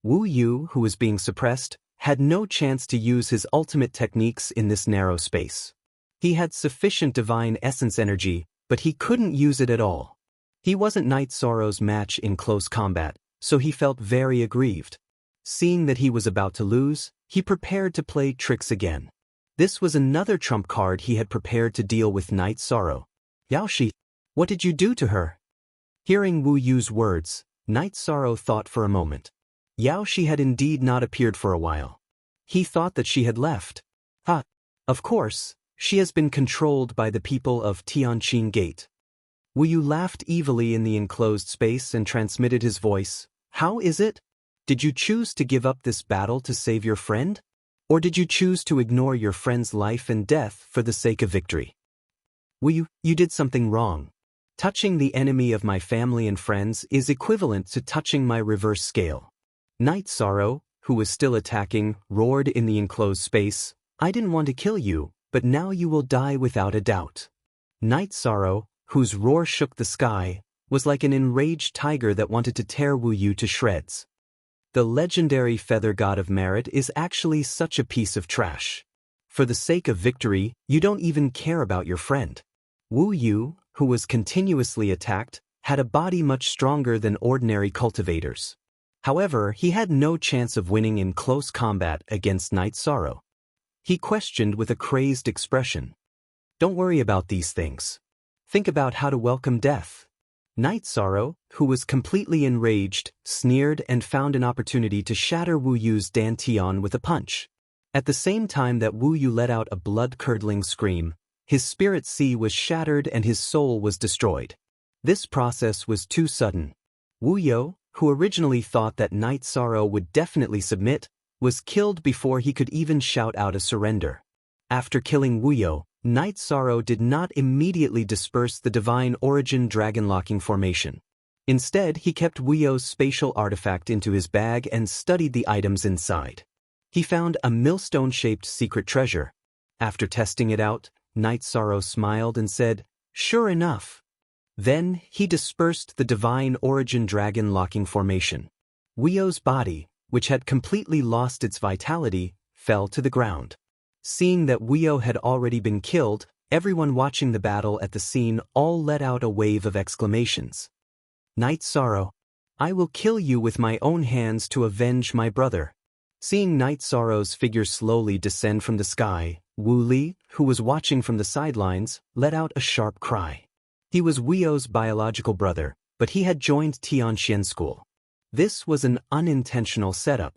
A: Wu You, who was being suppressed, had no chance to use his ultimate techniques in this narrow space. He had sufficient divine essence energy, but he couldn't use it at all. He wasn't Night Sorrow's match in close combat, so he felt very aggrieved. Seeing that he was about to lose, he prepared to play tricks again. This was another trump card he had prepared to deal with Night Sorrow. Yaoshi, what did you do to her? Hearing Wu Yu's words, Night Sorrow thought for a moment. Yaoshi had indeed not appeared for a while. He thought that she had left. Of course, she has been controlled by the people of Tianqin Gate. Wu Yu laughed evilly in the enclosed space and transmitted his voice. How is it? Did you choose to give up this battle to save your friend? Or did you choose to ignore your friend's life and death for the sake of victory? Wu Yu, you did something wrong. Touching the enemy of my family and friends is equivalent to touching my reverse scale. Night Sorrow, who was still attacking, roared in the enclosed space. I didn't want to kill you, but now you will die without a doubt. Night Sorrow, whose roar shook the sky, was like an enraged tiger that wanted to tear Wu Yu to shreds. The legendary Feather God of Merit is actually such a piece of trash. For the sake of victory, you don't even care about your friend. Wu Yu, who was continuously attacked, had a body much stronger than ordinary cultivators. However, he had no chance of winning in close combat against Night Sorrow. He questioned with a crazed expression. Don't worry about these things. Think about how to welcome death. Night Sorrow, who was completely enraged, sneered and found an opportunity to shatter Wu Yu's dantian with a punch. At the same time that Wu Yu let out a blood-curdling scream, his spirit sea was shattered and his soul was destroyed. This process was too sudden. Wu Yu, who originally thought that Night Sorrow would definitely submit, was killed before he could even shout out a surrender. After killing Wu Yu, Night Sorrow did not immediately disperse the Divine Origin Dragon Locking Formation. Instead, he kept Wu Yu's spatial artifact into his bag and studied the items inside. He found a millstone-shaped secret treasure. After testing it out, Night Sorrow smiled and said, "Sure enough." Then, he dispersed the Divine Origin Dragon Locking Formation. Wu Yu's body, which had completely lost its vitality, fell to the ground. Seeing that Wu Yu had already been killed, everyone watching the battle at the scene all let out a wave of exclamations. Night Sorrow, I will kill you with my own hands to avenge my brother. Seeing Night Sorrow's figure slowly descend from the sky, Wu Li, who was watching from the sidelines, let out a sharp cry. He was Wu You's biological brother, but he had joined Tianxian school. This was an unintentional setup.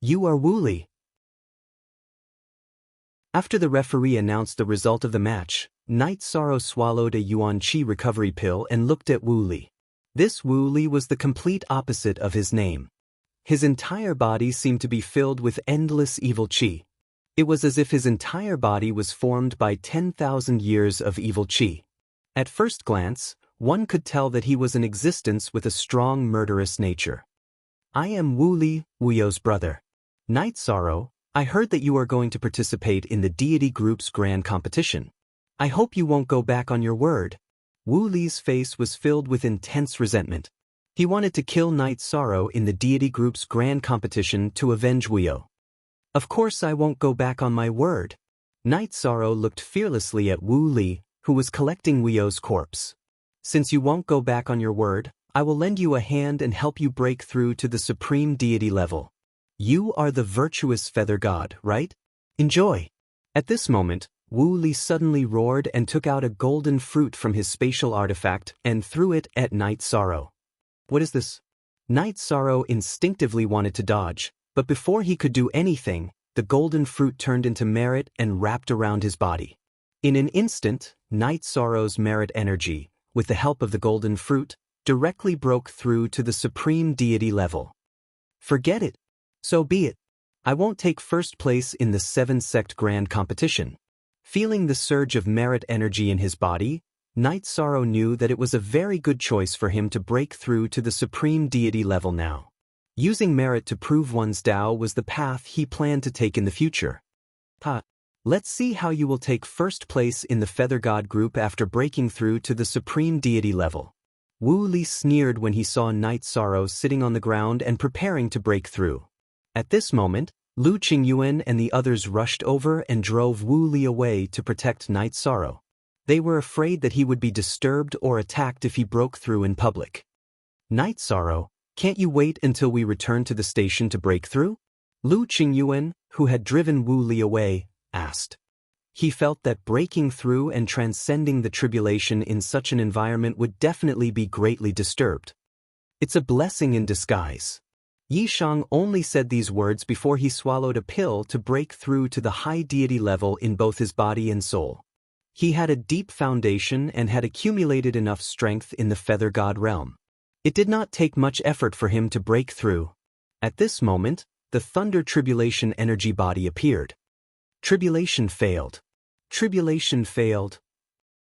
A: You are Wu Li. After the referee announced the result of the match, Night Sorrow swallowed a Yuan Qi recovery pill and looked at Wu Li. This Wu Li was the complete opposite of his name. His entire body seemed to be filled with endless evil qi. It was as if his entire body was formed by 10,000 years of evil qi. At first glance, one could tell that he was an existence with a strong murderous nature. I am Wu Li, Wu You's brother. Night Sorrow, I heard that you are going to participate in the deity group's grand competition. I hope you won't go back on your word. Wu Li's face was filled with intense resentment. He wanted to kill Night Sorrow in the deity group's grand competition to avenge Wu You. Of course I won't go back on my word. Night Sorrow looked fearlessly at Wu Li, who was collecting Wu You's corpse. Since you won't go back on your word, I will lend you a hand and help you break through to the supreme deity level. You are the virtuous feather god, right? Enjoy. At this moment, Wu Li suddenly roared and took out a golden fruit from his spatial artifact and threw it at Night Sorrow. What is this? Night Sorrow instinctively wanted to dodge, but before he could do anything, the golden fruit turned into merit and wrapped around his body. In an instant, Night Sorrow's merit energy, with the help of the golden fruit, directly broke through to the supreme deity level. Forget it. So be it. I won't take first place in the 7-sect grand competition. Feeling the surge of merit energy in his body, Night Sorrow knew that it was a very good choice for him to break through to the supreme deity level now. Using merit to prove one's Tao was the path he planned to take in the future. Let's see how you will take first place in the Feather God group after breaking through to the supreme deity level. Wu Li sneered when he saw Night Sorrow sitting on the ground and preparing to break through. At this moment, Lu Qingyuan and the others rushed over and drove Wu Li away to protect Night Sorrow. They were afraid that he would be disturbed or attacked if he broke through in public. Night Sorrow, can't you wait until we return to the station to break through? Lu Qingyuan, who had driven Wu Li away, asked. He felt that breaking through and transcending the tribulation in such an environment would definitely be greatly disturbed. It's a blessing in disguise. Yi Shang only said these words before he swallowed a pill to break through to the high deity level in both his body and soul. He had a deep foundation and had accumulated enough strength in the Feather God realm. It did not take much effort for him to break through. At this moment, the Thunder Tribulation energy body appeared. Tribulation failed. Tribulation failed.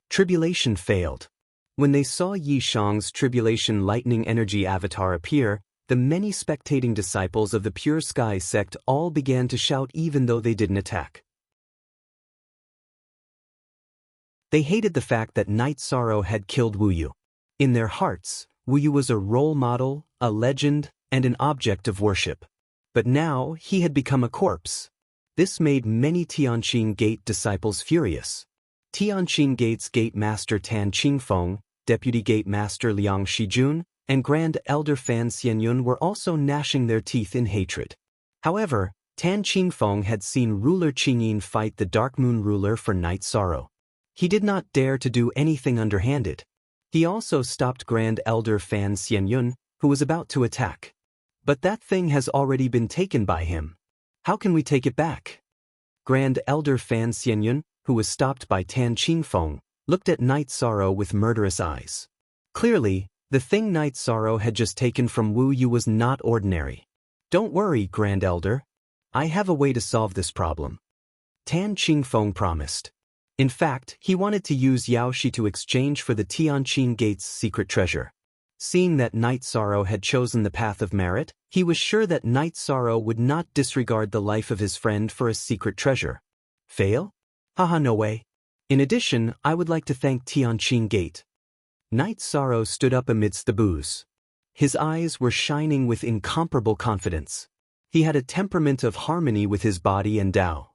A: Tribulation failed. When they saw Yi Shang's Tribulation Lightning Energy avatar appear, the many spectating disciples of the Pure Sky sect all began to shout even though they didn't attack. They hated the fact that Night Sorrow had killed Wu You. In their hearts, Wu You was a role model, a legend, and an object of worship. But now he had become a corpse. This made many Tianqing Gate disciples furious. Tianqing Gate's Gate Master Tan Qingfeng, Deputy Gate Master Liang Shijun, and Grand Elder Fan Xianyun were also gnashing their teeth in hatred. However, Tan Qingfeng had seen Ruler Qingyin fight the Dark Moon Ruler for Night Sorrow. He did not dare to do anything underhanded. He also stopped Grand Elder Fan Xianyun, who was about to attack. But that thing has already been taken by him. How can we take it back? Grand Elder Fan Xianyun, who was stopped by Tan Qingfeng, looked at Night Sorrow with murderous eyes. Clearly, the thing Night Sorrow had just taken from Wu You was not ordinary. Don't worry, Grand Elder. I have a way to solve this problem. Tan Qingfeng promised. In fact, he wanted to use Yaoshi to exchange for the Tianqing Gate's secret treasure. Seeing that Night Sorrow had chosen the path of merit, he was sure that Night Sorrow would not disregard the life of his friend for a secret treasure. Fail? Haha, no way. In addition, I would like to thank Tianqing Gate. Night Sorrow stood up amidst the booze. His eyes were shining with incomparable confidence. He had a temperament of harmony with his body and Tao.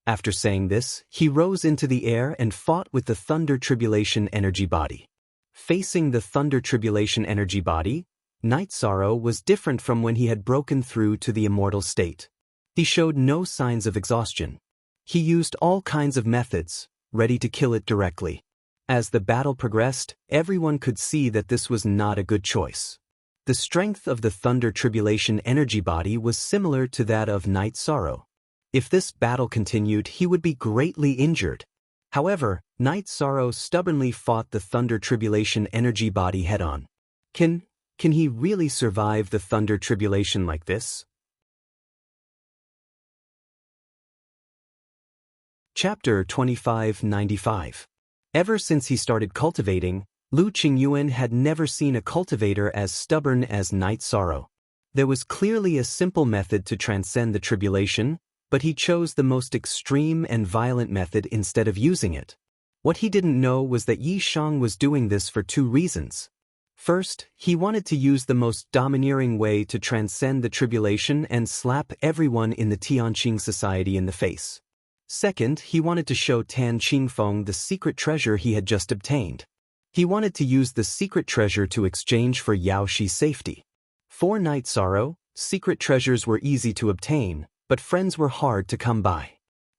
A: After saying this, he rose into the air and fought with the Thunder Tribulation energy body. Facing the Thunder Tribulation energy body, Night Sorrow was different from when he had broken through to the immortal state. He showed no signs of exhaustion. He used all kinds of methods, ready to kill it directly. As the battle progressed, everyone could see that this was not a good choice. The strength of the Thunder Tribulation energy body was similar to that of Night Sorrow. If this battle continued, he would be greatly injured. However, Night Sorrow stubbornly fought the Thunder Tribulation energy body head-on. Can he really survive the Thunder Tribulation like this? Chapter 2595. Ever since he started cultivating, Lu Qingyuan had never seen a cultivator as stubborn as Night Sorrow. There was clearly a simple method to transcend the tribulation, but he chose the most extreme and violent method instead of using it. What he didn't know was that Yi Shang was doing this for two reasons. First, he wanted to use the most domineering way to transcend the tribulation and slap everyone in the Tianqing society in the face. Second, he wanted to show Tan Qingfeng the secret treasure he had just obtained. He wanted to use the secret treasure to exchange for Yao Shi's safety. For Night Sorrow, secret treasures were easy to obtain, but friends were hard to come by.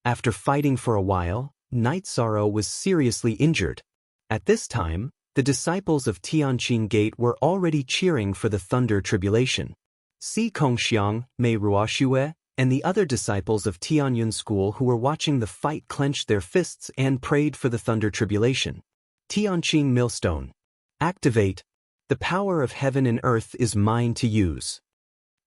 A: After fighting for a while, Night Sorrow was seriously injured. At this time, the disciples of Tianqing Gate were already cheering for the Thunder Tribulation. Si Kongxiang, Mei Ruoxue, and the other disciples of Tianyun School who were watching the fight clenched their fists and prayed for the Thunder Tribulation. Tianqing Millstone. Activate. The power of heaven and earth is mine to use.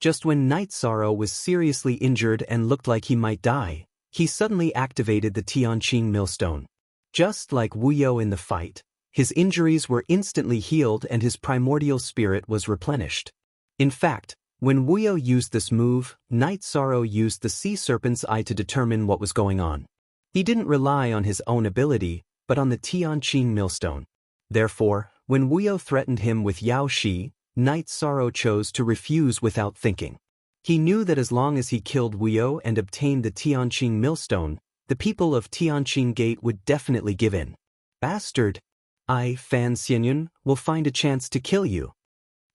A: Just when Night Sorrow was seriously injured and looked like he might die, he suddenly activated the Tianqing Millstone. Just like Wu You in the fight, his injuries were instantly healed and his primordial spirit was replenished. In fact, when Wu You used this move, Night Sorrow used the Sea Serpent's Eye to determine what was going on. He didn't rely on his own ability, but on the Tianqing Millstone. Therefore, when Wu You threatened him with Yao Shi, Night Sorrow chose to refuse without thinking. He knew that as long as he killed Wu You and obtained the Tianqing Millstone, the people of Tianqing Gate would definitely give in. Bastard! I, Fan Xianyun, will find a chance to kill you.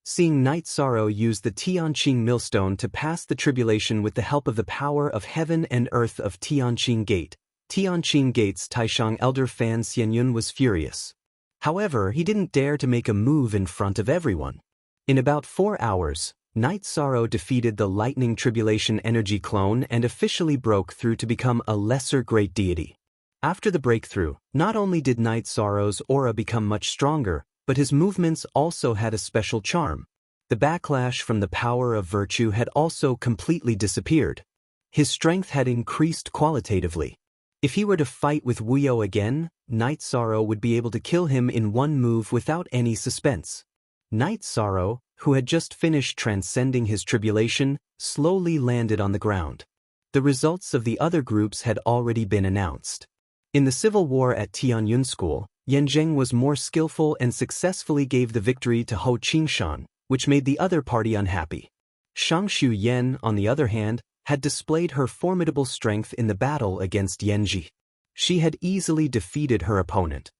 A: Seeing Night Sorrow use the Tianqing Millstone to pass the tribulation with the help of the power of heaven and earth of Tianqing Gate, Tianqing Gate's Taishang elder Fan Xianyun was furious. However, he didn't dare to make a move in front of everyone. In about 4 hours, Night Sorrow defeated the Lightning Tribulation energy clone and officially broke through to become a lesser great deity. After the breakthrough, not only did Night Sorrow's aura become much stronger, but his movements also had a special charm. The backlash from the power of virtue had also completely disappeared. His strength had increased qualitatively. If he were to fight with Wu You again, Night Sorrow would be able to kill him in one move without any suspense. Night Sorrow, who had just finished transcending his tribulation, slowly landed on the ground. The results of the other groups had already been announced. In the civil war at Tianyun School, Yan Zheng was more skillful and successfully gave the victory to Ho Qingshan, which made the other party unhappy. Shangshu Yan, on the other hand, had displayed her formidable strength in the battle against Yanji. She had easily defeated her opponent.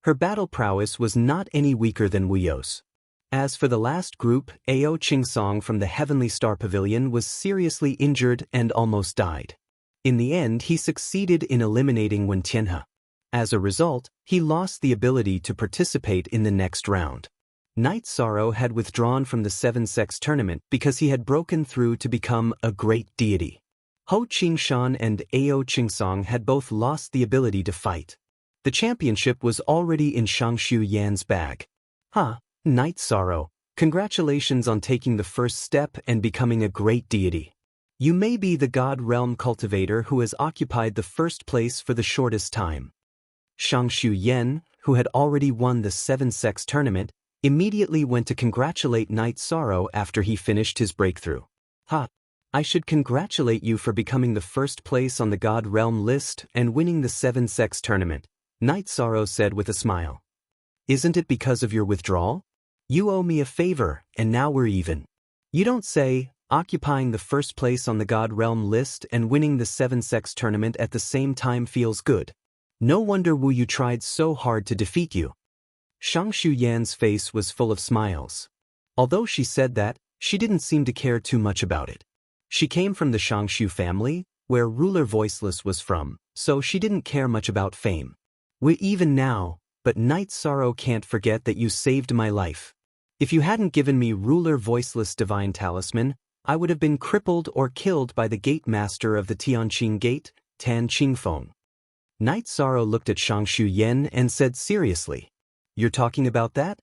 A: Her battle prowess was not any weaker than Wu You's. As for the last group, Ao Qingsong from the Heavenly Star Pavilion was seriously injured and almost died. In the end, he succeeded in eliminating Wen Tianhe. As a result, he lost the ability to participate in the next round. Night Sorrow had withdrawn from the Seven Sects tournament because he had broken through to become a great deity. Ho Qingshan and Ao Qingsong had both lost the ability to fight. The championship was already in Shangshu Yan's bag. Night Sorrow, congratulations on taking the first step and becoming a great deity. You may be the God Realm cultivator who has occupied the first place for the shortest time. Shangshu Yan, who had already won the Seven Sects tournament, immediately went to congratulate Night Sorrow after he finished his breakthrough. I should congratulate you for becoming the first place on the God Realm list and winning the Seven Sects tournament, Night Sorrow said with a smile. Isn't it because of your withdrawal? You owe me a favor, and now we're even. You don't say, occupying the first place on the God Realm list and winning the Seven Sects tournament at the same time feels good. No wonder Wu Yu tried so hard to defeat you. Shang Yan's face was full of smiles. Although she said that, she didn't seem to care too much about it. She came from the Shangshu family, where ruler Voiceless was from, so she didn't care much about fame. Even now, but Night Sorrow can't forget that you saved my life. If you hadn't given me ruler Voiceless divine talisman, I would have been crippled or killed by the gate master of the Tianqing Gate, Tan Qingfeng. Night Sorrow looked at Shangshu Yan and said seriously, "You're talking about that?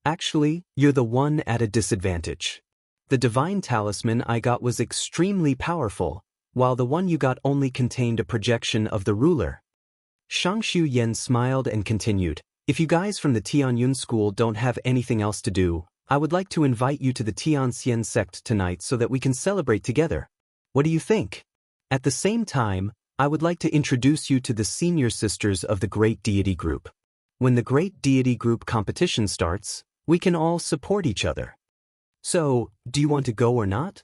A: Actually, you're the one at a disadvantage. The divine talisman I got was extremely powerful, while the one you got only contained a projection of the ruler." Shangshu Yan smiled and continued, "If you guys from the Tianyun school don't have anything else to do, I would like to invite you to the Tianxian sect tonight so that we can celebrate together. What do you think? At the same time, I would like to introduce you to the senior sisters of the Great Deity Group. When the Great Deity Group competition starts, we can all support each other. So, do you want to go or not?"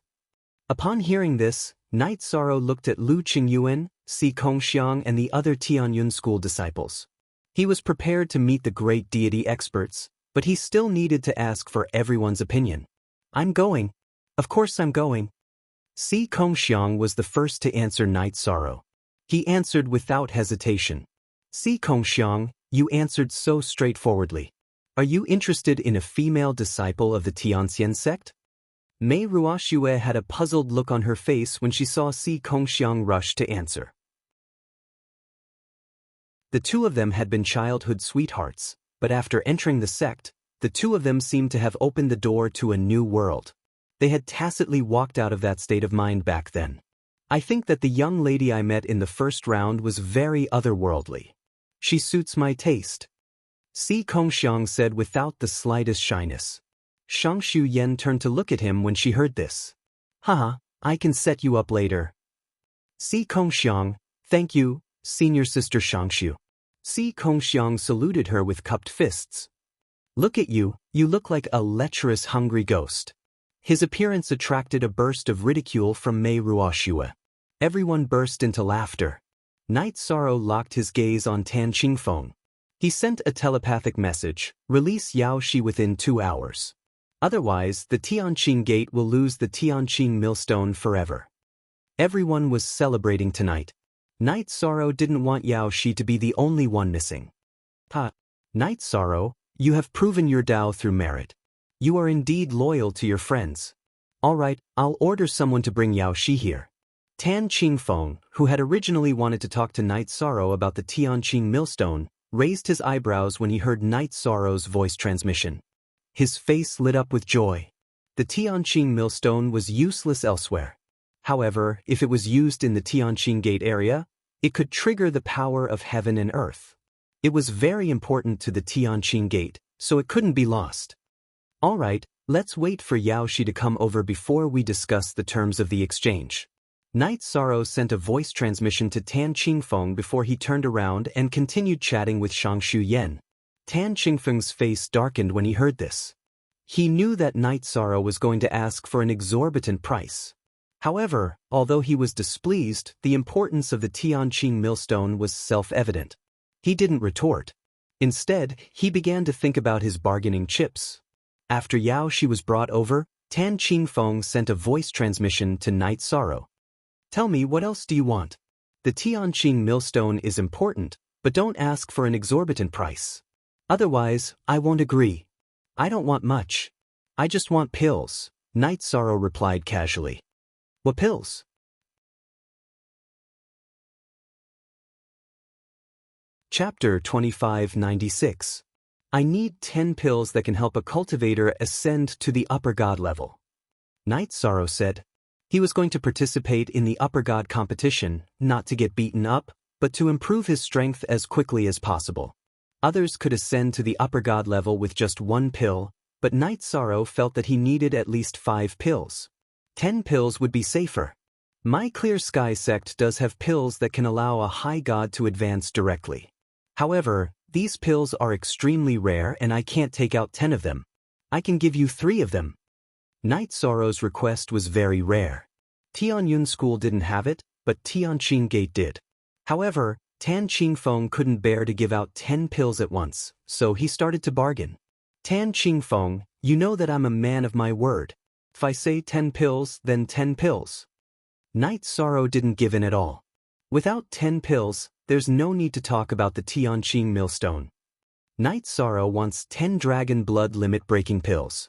A: Upon hearing this, Night Sorrow looked at Lu Qingyuan, Si Kongxiang and the other Tianyun school disciples. He was prepared to meet the great deity experts, but he still needed to ask for everyone's opinion. "I'm going. Of course I'm going." Si Kongxiang was the first to answer Night Sorrow. He answered without hesitation. "Si Kongxiang, you answered so straightforwardly. Are you interested in a female disciple of the Tianxian sect?" Mei Ruoxue had a puzzled look on her face when she saw Si Kongxiang rush to answer. The two of them had been childhood sweethearts, but after entering the sect, the two of them seemed to have opened the door to a new world. They had tacitly walked out of that state of mind back then. "I think that the young lady I met in the first round was very otherworldly. She suits my taste," Si Kongxiang said without the slightest shyness. Shangshu Yan turned to look at him when she heard this. "Haha, I can set you up later." Si Kongxiang, "Thank you, senior sister Shangshu." Si Kongxiang saluted her with cupped fists. "Look at you, you look like a lecherous hungry ghost." His appearance attracted a burst of ridicule from Mei Ruoxue. Everyone burst into laughter. Night Sorrow locked his gaze on Tan Qingfeng. He sent a telepathic message, "Release Yao Shi within 2 hours. Otherwise, the Tianqing Gate will lose the Tianqing Millstone forever." Everyone was celebrating tonight. Night Sorrow didn't want Yao Shi to be the only one missing. Night Sorrow, you have proven your Dao through merit. You are indeed loyal to your friends. All right, I'll order someone to bring Yao Shi here." Tan Qingfeng, who had originally wanted to talk to Night Sorrow about the Tianqing Millstone, raised his eyebrows when he heard Night Sorrow's voice transmission. His face lit up with joy. The Tianqing Millstone was useless elsewhere. However, if it was used in the Tianqing Gate area, it could trigger the power of heaven and earth. It was very important to the Tianqing Gate, so it couldn't be lost. "All right, let's wait for Yao Shi to come over before we discuss the terms of the exchange." Night Sorrow sent a voice transmission to Tan Qingfeng before he turned around and continued chatting with Shangshu Yan. Tan Qingfeng's face darkened when he heard this. He knew that Night Sorrow was going to ask for an exorbitant price. However, although he was displeased, the importance of the Tianqing Millstone was self-evident. He didn't retort. Instead, he began to think about his bargaining chips. After Yao Shi was brought over, Tan Qingfeng sent a voice transmission to Night Sorrow. "Tell me, what else do you want? The Tianqing Millstone is important, but don't ask for an exorbitant price. Otherwise, I won't agree." "I don't want much. I just want pills," Night Sorrow replied casually. "What pills?" Chapter 2596. I need 10 pills that can help a cultivator ascend to the upper god level. Night Sorrow said. He was going to participate in the upper god competition, not to get beaten up, but to improve his strength as quickly as possible. Others could ascend to the upper god level with just 1 pill, but Night Sorrow felt that he needed at least 5 pills. 10 pills would be safer. My Clear Sky sect does have pills that can allow a high god to advance directly. However, these pills are extremely rare and I can't take out 10 of them. I can give you 3 of them. Night Sorrow's request was very rare. Tianyun School didn't have it, but Tianqing Gate did. However, Tan Qingfeng couldn't bear to give out 10 pills at once, so he started to bargain. Tan Qingfeng, you know that I'm a man of my word. If I say 10 pills, then 10 pills. Night Sorrow didn't give in at all. Without 10 pills, there's no need to talk about the Tianqing millstone. Night Sorrow wants 10 dragon blood limit-breaking pills.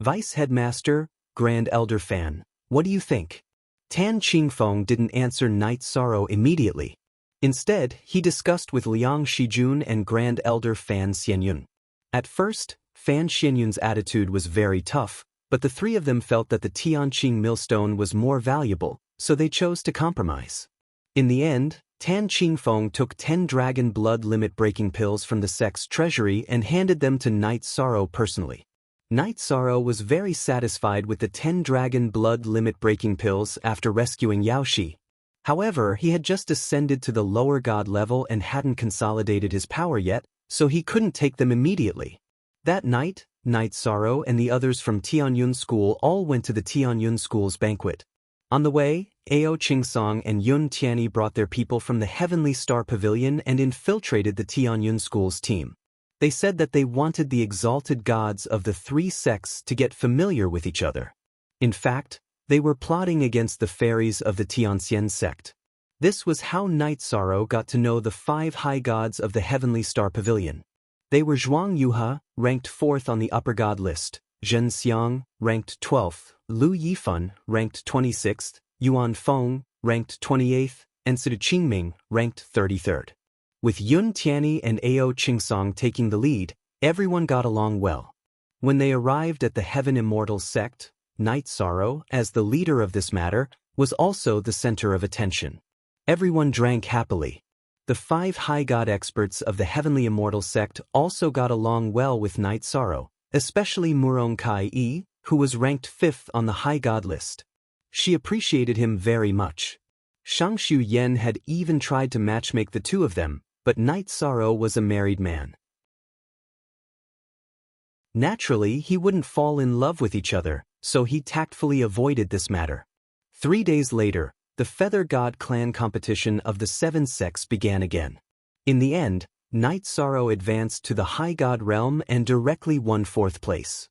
A: Vice Headmaster, Grand Elder Fan, what do you think? Tan Qingfeng didn't answer Night Sorrow immediately. Instead, he discussed with Liang Shijun and Grand Elder Fan Xianyun. At first, Fan Xianyun's attitude was very tough, but the three of them felt that the Tianqing millstone was more valuable, so they chose to compromise. In the end, Tan Qingfeng took 10 dragon blood limit-breaking pills from the sect's treasury and handed them to Night Sorrow personally. Night Sorrow was very satisfied with the 10 dragon blood limit-breaking pills after rescuing Yaoshi. However, he had just ascended to the lower god level and hadn't consolidated his power yet, so he couldn't take them immediately. That night, Night Sorrow and the others from Tianyun School all went to the Tianyun School's banquet. On the way, Ao Qingsong and Yun Tianyi brought their people from the Heavenly Star Pavilion and infiltrated the Tianyun School's team. They said that they wanted the exalted gods of the three sects to get familiar with each other. In fact, they were plotting against the fairies of the Tianxian sect. This was how Night Sorrow got to know the 5 high gods of the Heavenly Star Pavilion. They were Zhuang Yuha, ranked 4th on the upper god list, Zhen Xiang, ranked 12th, Lu Yifan, ranked 26th, Yuan Feng, ranked 28th, and Sidu Qingming, ranked 33rd. With Yun Tianyi and Ao Qingsong taking the lead, everyone got along well. When they arrived at the Heaven Immortal sect, Night Sorrow, as the leader of this matter, was also the center of attention. Everyone drank happily. The 5 high god experts of the Heavenly Immortal sect also got along well with Night Sorrow, especially Murong Kai-yi, who was ranked 5th on the high god list. She appreciated him very much. Shangshu Yen had even tried to matchmake the two of them, but Night Sorrow was a married man. Naturally, he wouldn't fall in love with each other, so he tactfully avoided this matter. 3 days later, the Feather God clan competition of the 7 sects began again. In the end, Night Sorrow advanced to the High God realm and directly won 4th place.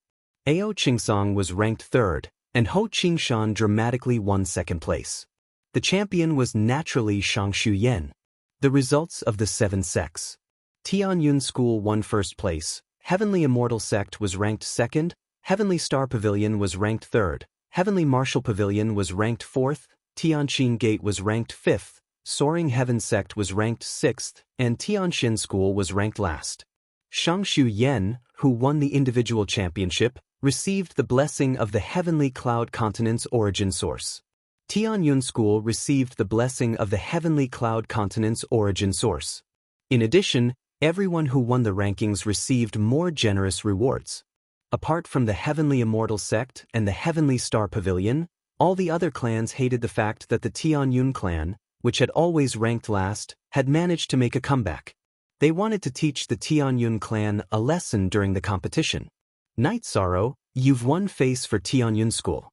A: Ao Qingsong was ranked 3rd, and Ho Qingshan dramatically won 2nd place. The champion was naturally Shangshu Yen. The results of the 7 sects. Tianyun School won 1st place, Heavenly Immortal sect was ranked 2nd, Heavenly Star Pavilion was ranked 3rd, Heavenly Martial Pavilion was ranked 4th, Tianqing Gate was ranked 5th, Soaring Heaven sect was ranked 6th, and Tianxin School was ranked last. Shangshu Yen, who won the individual championship, received the blessing of the Heavenly Cloud Continent's origin source. Tianyun School received the blessing of the Heavenly Cloud Continent's origin source. In addition, everyone who won the rankings received more generous rewards. Apart from the Heavenly Immortal sect and the Heavenly Star Pavilion, all the other clans hated the fact that the Tianyun clan, which had always ranked last, had managed to make a comeback. They wanted to teach the Tianyun clan a lesson during the competition. Night Sorrow, you've won face for Tianyun School.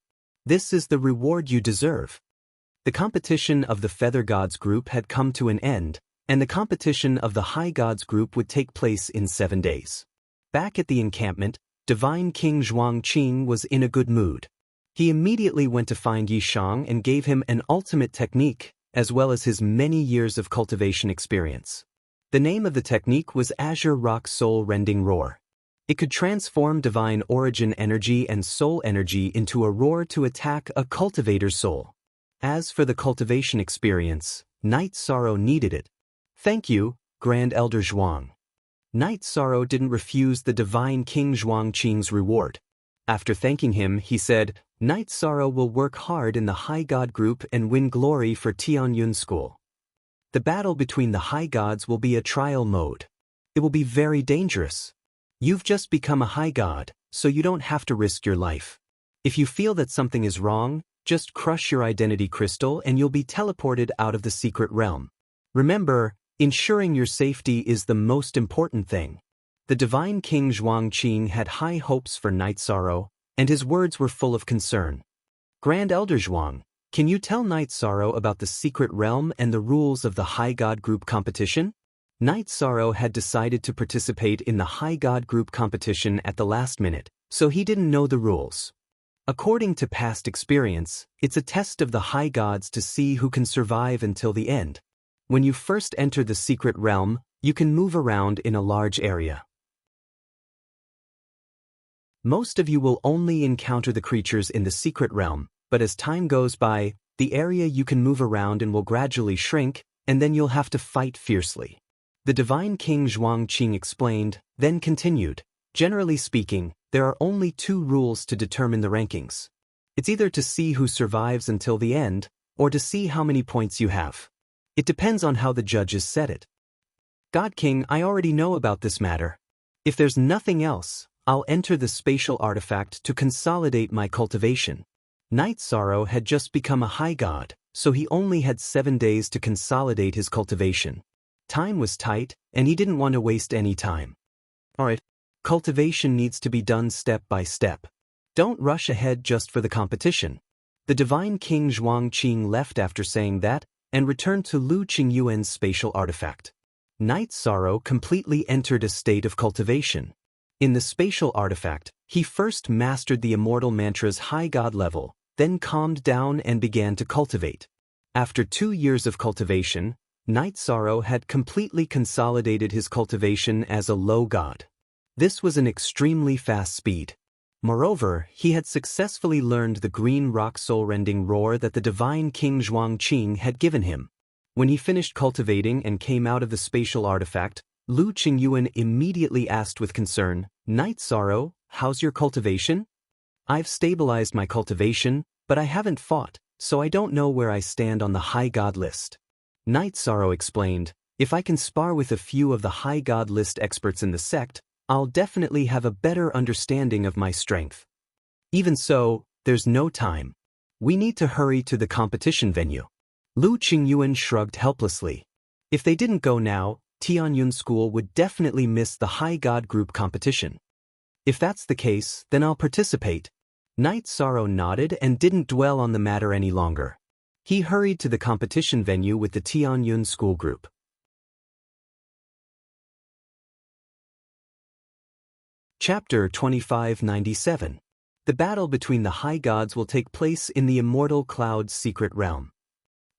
A: This is the reward you deserve. The competition of the Feather Gods group had come to an end, and the competition of the High Gods group would take place in 7 days. Back at the encampment, Divine King Zhuang Qing was in a good mood. He immediately went to find Yi Shang and gave him an ultimate technique, as well as his many years of cultivation experience. The name of the technique was Azure Rock Soul Rending Roar. It could transform divine origin energy and soul energy into a roar to attack a cultivator's soul. As for the cultivation experience, Night Sorrow needed it. Thank you, Grand Elder Zhuang. Night Sorrow didn't refuse the Divine King Zhuang Qing's reward. After thanking him, he said, Night Sorrow will work hard in the High God group and win glory for Tianyun School. The battle between the High Gods will be a trial mode. It will be very dangerous. You've just become a High God, so you don't have to risk your life. If you feel that something is wrong, just crush your identity crystal and you'll be teleported out of the secret realm. Remember, ensuring your safety is the most important thing. The Divine King Zhuang Qing had high hopes for Night Sorrow, and his words were full of concern. Grand Elder Zhuang, Can you tell Night Sorrow about the secret realm and the rules of the High God Group competition? Night Sorrow had decided to participate in the High God Group competition at the last minute, so he didn't know the rules. According to past experience, it's a test of the High Gods to see who can survive until the end. When you first enter the secret realm, you can move around in a large area. Most of you will only encounter the creatures in the secret realm, but as time goes by, the area you can move around in will gradually shrink, and then you'll have to fight fiercely. The Divine King Zhuangqing explained, then continued, generally speaking, there are only 2 rules to determine the rankings. It's either to see who survives until the end, or to see how many points you have. It depends on how the judges set it. God King, I already know about this matter. If there's nothing else, I'll enter the spatial artifact to consolidate my cultivation. Night Sorrow had just become a high god, so he only had 7 days to consolidate his cultivation. Time was tight, and he didn't want to waste any time. Alright, cultivation needs to be done step by step. Don't rush ahead just for the competition. The Divine King Zhuangqing left after saying that, and returned to Lu Qingyuan's spatial artifact. Night Sorrow completely entered a state of cultivation. In the spatial artifact, he first mastered the immortal mantra's high god level, then calmed down and began to cultivate. After 2 years of cultivation, Night Sorrow had completely consolidated his cultivation as a low god. This was an extremely fast speed. Moreover, he had successfully learned the green rock soul-rending roar that the Divine King Zhuangqing had given him. When he finished cultivating and came out of the spatial artifact, Lu Qingyuan immediately asked with concern, Night Sorrow, how's your cultivation? I've stabilized my cultivation, but I haven't fought, so I don't know where I stand on the high god list. Night Sorrow explained, if I can spar with a few of the high god list experts in the sect, I'll definitely have a better understanding of my strength. Even so, there's no time. We need to hurry to the competition venue. Lu Qingyuan shrugged helplessly. If they didn't go now, Tianyun School would definitely miss the High God Group competition. If that's the case, then I'll participate. Night Sorrow nodded and didn't dwell on the matter any longer. He hurried to the competition venue with the Tianyun School group. Chapter 2597. The battle between the High Gods will take place in the Immortal Cloud's secret realm.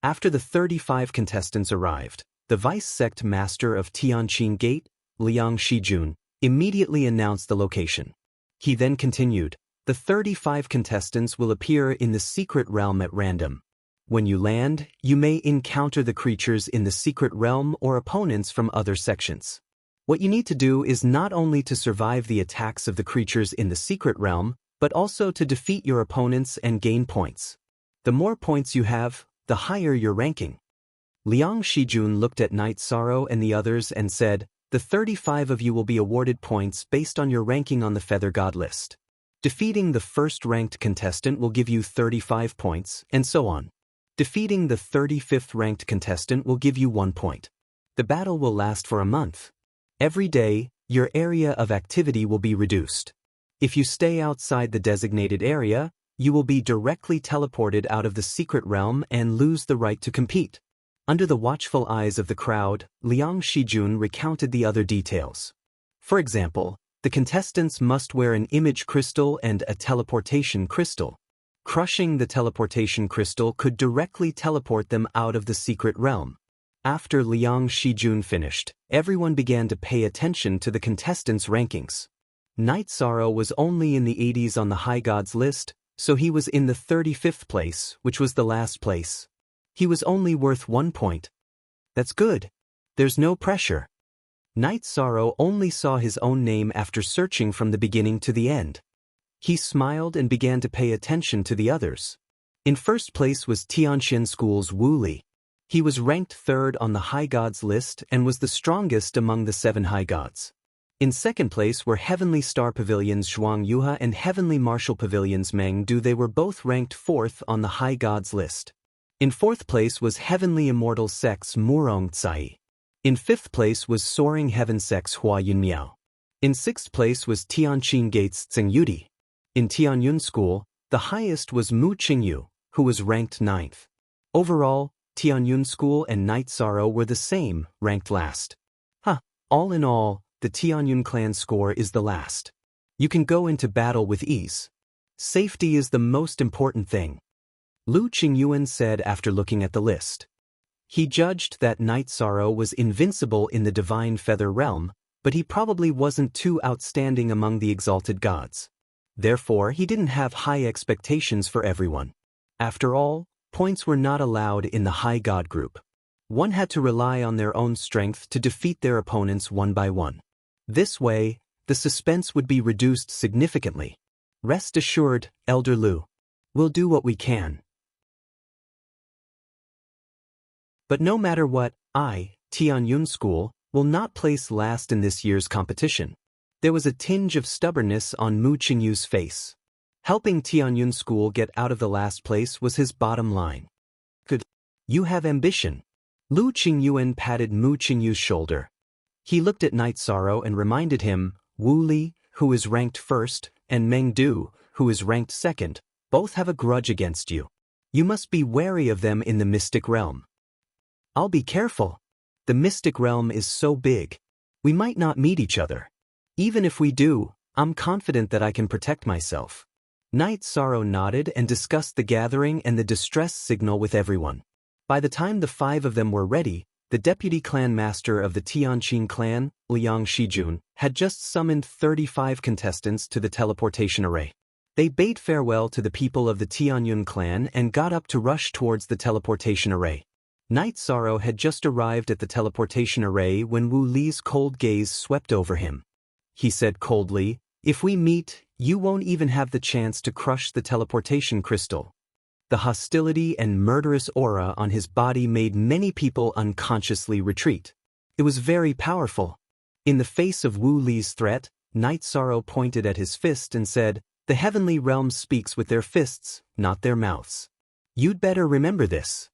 A: After the 35 contestants arrived, the vice-sect master of Tianqin Gate, Liang Shijun, immediately announced the location. He then continued, the 35 contestants will appear in the secret realm at random. When you land, you may encounter the creatures in the secret realm or opponents from other sections. What you need to do is not only to survive the attacks of the creatures in the secret realm, but also to defeat your opponents and gain points. The more points you have, the higher your ranking. Liang Shijun looked at Night Sorrow and the others and said, the 35 of you will be awarded points based on your ranking on the Feather God list. Defeating the first-ranked contestant will give you 35 points, and so on. Defeating the 35th ranked contestant will give you 1 point. The battle will last for a month. Every day, your area of activity will be reduced. If you stay outside the designated area, you will be directly teleported out of the secret realm and lose the right to compete. Under the watchful eyes of the crowd, Liang Shijun recounted the other details. For example, the contestants must wear an image crystal and a teleportation crystal. Crushing the teleportation crystal could directly teleport them out of the secret realm. After Liang Shijun finished, everyone began to pay attention to the contestants' rankings. Night Sorrow was only in the 80s on the High Gods list, so he was in the 35th place, which was the last place. He was only worth 1 point. That's good. There's no pressure. Night Sorrow only saw his own name after searching from the beginning to the end. He smiled and began to pay attention to the others. In first place was Tianqian School's Wu Li. He was ranked 3rd on the High Gods list and was the strongest among the 7 High Gods. In second place were Heavenly Star Pavilion's Zhuang Yuha and Heavenly Martial Pavilion's Meng Du. They were both ranked 4th on the High Gods list. In 4th place was Heavenly Immortal Sect's Murong Tsai. In 5th place was Soaring Heaven Sect's Hua Yunmiao. In 6th place was Tianqin Gate's Tseng Yudi. In Tianyun School, the highest was Mu Qingyu, who was ranked 9th. Overall, Tianyun School and Night Sorrow were the same, ranked last. All in all, the Tianyun clan score is the last. You can go into battle with ease. Safety is the most important thing, Lu Qingyuan said after looking at the list. He judged that Night Sorrow was invincible in the Divine Feather realm, but he probably wasn't too outstanding among the exalted gods. Therefore, he didn't have high expectations for everyone. After all, points were not allowed in the high god group. One had to rely on their own strength to defeat their opponents one by one. This way, the suspense would be reduced significantly. Rest assured, Elder Lu. We'll do what we can. But no matter what, Tianyun School, will not place last in this year's competition. There was a tinge of stubbornness on Mu Qingyu's face. Helping Tianyun School get out of the last place was his bottom line. Good. You have ambition. Lu Qingyuan patted Mu Qingyu's shoulder. He looked at Night Sorrow and reminded him, Wu Li, who is ranked 1st, and Meng Du, who is ranked 2nd, both have a grudge against you. You must be wary of them in the mystic realm. I'll be careful. The mystic realm is so big. We might not meet each other. Even if we do, I'm confident that I can protect myself. Night Sorrow nodded and discussed the gathering and the distress signal with everyone. By the time the 5 of them were ready, the deputy clan master of the Tianqing clan, Liang Shijun, had just summoned 35 contestants to the teleportation array. They bade farewell to the people of the Tianyun clan and got up to rush towards the teleportation array. Night Sorrow had just arrived at the teleportation array when Wu Li's cold gaze swept over him. He said coldly, "If we meet, you won't even have the chance to crush the teleportation crystal." The hostility and murderous aura on his body made many people unconsciously retreat. It was very powerful. In the face of Wu Li's threat, Night Sorrow pointed at his fist and said, "The heavenly realm speaks with their fists, not their mouths. You'd better remember this."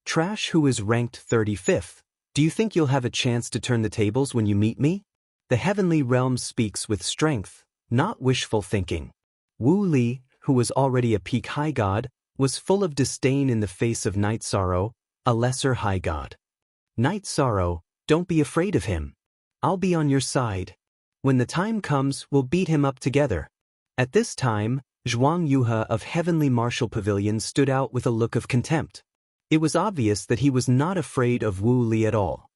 A: Trash, who is ranked 35th, do you think you'll have a chance to turn the tables when you meet me? The heavenly realm speaks with strength, not wishful thinking. Wu Li, who was already a peak high god, was full of disdain in the face of Night Sorrow, a lesser high god. Night Sorrow, don't be afraid of him. I'll be on your side. When the time comes, we'll beat him up together. At this time, Zhuang Yuhe of Heavenly Martial Pavilion stood out with a look of contempt. It was obvious that he was not afraid of Wu Li at all.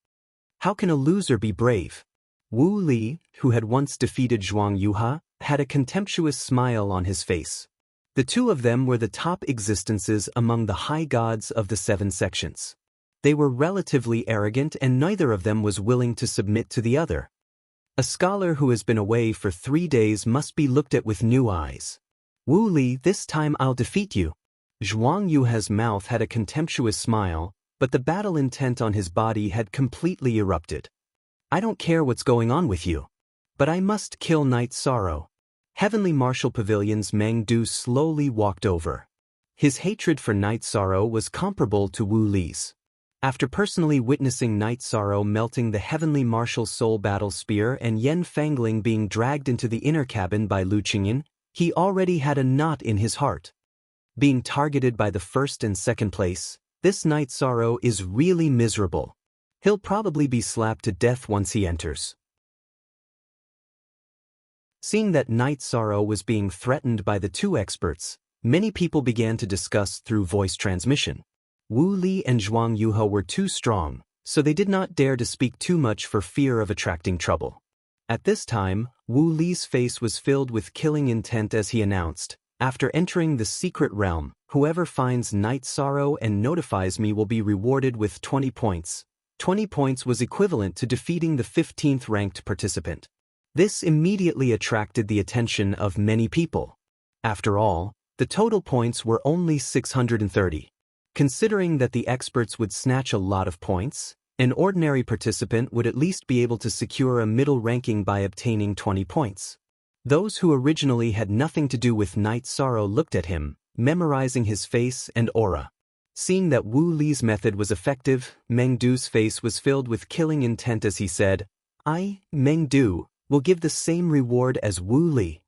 A: How can a loser be brave? Wu Li, who had once defeated Zhuang Yuhe, had a contemptuous smile on his face. The two of them were the top existences among the high gods of the 7 sections. They were relatively arrogant and neither of them was willing to submit to the other. A scholar who has been away for 3 days must be looked at with new eyes. Wu Li, this time I'll defeat you. Zhuang Yuhe's mouth had a contemptuous smile, but the battle intent on his body had completely erupted. I don't care what's going on with you. But I must kill Night Sorrow. Heavenly Martial Pavilion's Meng Du slowly walked over. His hatred for Night Sorrow was comparable to Wu Li's. After personally witnessing Night Sorrow melting the Heavenly Martial Soul Battle Spear and Yen Fangling being dragged into the inner cabin by Lu Qingyan, he already had a knot in his heart. Being targeted by the 1st and 2nd place, this Night Sorrow is really miserable. He'll probably be slapped to death once he enters. Seeing that Night Sorrow was being threatened by the 2 experts, many people began to discuss through voice transmission. Wu Li and Zhuang Yuhe were too strong, so they did not dare to speak too much for fear of attracting trouble. At this time, Wu Li's face was filled with killing intent as he announced, "After entering the secret realm, whoever finds Night Sorrow and notifies me will be rewarded with 20 points. 20 points was equivalent to defeating the 15th ranked participant." This immediately attracted the attention of many people. After all, the total points were only 630. Considering that the experts would snatch a lot of points, an ordinary participant would at least be able to secure a middle ranking by obtaining 20 points. Those who originally had nothing to do with Night Sorrow looked at him, memorizing his face and aura. Seeing that Wu Li's method was effective, Meng Du's face was filled with killing intent as he said, "I, Meng Du, will give the same reward as Wu Li."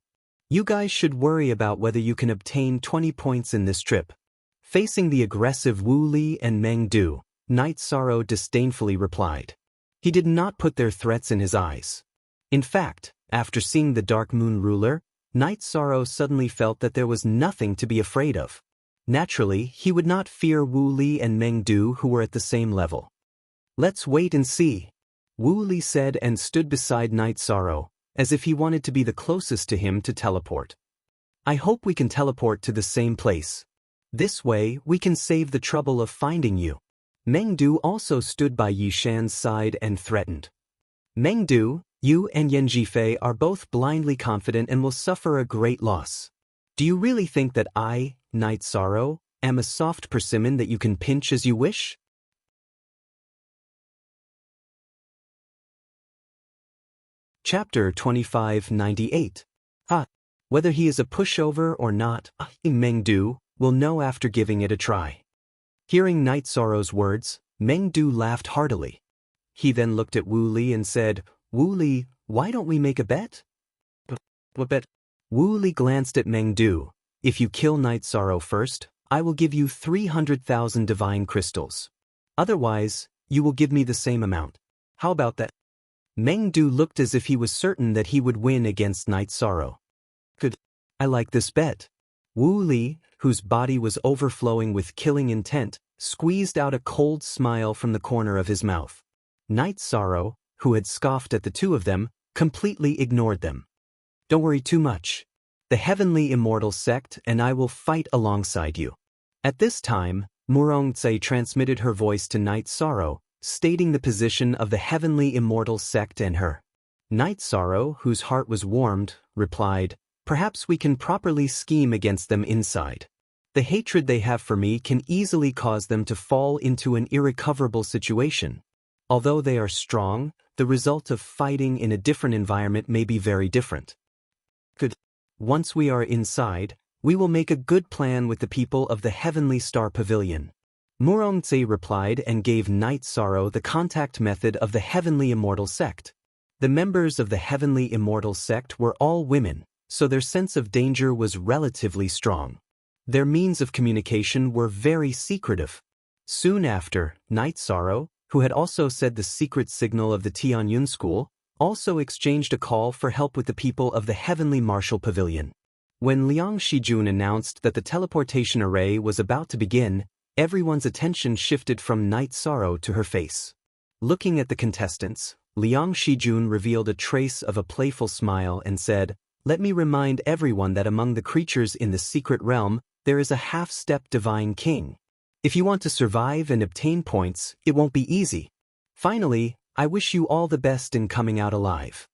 A: You guys should worry about whether you can obtain 20 points in this trip. Facing the aggressive Wu Li and Meng Du, Night Sorrow disdainfully replied. He did not put their threats in his eyes. In fact, after seeing the Dark Moon Ruler, Night Sorrow suddenly felt that there was nothing to be afraid of. Naturally, he would not fear Wu Li and Meng Du, who were at the same level. Let's wait and see, Wu Li said and stood beside Night Sorrow, as if he wanted to be the closest to him to teleport. I hope we can teleport to the same place. This way, we can save the trouble of finding you. Meng Du also stood by Yi Shan's side and threatened. Meng Du, you and Yan Jifei are both blindly confident and will suffer a great loss. Do you really think that I, Night Sorrow, am a soft persimmon that you can pinch as you wish? Chapter 2598. Whether he is a pushover or not, Meng Du will know after giving it a try. Hearing Night Sorrow's words, Meng Du laughed heartily. He then looked at Wu Li and said, Wu Li, why don't we make a bet? What bet? Wu Li glanced at Meng Du. If you kill Night Sorrow first, I will give you 300,000 divine crystals. Otherwise, you will give me the same amount. How about that? Meng Du looked as if he was certain that he would win against Night Sorrow. Good. I like this bet. Wu Li, whose body was overflowing with killing intent, squeezed out a cold smile from the corner of his mouth. Night Sorrow, who had scoffed at the two of them, completely ignored them. Don't worry too much. The Heavenly Immortal Sect and I will fight alongside you. At this time, Murongtse transmitted her voice to Night Sorrow, stating the position of the Heavenly Immortal Sect and her. Night Sorrow, whose heart was warmed, replied, Perhaps we can properly scheme against them inside. The hatred they have for me can easily cause them to fall into an irrecoverable situation. Although they are strong, the result of fighting in a different environment may be very different. Good. Once we are inside, we will make a good plan with the people of the Heavenly Star Pavilion. Murongtse replied and gave Night Sorrow the contact method of the Heavenly Immortal Sect. The members of the Heavenly Immortal Sect were all women, so their sense of danger was relatively strong. Their means of communication were very secretive. Soon after, Night Sorrow, who had also said the secret signal of the Tianyun School, also exchanged a call for help with the people of the Heavenly Martial Pavilion. When Liang Shijun announced that the teleportation array was about to begin, everyone's attention shifted from Night Sorrow to her face. Looking at the contestants, Liang Shijun revealed a trace of a playful smile and said, Let me remind everyone that among the creatures in the secret realm, there is a half-step divine king. If you want to survive and obtain points, it won't be easy. Finally, I wish you all the best in coming out alive.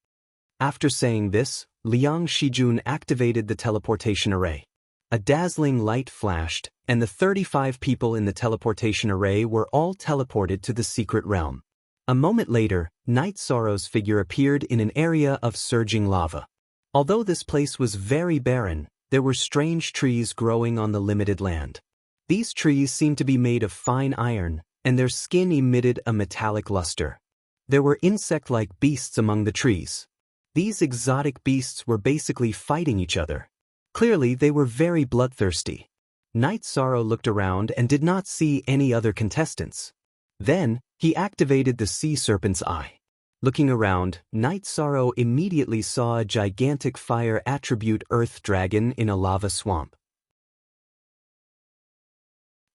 A: After saying this, Liang Shijun activated the teleportation array. A dazzling light flashed, and the 35 people in the teleportation array were all teleported to the secret realm. A moment later, Night Sorrow's figure appeared in an area of surging lava. Although this place was very barren, there were strange trees growing on the limited land. These trees seemed to be made of fine iron, and their skin emitted a metallic luster. There were insect-like beasts among the trees. These exotic beasts were basically fighting each other. Clearly, they were very bloodthirsty. Night Sorrow looked around and did not see any other contestants. Then, he activated the sea serpent's eye. Looking around, Night Sorrow immediately saw a gigantic fire attribute earth dragon in a lava swamp.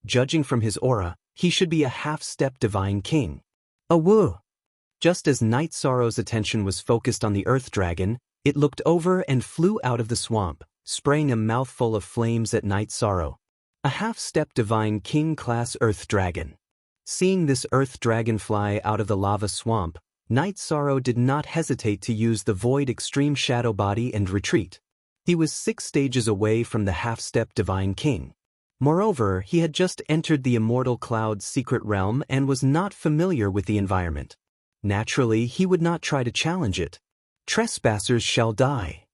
A: Judging from his aura, he should be a half-step divine king. Awoo! Just as Night Sorrow's attention was focused on the earth dragon, it looked over and flew out of the swamp, spraying a mouthful of flames at Night Sorrow. A half-step divine king-class earth dragon. Seeing this earth dragon fly out of the lava swamp, Night Sorrow did not hesitate to use the void extreme shadow body and retreat. He was 6 stages away from the half-step divine king. Moreover, he had just entered the Immortal Cloud's secret realm and was not familiar with the environment. Naturally, he would not try to challenge it. Trespassers shall die.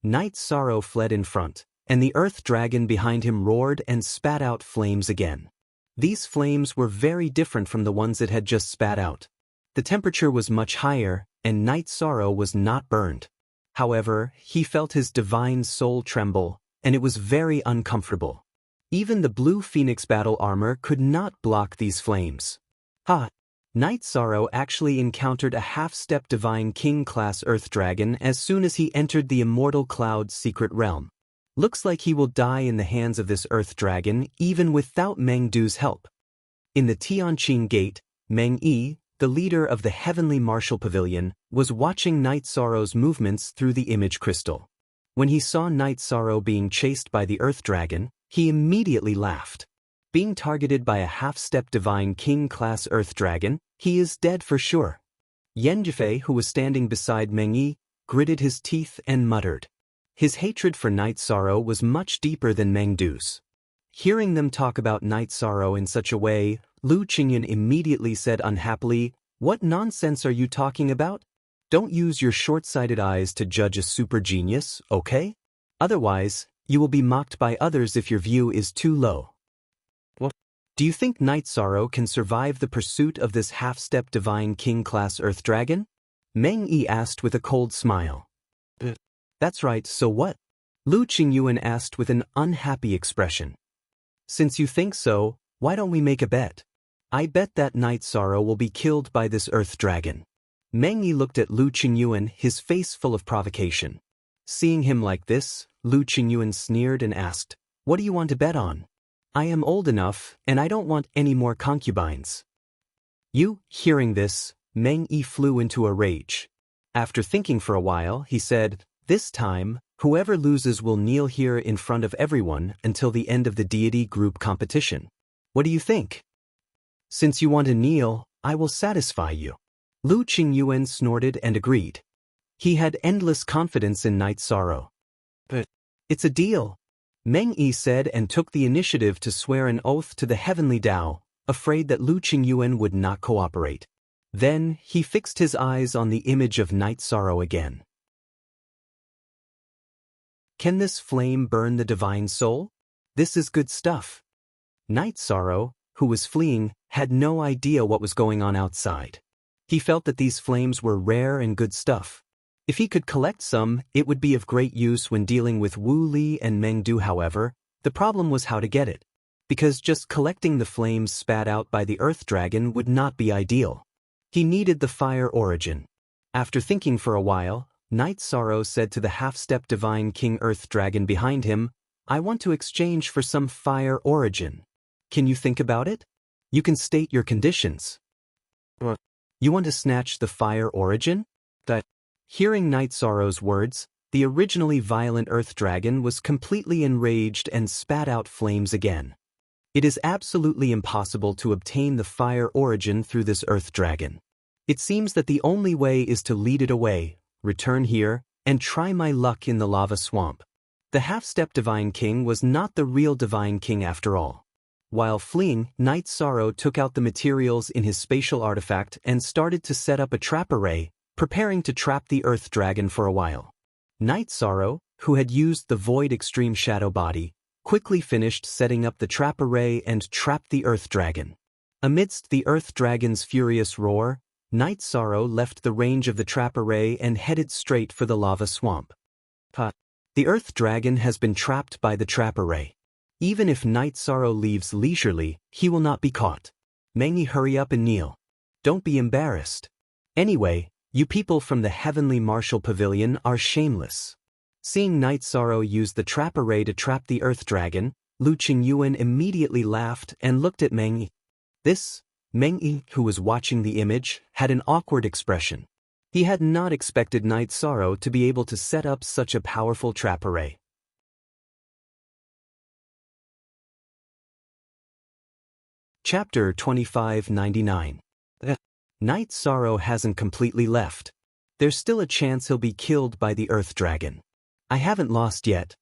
A: Night Sorrow fled in front, and the earth dragon behind him roared and spat out flames again. These flames were very different from the ones it had just spat out. The temperature was much higher, and Night Sorrow was not burned. However, he felt his divine soul tremble, and it was very uncomfortable. Even the blue phoenix battle armor could not block these flames. Night Sorrow actually encountered a half-step Divine King-class Earth Dragon as soon as he entered the Immortal Cloud's secret realm. Looks like he will die in the hands of this Earth Dragon even without Meng Du's help. In the Tianqing Gate, Meng Yi, the leader of the Heavenly Martial Pavilion, was watching Night Sorrow's movements through the image crystal. When he saw Night Sorrow being chased by the Earth Dragon, he immediately laughed. Being targeted by a half-step Divine King-class Earth Dragon, he is dead for sure. Yan Jifei, who was standing beside Meng Yi, gritted his teeth and muttered. His hatred for Night Sorrow was much deeper than Meng Du's. Hearing them talk about Night Sorrow in such a way, Lu Qingyan immediately said unhappily, "What nonsense are you talking about? Don't use your short-sighted eyes to judge a super genius, okay? Otherwise, you will be mocked by others if your view is too low." What? Do you think Night Sorrow can survive the pursuit of this half-step Divine King-class Earth Dragon? Meng Yi asked with a cold smile. That's right, so what? Lu Qingyuan asked with an unhappy expression. Since you think so, why don't we make a bet? I bet that Night Sorrow will be killed by this Earth Dragon. Meng Yi looked at Lu Qingyuan, his face full of provocation. Seeing him like this, Lu Qingyuan sneered and asked, "What do you want to bet on? I am old enough, and I don't want any more concubines." Hearing this, Meng Yi flew into a rage. After thinking for a while, he said, "This time, whoever loses will kneel here in front of everyone until the end of the deity group competition. What do you think? Since you want to kneel, I will satisfy you." Lu Qingyuan snorted and agreed. He had endless confidence in Night Sorrow. "But it's a deal," Meng Yi said and took the initiative to swear an oath to the heavenly Tao, afraid that Lu Qingyuan would not cooperate. Then, he fixed his eyes on the image of Night Sorrow again. Can this flame burn the divine soul? This is good stuff. Night Sorrow, who was fleeing, had no idea what was going on outside. He felt that these flames were rare and good stuff. If he could collect some, it would be of great use when dealing with Wu Li and Meng Du. However, the problem was how to get it. Because just collecting the flames spat out by the Earth Dragon would not be ideal. He needed the fire origin. After thinking for a while, Night Sorrow said to the half-step Divine King Earth Dragon behind him, "I want to exchange for some fire origin. Can you think about it? You can state your conditions." "What? You want to snatch the fire origin?" Hearing Night Sorrow's words, the originally violent Earth Dragon was completely enraged and spat out flames again. It is absolutely impossible to obtain the fire origin through this Earth Dragon. It seems that the only way is to lead it away, return here, and try my luck in the lava swamp. The half-step Divine King was not the real Divine King after all. While fleeing, Night Sorrow took out the materials in his spatial artifact and started to set up a trap array, preparing to trap the Earth Dragon for a while. Night Sorrow, who had used the Void Extreme Shadow Body, quickly finished setting up the trap array and trapped the Earth Dragon. Amidst the Earth Dragon's furious roar, Night Sorrow left the range of the trap array and headed straight for the lava swamp. The Earth Dragon has been trapped by the trap array. Even if Night Sorrow leaves leisurely, he will not be caught. Meng Yi, hurry up and kneel. Don't be embarrassed. Anyway, you people from the Heavenly Martial Pavilion are shameless. Seeing Night Sorrow use the trap array to trap the Earth Dragon, Lu Qingyuan immediately laughed and looked at Meng Yi. Meng Yi, who was watching the image, had an awkward expression. He had not expected Night Sorrow to be able to set up such a powerful trap array. Chapter 2599. Night Sorrow hasn't completely left. There's still a chance he'll be killed by the Earth Dragon. I haven't lost yet.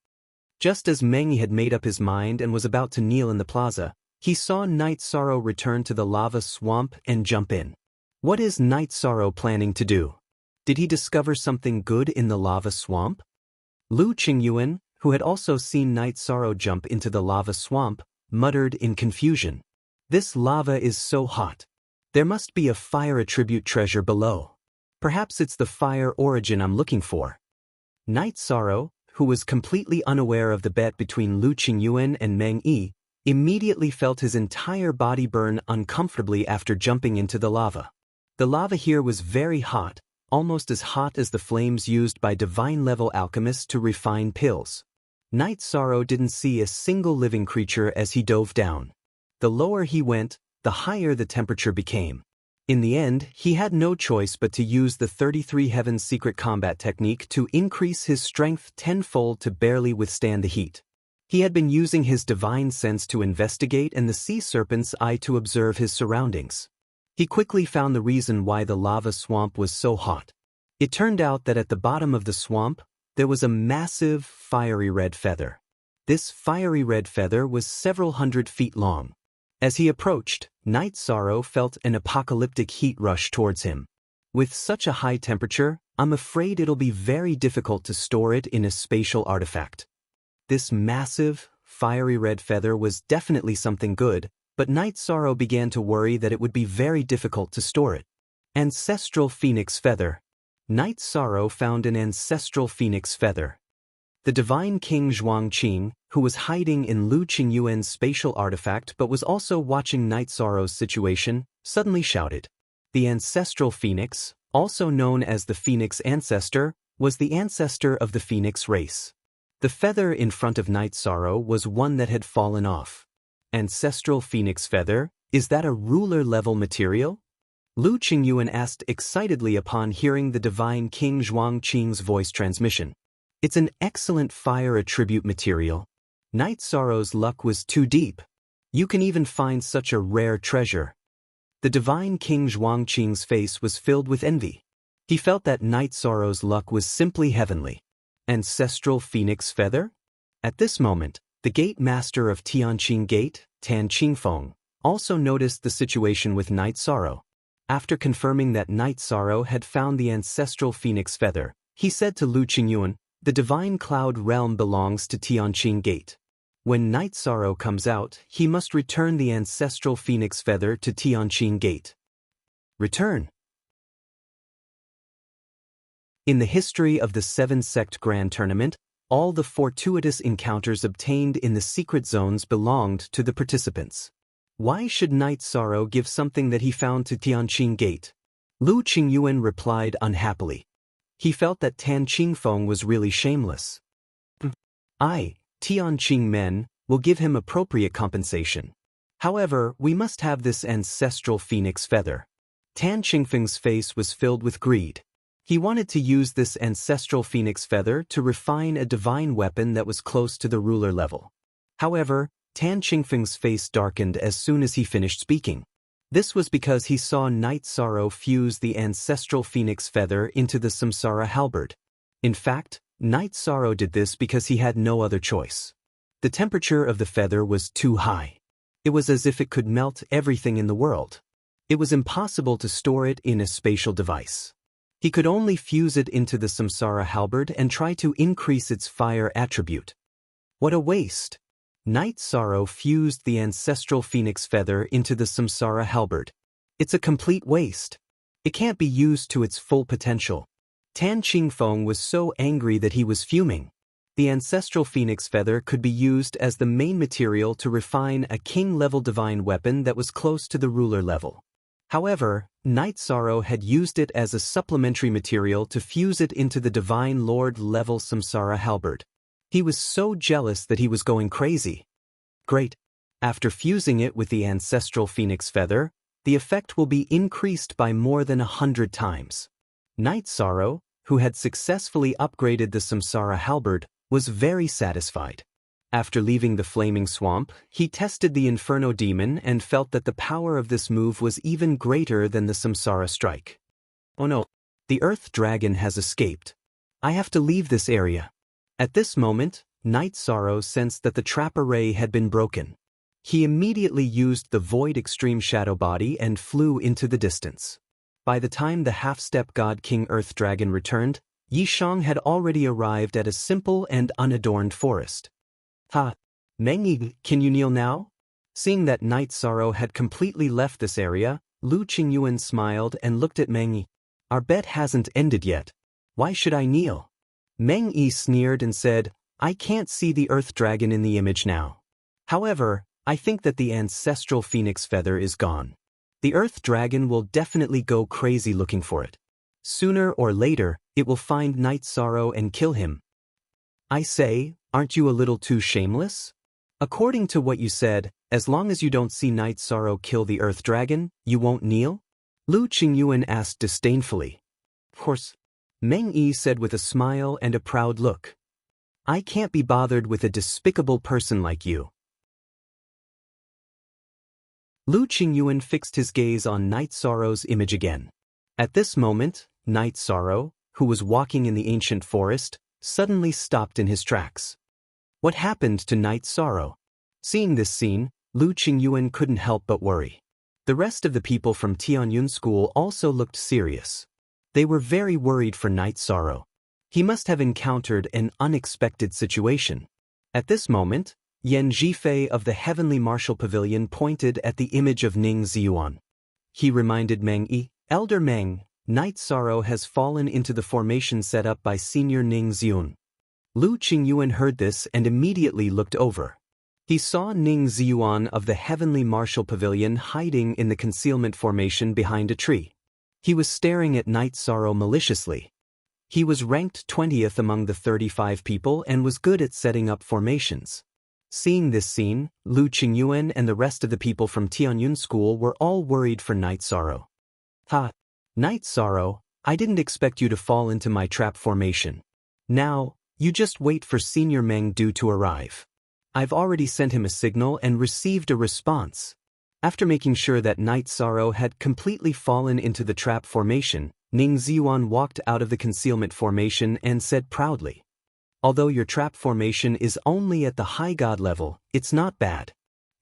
A: Just as Meng Yi had made up his mind and was about to kneel in the plaza, he saw Night Sorrow return to the lava swamp and jump in. What is Night Sorrow planning to do? Did he discover something good in the lava swamp? Lu Qingyuan, who had also seen Night Sorrow jump into the lava swamp, muttered in confusion. This lava is so hot. There must be a fire attribute treasure below. Perhaps it's the fire origin I'm looking for. Night Sorrow, who was completely unaware of the bet between Lu Qingyuan and Meng Yi, immediately felt his entire body burn uncomfortably after jumping into the lava. The lava here was very hot, almost as hot as the flames used by divine-level alchemists to refine pills. Night Sorrow didn't see a single living creature as he dove down. The lower he went, the higher the temperature became. In the end, he had no choice but to use the 33 Heavens secret combat technique to increase his strength tenfold to barely withstand the heat. He had been using his divine sense to investigate and the sea serpent's eye to observe his surroundings. He quickly found the reason why the lava swamp was so hot. It turned out that at the bottom of the swamp, there was a massive, fiery red feather. This fiery red feather was several hundred feet long. As he approached, Night Sorrow felt an apocalyptic heat rush towards him. With such a high temperature, I'm afraid it'll be very difficult to store it in a spatial artifact. This massive, fiery red feather was definitely something good, but Night Sorrow began to worry that it would be very difficult to store it. Ancestral Phoenix Feather. Night Sorrow found an ancestral phoenix feather. The divine king Zhuangqing, who was hiding in Lu Qingyuan's spatial artifact but was also watching Night Sorrow's situation, suddenly shouted. The ancestral phoenix, also known as the phoenix ancestor, was the ancestor of the phoenix race. The feather in front of Night Sorrow was one that had fallen off. Ancestral phoenix feather, is that a ruler-level material? Lu Qingyuan asked excitedly upon hearing the divine King Zhuangqing's voice transmission. It's an excellent fire attribute material. Night Sorrow's luck was too deep. You can even find such a rare treasure. The divine King Zhuangqing's face was filled with envy. He felt that Night Sorrow's luck was simply heavenly. Ancestral phoenix feather? At this moment, the gate master of Tianqing Gate, Tan Qingfeng, also noticed the situation with Night Sorrow. After confirming that Night Sorrow had found the ancestral phoenix feather, he said to Lu Qingyuan, the divine cloud realm belongs to Tianqing Gate. When Night Sorrow comes out, he must return the ancestral phoenix feather to Tianqing Gate. Return. In the history of the Seven-Sect Grand Tournament, all the fortuitous encounters obtained in the secret zones belonged to the participants. Why should Night Sorrow give something that he found to Tianqing Gate? Lu Qingyuan replied unhappily. He felt that Tan Qingfeng was really shameless. I, Tianqing men, will give him appropriate compensation. However, we must have this ancestral phoenix feather. Tan Qingfeng's face was filled with greed. He wanted to use this ancestral phoenix feather to refine a divine weapon that was close to the ruler level. However, Tan Qingfeng's face darkened as soon as he finished speaking. This was because he saw Night Sorrow fuse the ancestral phoenix feather into the Samsara halberd. In fact, Night Sorrow did this because he had no other choice. The temperature of the feather was too high. It was as if it could melt everything in the world. It was impossible to store it in a spatial device. He could only fuse it into the Samsara halberd and try to increase its fire attribute. What a waste! Night Sorrow fused the ancestral phoenix feather into the Samsara halberd. It's a complete waste. It can't be used to its full potential. Tan Qingfeng was so angry that he was fuming. The ancestral phoenix feather could be used as the main material to refine a king-level divine weapon that was close to the ruler level. However, Night Sorrow had used it as a supplementary material to fuse it into the divine lord-level Samsara halberd. He was so jealous that he was going crazy. Great. After fusing it with the ancestral phoenix feather, the effect will be increased by more than 100 times. Night Sorrow, who had successfully upgraded the Samsara halberd, was very satisfied. After leaving the flaming swamp, he tested the Inferno demon and felt that the power of this move was even greater than the Samsara strike. Oh no, the Earth Dragon has escaped. I have to leave this area. At this moment, Night Sorrow sensed that the trap array had been broken. He immediately used the Void Extreme Shadow Body and flew into the distance. By the time the half-step God King Earth Dragon returned, Yishang had already arrived at a simple and unadorned forest. Ha! Mengyi, can you kneel now? Seeing that Night Sorrow had completely left this area, Lu Qingyuan smiled and looked at Mengyi. Our bet hasn't ended yet. Why should I kneel? Meng Yi sneered and said, I can't see the earth dragon in the image now. However, I think that the ancestral phoenix feather is gone. The earth dragon will definitely go crazy looking for it. Sooner or later, it will find Night Sorrow and kill him. I say, aren't you a little too shameless? According to what you said, as long as you don't see Night Sorrow kill the earth dragon, you won't kneel? Lu Qingyuan asked disdainfully. Of course, Meng Yi said with a smile and a proud look. I can't be bothered with a despicable person like you. Lu Qingyuan fixed his gaze on Night Sorrow's image again. At this moment, Night Sorrow, who was walking in the ancient forest, suddenly stopped in his tracks. What happened to Night Sorrow? Seeing this scene, Lu Qingyuan couldn't help but worry. The rest of the people from Tianyun School also looked serious. They were very worried for Night Sorrow. He must have encountered an unexpected situation. At this moment, Yan Zhifei of the Heavenly Martial Pavilion pointed at the image of Ning Ziyuan. He reminded Meng Yi, Elder Meng, Night Sorrow has fallen into the formation set up by Senior Ning Ziyun. Lu Qingyuan heard this and immediately looked over. He saw Ning Ziyuan of the Heavenly Martial Pavilion hiding in the concealment formation behind a tree. He was staring at Night Sorrow maliciously. He was ranked 20th among the 35 people and was good at setting up formations. Seeing this scene, Lu Qingyuan and the rest of the people from Tianyun School were all worried for Night Sorrow. Ha! Night Sorrow, I didn't expect you to fall into my trap formation. Now, you just wait for Senior Meng Du to arrive. I've already sent him a signal and received a response. After making sure that Night Sorrow had completely fallen into the trap formation, Ning Ziyuan walked out of the concealment formation and said proudly, although your trap formation is only at the high god level, it's not bad.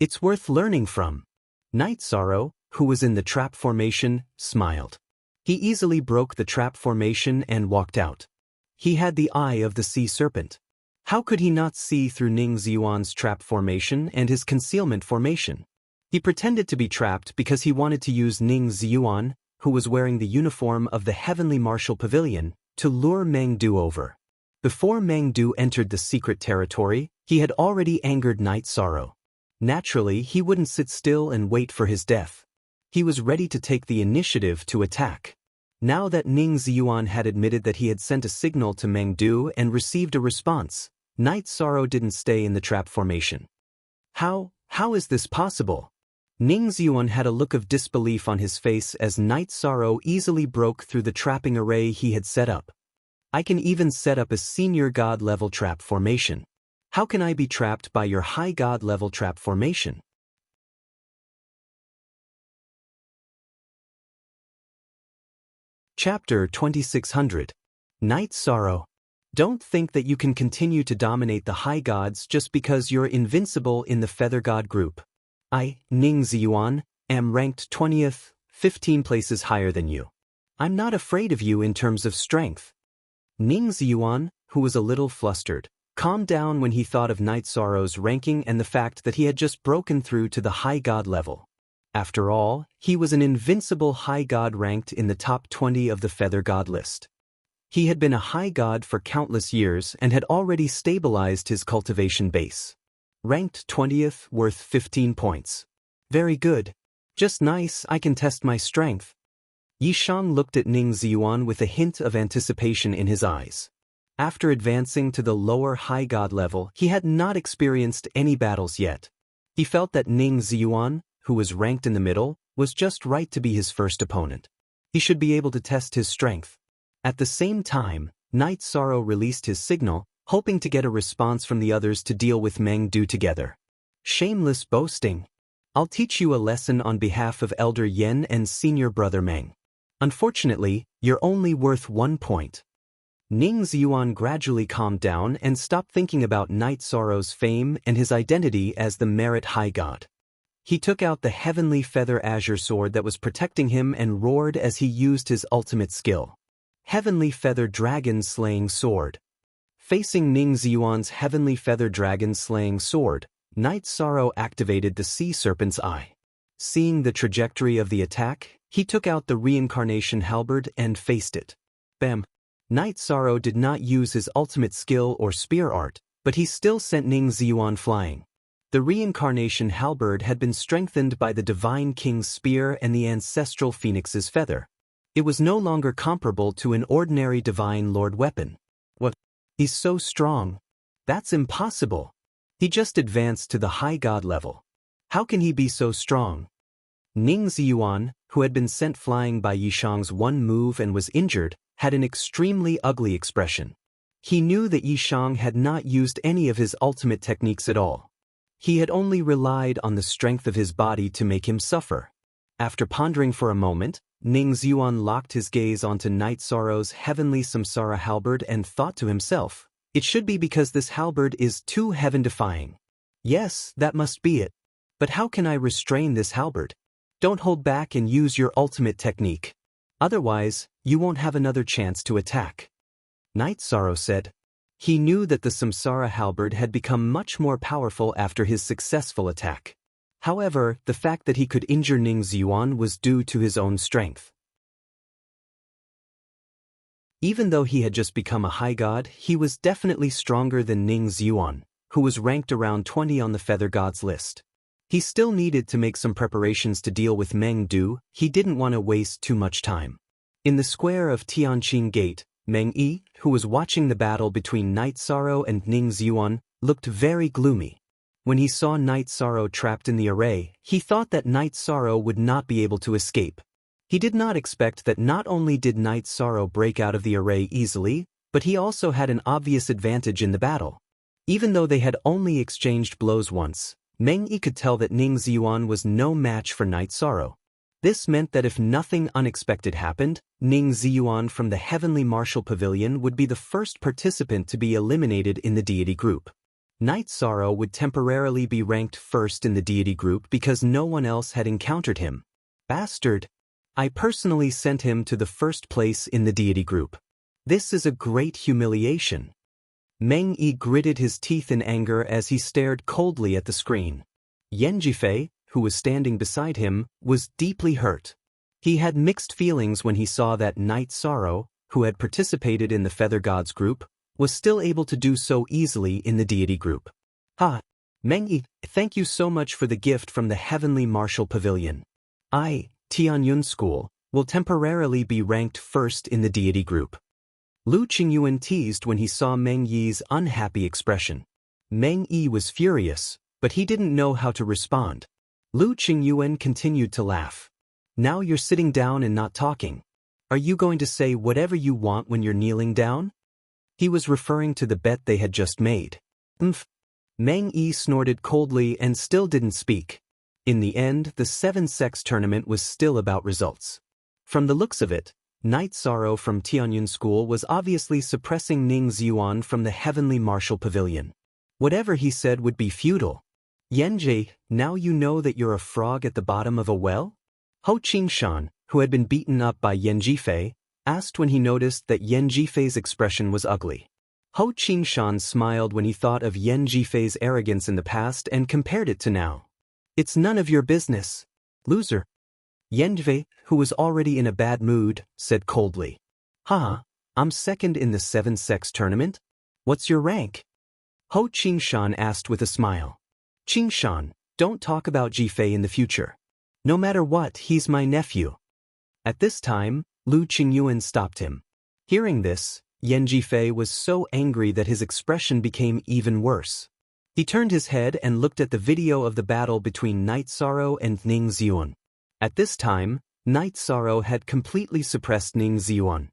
A: It's worth learning from. Night Sorrow, who was in the trap formation, smiled. He easily broke the trap formation and walked out. He had the eye of the sea serpent. How could he not see through Ning Ziyuan's trap formation and his concealment formation? He pretended to be trapped because he wanted to use Ning Ziyuan, who was wearing the uniform of the Heavenly Martial Pavilion, to lure Meng Du over. Before Meng Du entered the secret territory, he had already angered Night Sorrow. Naturally, he wouldn't sit still and wait for his death. He was ready to take the initiative to attack. Now that Ning Ziyuan had admitted that he had sent a signal to Meng Du and received a response, Night Sorrow didn't stay in the trap formation. How is this possible? Ning Ziyuan had a look of disbelief on his face as Night Sorrow easily broke through the trapping array he had set up. I can even set up a senior god level trap formation. How can I be trapped by your high god level trap formation? Chapter 2600. Night Sorrow. Don't think that you can continue to dominate the high gods just because you're invincible in the Feather God group. I, Ning Ziyuan, am ranked 20th, 15 places higher than you. I'm not afraid of you in terms of strength. Ning Ziyuan, who was a little flustered, calmed down when he thought of Night Sorrow's ranking and the fact that he had just broken through to the high god level. After all, he was an invincible high god ranked in the top 20 of the Feather God list. He had been a high god for countless years and had already stabilized his cultivation base. Ranked 20th, worth 15 points. Very good. Just nice, I can test my strength. Yishang looked at Ning Ziyuan with a hint of anticipation in his eyes. After advancing to the lower high god level, he had not experienced any battles yet. He felt that Ning Ziyuan, who was ranked in the middle, was just right to be his first opponent. He should be able to test his strength. At the same time, Night Sorrow released his signal, hoping to get a response from the others to deal with Meng Du together. Shameless boasting. I'll teach you a lesson on behalf of Elder Yen and Senior Brother Meng. Unfortunately, you're only worth 1 point. Ning Ziyuan gradually calmed down and stopped thinking about Night Sorrow's fame and his identity as the Merit High God. He took out the Heavenly Feather Azure Sword that was protecting him and roared as he used his ultimate skill. Heavenly Feather Dragon Slaying Sword. Facing Ning Ziyuan's Heavenly Feather Dragon Slaying Sword, Night Sorrow activated the Sea Serpent's Eye. Seeing the trajectory of the attack, he took out the Reincarnation Halberd and faced it. Bam! Night Sorrow did not use his ultimate skill or spear art, but he still sent Ning Ziyuan flying. The reincarnation halberd had been strengthened by the Divine King's spear and the ancestral phoenix's feather. It was no longer comparable to an ordinary Divine Lord weapon. What? He's so strong. That's impossible. He just advanced to the high god level. How can he be so strong? Ning Ziyuan, who had been sent flying by Yishang's one move and was injured, had an extremely ugly expression. He knew that Yishang had not used any of his ultimate techniques at all. He had only relied on the strength of his body to make him suffer. After pondering for a moment, Ning Ziyuan locked his gaze onto Night Sorrow's heavenly samsara halberd and thought to himself, "It should be because this halberd is too heaven-defying. Yes, that must be it. But how can I restrain this halberd? Don't hold back and use your ultimate technique. Otherwise, you won't have another chance to attack." Night Sorrow said. He knew that the samsara halberd had become much more powerful after his successful attack. However, the fact that he could injure Ning Ziyuan was due to his own strength. Even though he had just become a high god, he was definitely stronger than Ning Ziyuan, who was ranked around 20 on the feather gods list. He still needed to make some preparations to deal with Meng Du. He didn't want to waste too much time. In the square of Tianqing Gate, Meng Yi, who was watching the battle between Night Sorrow and Ning Ziyuan, looked very gloomy. When he saw Night Sorrow trapped in the array, he thought that Night Sorrow would not be able to escape. He did not expect that not only did Night Sorrow break out of the array easily, but he also had an obvious advantage in the battle. Even though they had only exchanged blows once, Meng Yi could tell that Ning Ziyuan was no match for Night Sorrow. This meant that if nothing unexpected happened, Ning Ziyuan from the Heavenly Martial Pavilion would be the first participant to be eliminated in the deity group. Night Sorrow would temporarily be ranked first in the deity group because no one else had encountered him. Bastard! I personally sent him to the first place in the deity group. This is a great humiliation. Meng Yi gritted his teeth in anger as he stared coldly at the screen. Yan Jifei, who was standing beside him, was deeply hurt. He had mixed feelings when he saw that Night Sorrow, who had participated in the Feather Gods group, was still able to do so easily in the deity group. Ha! Meng Yi, thank you so much for the gift from the Heavenly Martial Pavilion. I, Tianyun School, will temporarily be ranked first in the deity group. Lu Qingyuan teased when he saw Meng Yi's unhappy expression. Meng Yi was furious, but he didn't know how to respond. Lu Qingyuan continued to laugh. Now you're sitting down and not talking. Are you going to say whatever you want when you're kneeling down? He was referring to the bet they had just made. Meng Yi snorted coldly and still didn't speak. In the end, the 7-sex tournament was still about results. From the looks of it, Night Sorrow from Tianyun School was obviously suppressing Ning Ziyuan from the Heavenly Martial Pavilion. Whatever he said would be futile. Yanjie, now you know that you're a frog at the bottom of a well? Ho Qingshan, who had been beaten up by Yan Jifei, asked when he noticed that Yan Jifei's expression was ugly. Ho Qingshan smiled when he thought of Yan Jifei's arrogance in the past and compared it to now. It's none of your business, loser. Yan Jifei, who was already in a bad mood, said coldly. Haha, I'm second in the 7-sex tournament? What's your rank? Ho Qingshan asked with a smile. Qingshan, don't talk about Jifei in the future. No matter what, he's my nephew. At this time, Lu Qingyuan stopped him. Hearing this, Yan Jifei was so angry that his expression became even worse. He turned his head and looked at the video of the battle between Night Sorrow and Ning Ziyuan. At this time, Night Sorrow had completely suppressed Ning Ziyuan.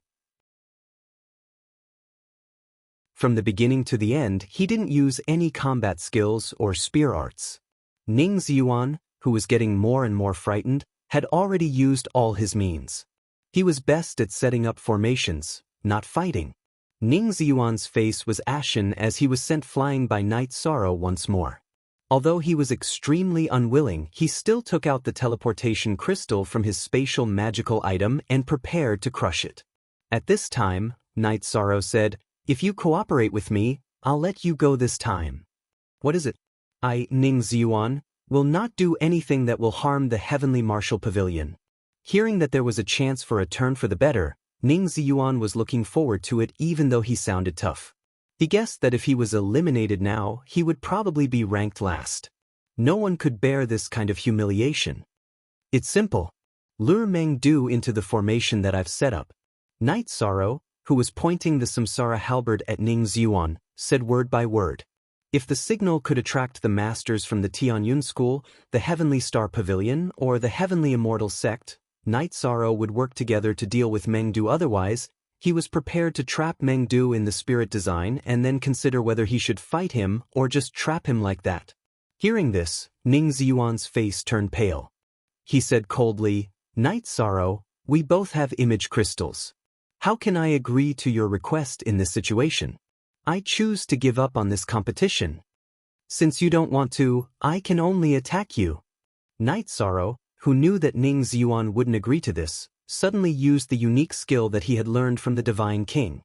A: From the beginning to the end, he didn't use any combat skills or spear arts. Ning Ziyuan, who was getting more and more frightened, had already used all his means. He was best at setting up formations, not fighting. Ning Ziyuan's face was ashen as he was sent flying by Night Sorrow once more. Although he was extremely unwilling, he still took out the teleportation crystal from his spatial magical item and prepared to crush it. At this time, Night Sorrow said, "If you cooperate with me, I'll let you go this time." What is it? I, Ning Ziyuan, will not do anything that will harm the Heavenly Martial Pavilion. Hearing that there was a chance for a turn for the better, Ning Ziyuan was looking forward to it even though he sounded tough. He guessed that if he was eliminated now, he would probably be ranked last. No one could bear this kind of humiliation. It's simple. Lure Mengdu into the formation that I've set up. Night Sorrow, who was pointing the Samsara halberd at Ning Ziyuan, said word by word. If the signal could attract the masters from the Tianyun school, the Heavenly Star Pavilion, or the Heavenly Immortal Sect, Night Sorrow would work together to deal with Mengdu. Otherwise, he was prepared to trap Mengdu in the spirit design and then consider whether he should fight him or just trap him like that. Hearing this, Ning Ziyuan's face turned pale. He said coldly, Night Sorrow, we both have image crystals. How can I agree to your request in this situation? I choose to give up on this competition. Since you don't want to, I can only attack you. Night Sorrow, who knew that Ning Ziyuan wouldn't agree to this, suddenly used the unique skill that he had learned from the Divine King.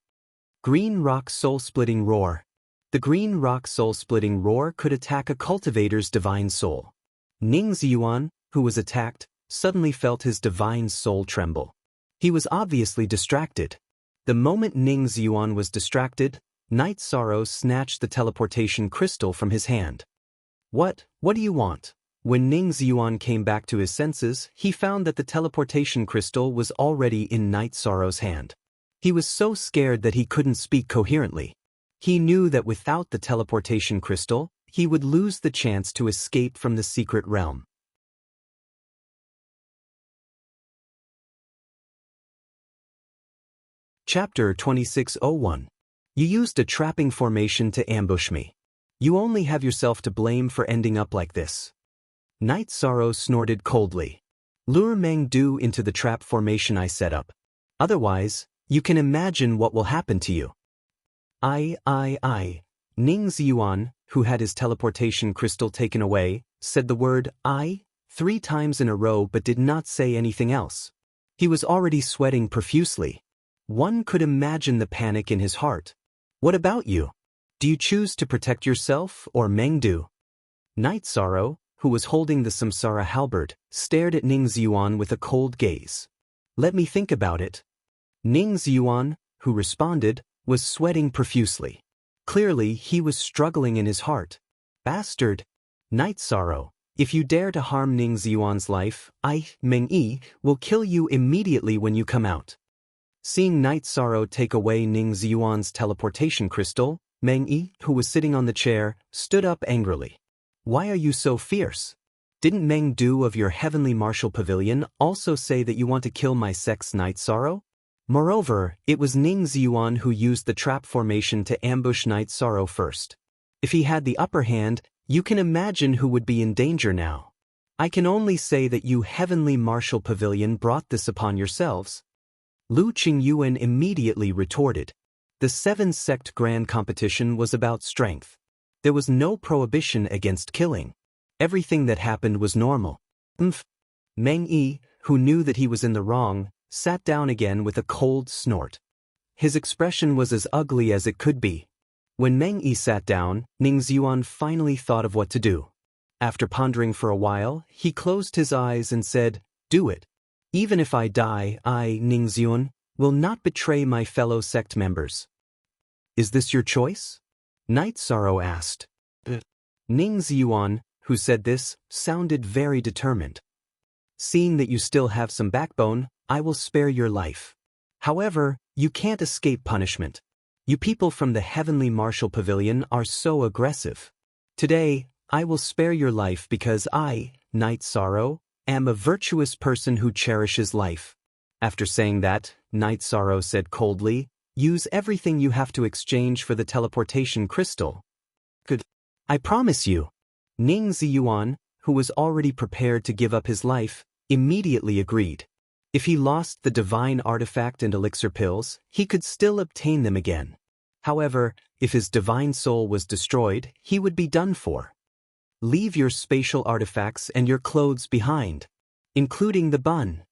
A: Green Rock Soul-Splitting Roar. The Green Rock Soul-Splitting Roar could attack a cultivator's divine soul. Ning Ziyuan, who was attacked, suddenly felt his divine soul tremble. He was obviously distracted. The moment Ning Ziyuan was distracted, Night Sorrow snatched the teleportation crystal from his hand. What do you want? When Ning Ziyuan came back to his senses, he found that the teleportation crystal was already in Night Sorrow's hand. He was so scared that he couldn't speak coherently. He knew that without the teleportation crystal, he would lose the chance to escape from the secret realm. Chapter 2601. You used a trapping formation to ambush me. You only have yourself to blame for ending up like this. Night Sorrow snorted coldly. Lure Mengdu into the trap formation I set up. Otherwise, you can imagine what will happen to you. Ning Ziyuan, who had his teleportation crystal taken away, said the word I 3 times in a row but did not say anything else. He was already sweating profusely. One could imagine the panic in his heart. What about you? Do you choose to protect yourself or Mengdu? Night Sorrow, who was holding the Samsara halberd, stared at Ning Ziyuan with a cold gaze. Let me think about it. Ning Ziyuan, who responded, was sweating profusely. Clearly, he was struggling in his heart. Bastard! Night Sorrow, if you dare to harm Ning Ziyuan's life, I, Meng-Yi, will kill you immediately when you come out. Seeing Night Sorrow take away Ning Ziyuan's teleportation crystal, Meng-Yi, who was sitting on the chair, stood up angrily. Why are you so fierce? Didn't Mengdu of your Heavenly Martial Pavilion also say that you want to kill my sect's Night Sorrow? Moreover, it was Ning Ziyuan who used the trap formation to ambush Night Sorrow first. If he had the upper hand, you can imagine who would be in danger now. I can only say that you Heavenly Martial Pavilion brought this upon yourselves. Lu Qingyuan immediately retorted. The 7-sect grand competition was about strength. There was no prohibition against killing. Everything that happened was normal. Meng-Yi, who knew that he was in the wrong, sat down again with a cold snort. His expression was as ugly as it could be. When Meng-Yi sat down, Ning Ziyuan finally thought of what to do. After pondering for a while, he closed his eyes and said, Do it. Even if I die, I, Ning Ziyuan, will not betray my fellow sect members. Is this your choice? Night Sorrow asked. Ning Ziyuan, who said this, sounded very determined. Seeing that you still have some backbone, I will spare your life. However, you can't escape punishment. You people from the Heavenly Martial Pavilion are so aggressive. Today, I will spare your life because I, Night Sorrow, am a virtuous person who cherishes life. After saying that, Night Sorrow said coldly, Use everything you have to exchange for the teleportation crystal. Good. I promise you. Ning Ziyuan, who was already prepared to give up his life, immediately agreed. If he lost the divine artifact and elixir pills, he could still obtain them again. However, if his divine soul was destroyed, he would be done for. Leave your spatial artifacts and your clothes behind, including the bun,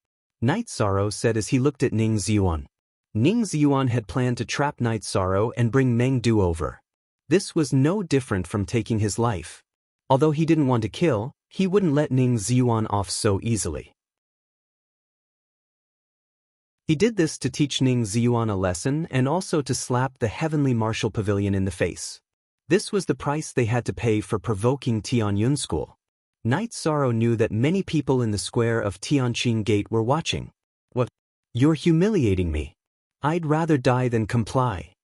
A: Night Sorrow said as he looked at Ning Ziyuan. Ning Ziyuan had planned to trap Night Sorrow and bring Mengdu over. This was no different from taking his life. Although he didn't want to kill, he wouldn't let Ning Ziyuan off so easily. He did this to teach Ning Ziyuan a lesson and also to slap the heavenly martial pavilion in the face. This was the price they had to pay for provoking Tianyun School. Knight Sorrow knew that many people in the square of Tianqing Gate were watching. What? You're humiliating me. I'd rather die than comply.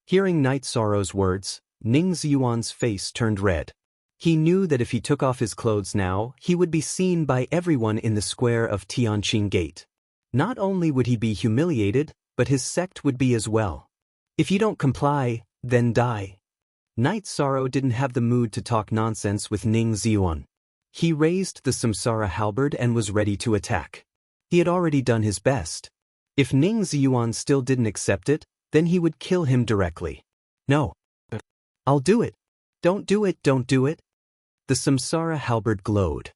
A: Hearing Knight Sorrow's words, Ning Ziyuan's face turned red. He knew that if he took off his clothes now, he would be seen by everyone in the square of Tianqing Gate. Not only would he be humiliated, but his sect would be as well. If you don't comply, then die. Knight Sorrow didn't have the mood to talk nonsense with Ning Ziyuan. He raised the Samsara halberd and was ready to attack. He had already done his best. If Ning Ziyuan still didn't accept it, then he would kill him directly. No. I'll do it. Don't do it, don't do it. The Samsara halberd glowed.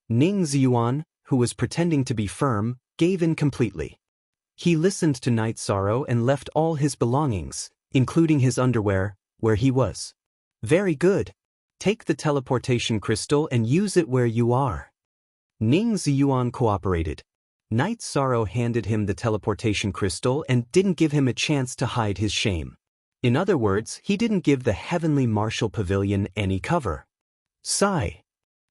A: Ning Ziyuan, who was pretending to be firm, gave in completely. He listened to Knight Sorrow and left all his belongings, including his underwear, where he was. Very good. Take the teleportation crystal and use it where you are. Ning Ziyuan cooperated. Knight Sorrow handed him the teleportation crystal and didn't give him a chance to hide his shame. In other words, he didn't give the heavenly martial pavilion any cover. Sigh.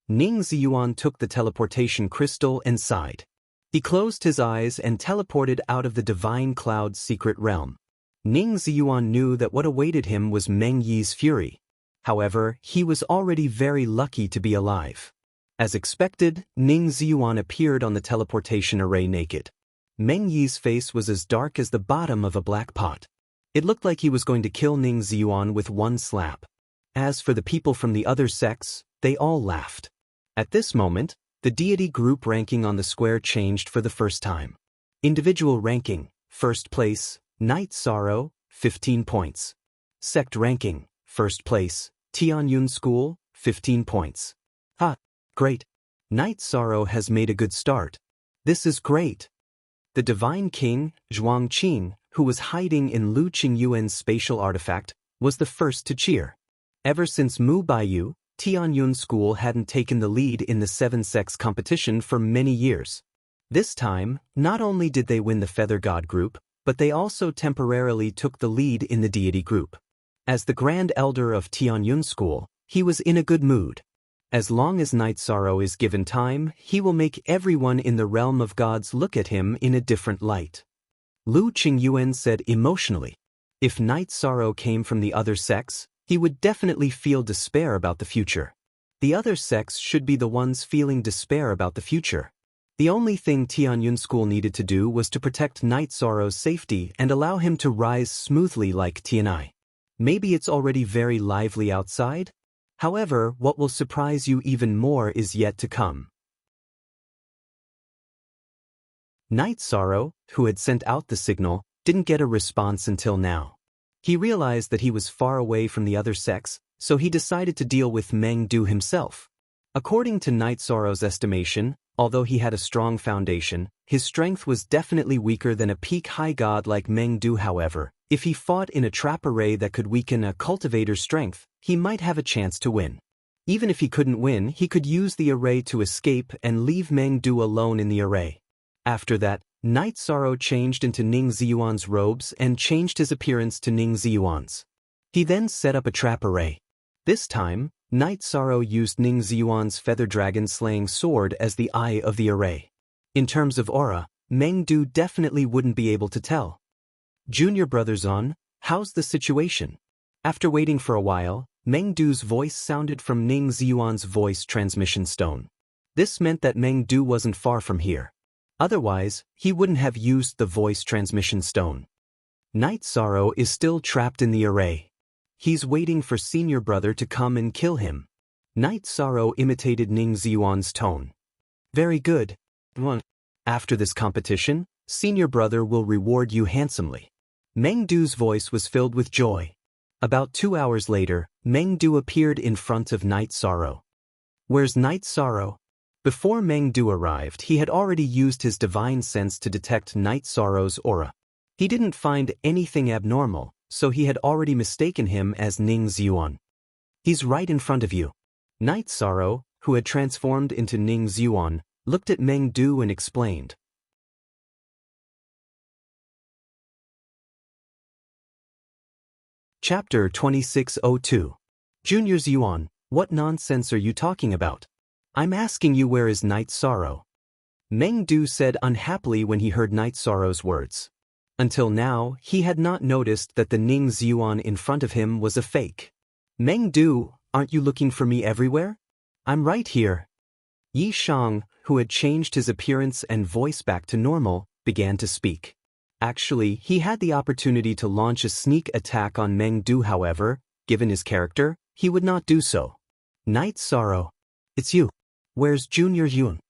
A: Ning Ziyuan took the teleportation crystal and sighed. He closed his eyes and teleported out of the divine cloud's secret realm. Ning Ziyuan knew that what awaited him was Meng Yi's fury. However, he was already very lucky to be alive. As expected, Ning Ziyuan appeared on the teleportation array naked. Meng Yi's face was as dark as the bottom of a black pot. It looked like he was going to kill Ning Ziyuan with one slap. As for the people from the other sects, they all laughed. At this moment, the deity group ranking on the square changed for the first time. Individual ranking, first place, Knight Sorrow, 15 points. Sect ranking, first place, Tianyun School, 15 points. Ha! Great. Knight Sorrow has made a good start. This is great. The Divine King, Zhuang Qing, who was hiding in Lu Qingyuan's spatial artifact, was the first to cheer. Ever since Mu Baiyu, Tianyun School hadn't taken the lead in the 7 sects competition for many years. This time, not only did they win the Feather God group, but they also temporarily took the lead in the deity group. As the Grand Elder of Tianyun School, he was in a good mood. As long as Knight Sorrow is given time, he will make everyone in the realm of gods look at him in a different light. Lu Qingyuan said emotionally. If Knight Sorrow came from the other sects, he would definitely feel despair about the future. The other sects should be the ones feeling despair about the future. The only thing Tianyun School needed to do was to protect Knight Sorrow's safety and allow him to rise smoothly like Tianai. Maybe it's already very lively outside? However, what will surprise you even more is yet to come. Knight Sorrow, who had sent out the signal, didn't get a response until now. He realized that he was far away from the other sects, so he decided to deal with Meng Du himself. According to Knight Sorrow's estimation, although he had a strong foundation, his strength was definitely weaker than a peak high god like Meng Du. However, if he fought in a trap array that could weaken a cultivator's strength, he might have a chance to win. Even if he couldn't win, he could use the array to escape and leave Meng Du alone in the array. After that, Knight Sorrow changed into Ning Ziyuan's robes and changed his appearance to Ning Ziyuan's. He then set up a trap array. This time, Knight Sorrow used Ning Ziyuan's feather dragon slaying sword as the eye of the array. In terms of aura, Meng Du definitely wouldn't be able to tell. Junior Brother Zon, how's the situation? After waiting for a while, Meng Du's voice sounded from Ning Ziyuan's voice transmission stone. This meant that Meng Du wasn't far from here. Otherwise, he wouldn't have used the voice transmission stone. Knight Sorrow is still trapped in the array. He's waiting for Senior Brother to come and kill him. Knight Sorrow imitated Ning Ziyuan's tone. Very good. After this competition, Senior Brother will reward you handsomely. Meng Du's voice was filled with joy. About 2 hours later, Meng Du appeared in front of Knight Sorrow. Where's Knight Sorrow? Before Meng Du arrived, he had already used his divine sense to detect Knight Sorrow's aura. He didn't find anything abnormal, so he had already mistaken him as Ning Ziyuan. He's right in front of you. Knight Sorrow, who had transformed into Ning Ziyuan, looked at Meng Du and explained. Chapter 2602. Junior's Yuan, what nonsense are you talking about? I'm asking you, where is Night Sorrow? Meng Du said unhappily when he heard Night Sorrow's words. Until now, he had not noticed that the Ning Yuan in front of him was a fake. Meng Du, aren't you looking for me everywhere? I'm right here. Yi Shang, who had changed his appearance and voice back to normal, began to speak. Actually, he had the opportunity to launch a sneak attack on Meng Du, however, given his character, he would not do so. Night Sorrow. It's you. Where's Junior Yuan?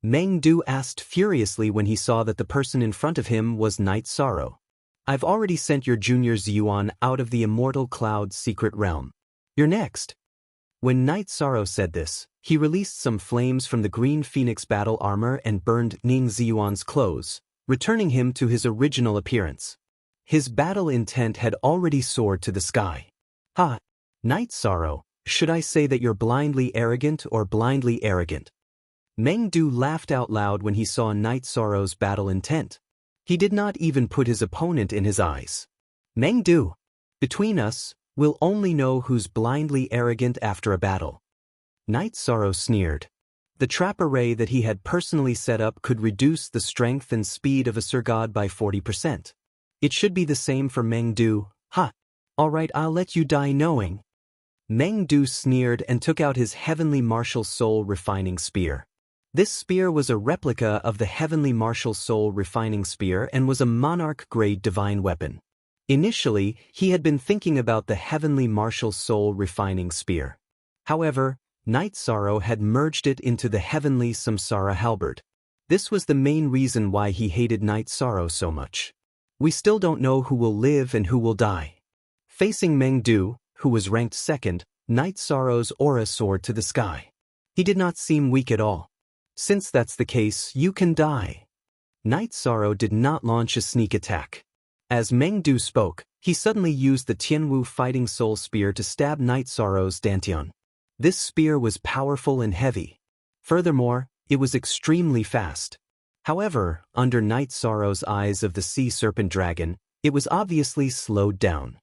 A: Meng Du asked furiously when he saw that the person in front of him was Night Sorrow. I've already sent your Junior Yuan out of the Immortal Cloud's secret realm. You're next. When Night Sorrow said this, he released some flames from the Green Phoenix battle armor and burned Ning Ziyuan's clothes, returning him to his original appearance. His battle intent had already soared to the sky. Ha! Night Sorrow, should I say that you're blindly arrogant or blindly arrogant? Meng Du laughed out loud when he saw Night Sorrow's battle intent. He did not even put his opponent in his eyes. Meng Du, between us, we'll only know who's blindly arrogant after a battle. Night Sorrow sneered. The trap array that he had personally set up could reduce the strength and speed of a Surgod by 40%. It should be the same for Meng Du. Ha! Alright, I'll let you die knowing. Meng Du sneered and took out his Heavenly Martial Soul Refining Spear. This spear was a replica of the Heavenly Martial Soul Refining Spear and was a Monarch-grade divine weapon. Initially, he had been thinking about the Heavenly Martial Soul Refining Spear. However, Night Sorrow had merged it into the Heavenly Samsara Halberd. This was the main reason why he hated Night Sorrow so much. We still don't know who will live and who will die. Facing Meng Du, who was ranked second, Night Sorrow's aura soared to the sky. He did not seem weak at all. Since that's the case, you can die. Night Sorrow did not launch a sneak attack. As Meng Du spoke, he suddenly used the Tianwu Fighting Soul Spear to stab Night Sorrow's Dantian. This spear was powerful and heavy. Furthermore, it was extremely fast. However, under Night Sorrow's eyes of the Sea Serpent Dragon, it was obviously slowed down.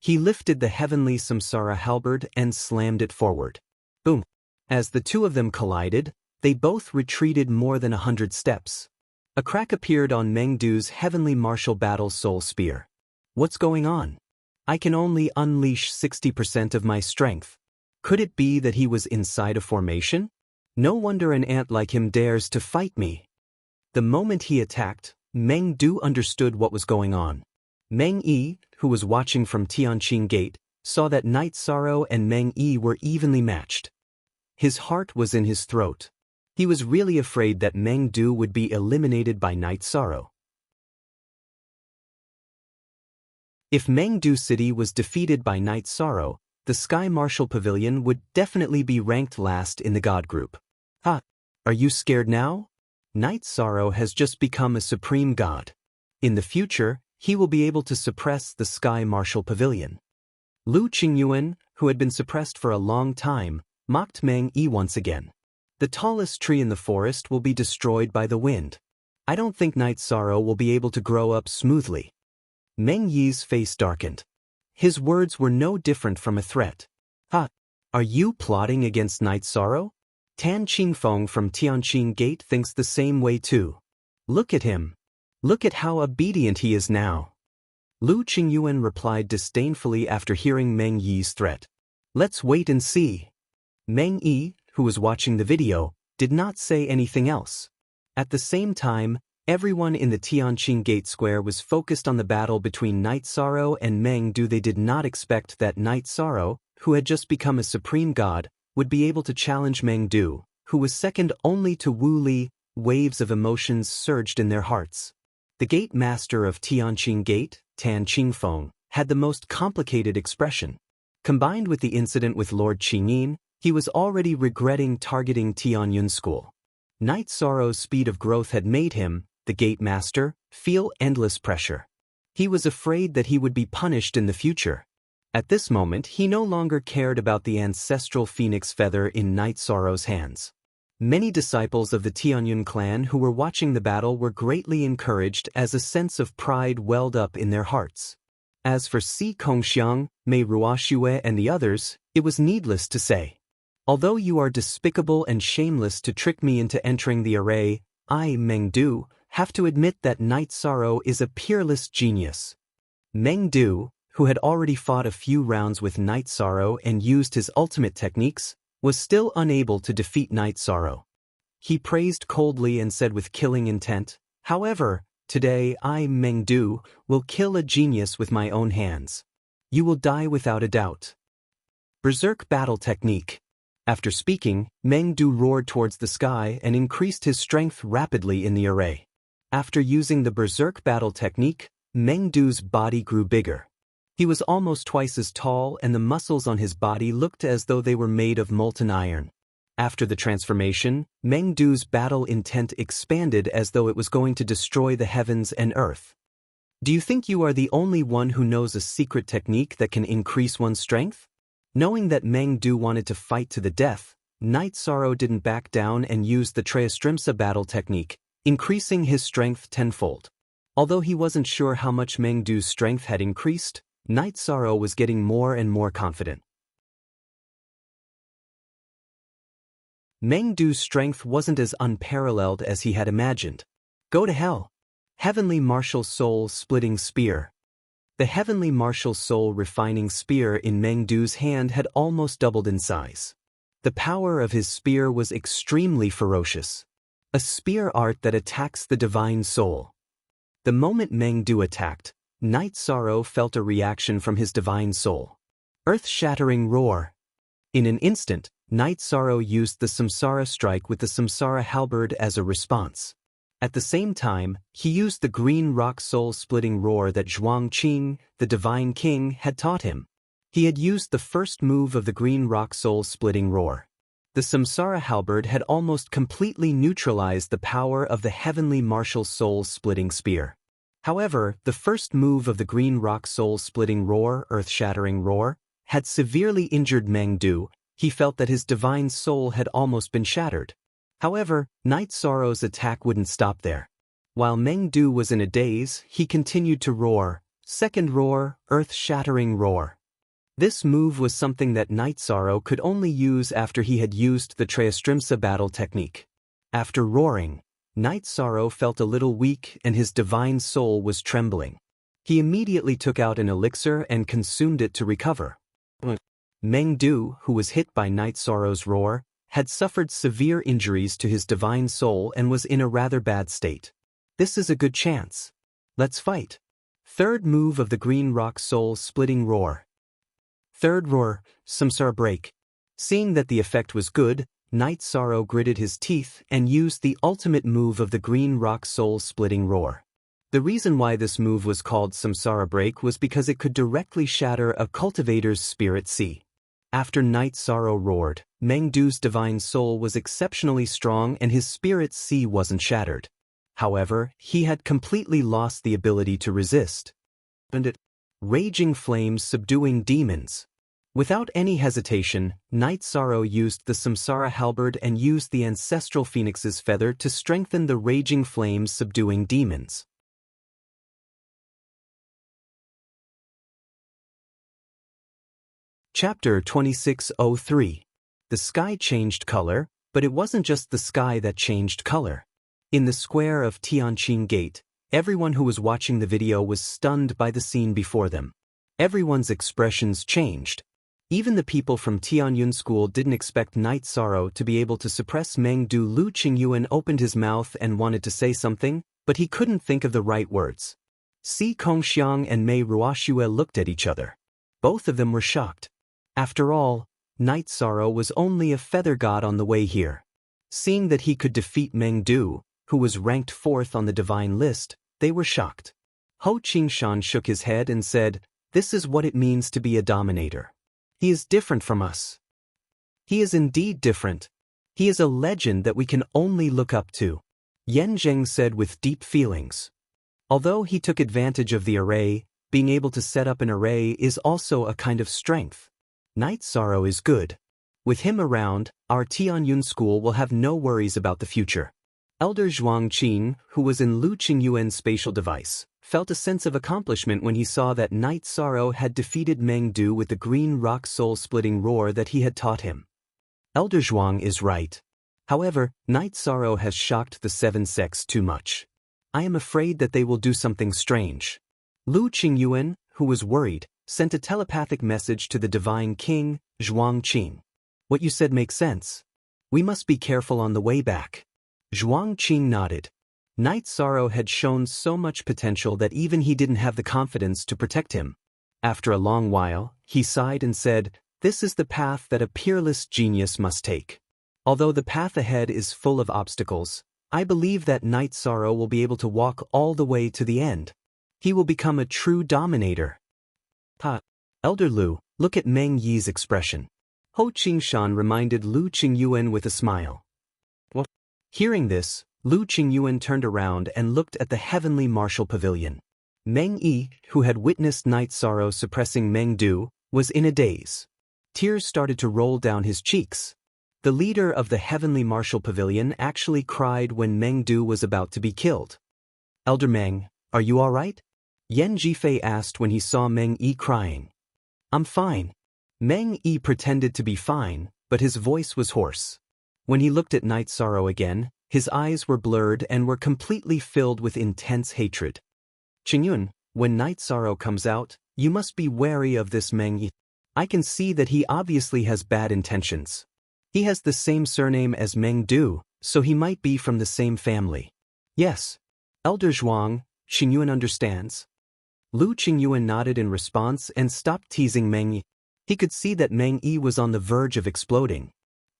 A: He lifted the Heavenly Samsara Halberd and slammed it forward. Boom! As the two of them collided, they both retreated more than 100 steps. A crack appeared on Meng Du's Heavenly Martial Battle Soul Spear. What's going on? I can only unleash 60% of my strength. Could it be that he was inside a formation? No wonder an ant like him dares to fight me. The moment he attacked, Meng Du understood what was going on. Meng Yi, who was watching from Tianqing Gate, saw that Night Sorrow and Meng Yi were evenly matched. His heart was in his throat. He was really afraid that Meng Du would be eliminated by Night Sorrow. If Meng Du City was defeated by Night Sorrow, the Sky Martial Pavilion would definitely be ranked last in the God group. Ha! Are you scared now? Night Sorrow has just become a supreme god. In the future, he will be able to suppress the Sky Martial Pavilion. Lu Qingyuan, who had been suppressed for a long time, mocked Meng Yi once again. The tallest tree in the forest will be destroyed by the wind. I don't think Night Sorrow will be able to grow up smoothly. Meng Yi's face darkened. His words were no different from a threat. Ha! Are you plotting against Night Sorrow? Tan Qingfeng from Tianqing Gate thinks the same way too. Look at him. Look at how obedient he is now. Lu Qingyuan replied disdainfully after hearing Meng Yi's threat. Let's wait and see. Meng Yi, who was watching the video, did not say anything else. At the same time, everyone in the Tianqing Gate Square was focused on the battle between Night Sorrow and Meng Du. They did not expect that Night Sorrow, who had just become a supreme god, would be able to challenge Meng Du, who was second only to Wu Li. Waves of emotions surged in their hearts. The Gate Master of Tianqing Gate, Tan Qingfeng, had the most complicated expression. Combined with the incident with Lord Qingyin, he was already regretting targeting Tianyun School. Night Sorrow's speed of growth had made him, the Gate Master, feel endless pressure. He was afraid that he would be punished in the future. At this moment, he no longer cared about the ancestral phoenix feather in Night Sorrow's hands. Many disciples of the Tianyun clan who were watching the battle were greatly encouraged as a sense of pride welled up in their hearts. As for Si Kongxiang, Mei Ruoxue and the others, it was needless to say. Although you are despicable and shameless to trick me into entering the array, I, Meng Du, have to admit that Night Sorrow is a peerless genius. Meng Du, who had already fought a few rounds with Night Sorrow and used his ultimate techniques, was still unable to defeat Night Sorrow. He praised coldly and said with killing intent, "However, today I, Meng Du, will kill a genius with my own hands. You will die without a doubt." Berserk Battle Technique. After speaking, Meng Du roared towards the sky and increased his strength rapidly in the array. After using the Berserk Battle Technique, Meng Du's body grew bigger. He was almost twice as tall and the muscles on his body looked as though they were made of molten iron. After the transformation, Meng Du's battle intent expanded as though it was going to destroy the heavens and earth. Do you think you are the only one who knows a secret technique that can increase one's strength? Knowing that Meng Du wanted to fight to the death, Night Sorrow didn't back down and used the Treastrimsa battle technique, increasing his strength tenfold. Although he wasn't sure how much Meng Du's strength had increased, Night Sorrow was getting more and more confident. Meng Du's strength wasn't as unparalleled as he had imagined. Go to hell. Heavenly Martial Soul Splitting Spear. The Heavenly Martial Soul Refining Spear in Meng Du's hand had almost doubled in size. The power of his spear was extremely ferocious. A spear art that attacks the divine soul. The moment Meng Du attacked, Night Sorrow felt a reaction from his divine soul. Earth-shattering roar. In an instant, Night Sorrow used the Samsara strike with the Samsara halberd as a response. At the same time, he used the green rock soul-splitting roar that Zhuang Qing, the Divine King, had taught him. He had used the first move of the green rock soul-splitting roar. The Samsara halberd had almost completely neutralized the power of the heavenly martial soul-splitting spear. However, the first move of the green rock soul-splitting roar, earth-shattering roar, had severely injured Meng Du. He felt that his divine soul had almost been shattered. However, Night Sorrow's attack wouldn't stop there. While Meng Du was in a daze, he continued to roar. Second roar, earth-shattering roar. This move was something that Night Sorrow could only use after he had used the Treastrimsa battle technique. After roaring, Night Sorrow felt a little weak and his divine soul was trembling. He immediately took out an elixir and consumed it to recover. Meng Du, who was hit by Night Sorrow's roar, had suffered severe injuries to his divine soul and was in a rather bad state. This is a good chance. Let's fight. Third move of the green rock soul-splitting roar. Third roar, Samsara break. Seeing that the effect was good, Night Sorrow gritted his teeth and used the ultimate move of the green rock soul-splitting roar. The reason why this move was called Samsara break was because it could directly shatter a cultivator's spirit sea. After Night Sorrow roared, Meng Du's divine soul was exceptionally strong and his spirit sea wasn't shattered. However, he had completely lost the ability to resist. Raging flames subduing demons. Without any hesitation, Night Sorrow used the Samsara halberd and used the ancestral phoenix's feather to strengthen the raging flames subduing demons. Chapter 2603. The sky changed color, but it wasn't just the sky that changed color. In the square of Tianqing Gate, everyone who was watching the video was stunned by the scene before them. Everyone's expressions changed. Even the people from Tianyun School didn't expect Night Sorrow to be able to suppress Meng Du. Lu Qingyuan opened his mouth and wanted to say something, but he couldn't think of the right words. Si Kongxiang and Mei Ruoxue looked at each other. Both of them were shocked. After all, Night Sorrow was only a feather god on the way here. Seeing that he could defeat Meng Du, who was ranked 4th on the divine list, they were shocked. Ho Qingshan shook his head and said, "This is what it means to be a dominator. He is different from us. He is indeed different. He is a legend that we can only look up to," Yan Zheng said with deep feelings. Although he took advantage of the array, being able to set up an array is also a kind of strength. Night Sorrow is good. With him around, our Tianyun School will have no worries about the future. Elder Zhuang Qin, who was in Lu Qingyuan's spatial device, felt a sense of accomplishment when he saw that Night Sorrow had defeated Meng Du with the green rock soul-splitting roar that he had taught him. Elder Zhuang is right. However, Night Sorrow has shocked the seven sects too much. I am afraid that they will do something strange. Lu Qingyuan, who was worried, sent a telepathic message to the Divine King, Zhuang Qing. What you said makes sense. We must be careful on the way back. Zhuang Qing nodded. Night Sorrow had shown so much potential that even he didn't have the confidence to protect him. After a long while, he sighed and said, "This is the path that a peerless genius must take. Although the path ahead is full of obstacles, I believe that Night Sorrow will be able to walk all the way to the end. He will become a true dominator." Elder Lu, look at Meng Yi's expression. Ho Qingshan reminded Lu Qingyuan with a smile. What? Hearing this, Lu Qingyuan turned around and looked at the heavenly martial pavilion. Meng Yi, who had witnessed Night Sorrow suppressing Meng Du, was in a daze. Tears started to roll down his cheeks. The leader of the heavenly martial pavilion actually cried when Meng Du was about to be killed. "Elder Meng, are you all right?" Yan Jifei asked when he saw Meng Yi crying. "I'm fine." Meng Yi pretended to be fine, but his voice was hoarse. When he looked at Night Sorrow again, his eyes were blurred and were completely filled with intense hatred. "Qingyun, when Night Sorrow comes out, you must be wary of this Meng Yi. I can see that he obviously has bad intentions. He has the same surname as Meng Du, so he might be from the same family." "Yes. Elder Zhuang, Qingyuan understands." Lu Qingyuan nodded in response and stopped teasing Meng Yi. He could see that Meng Yi was on the verge of exploding.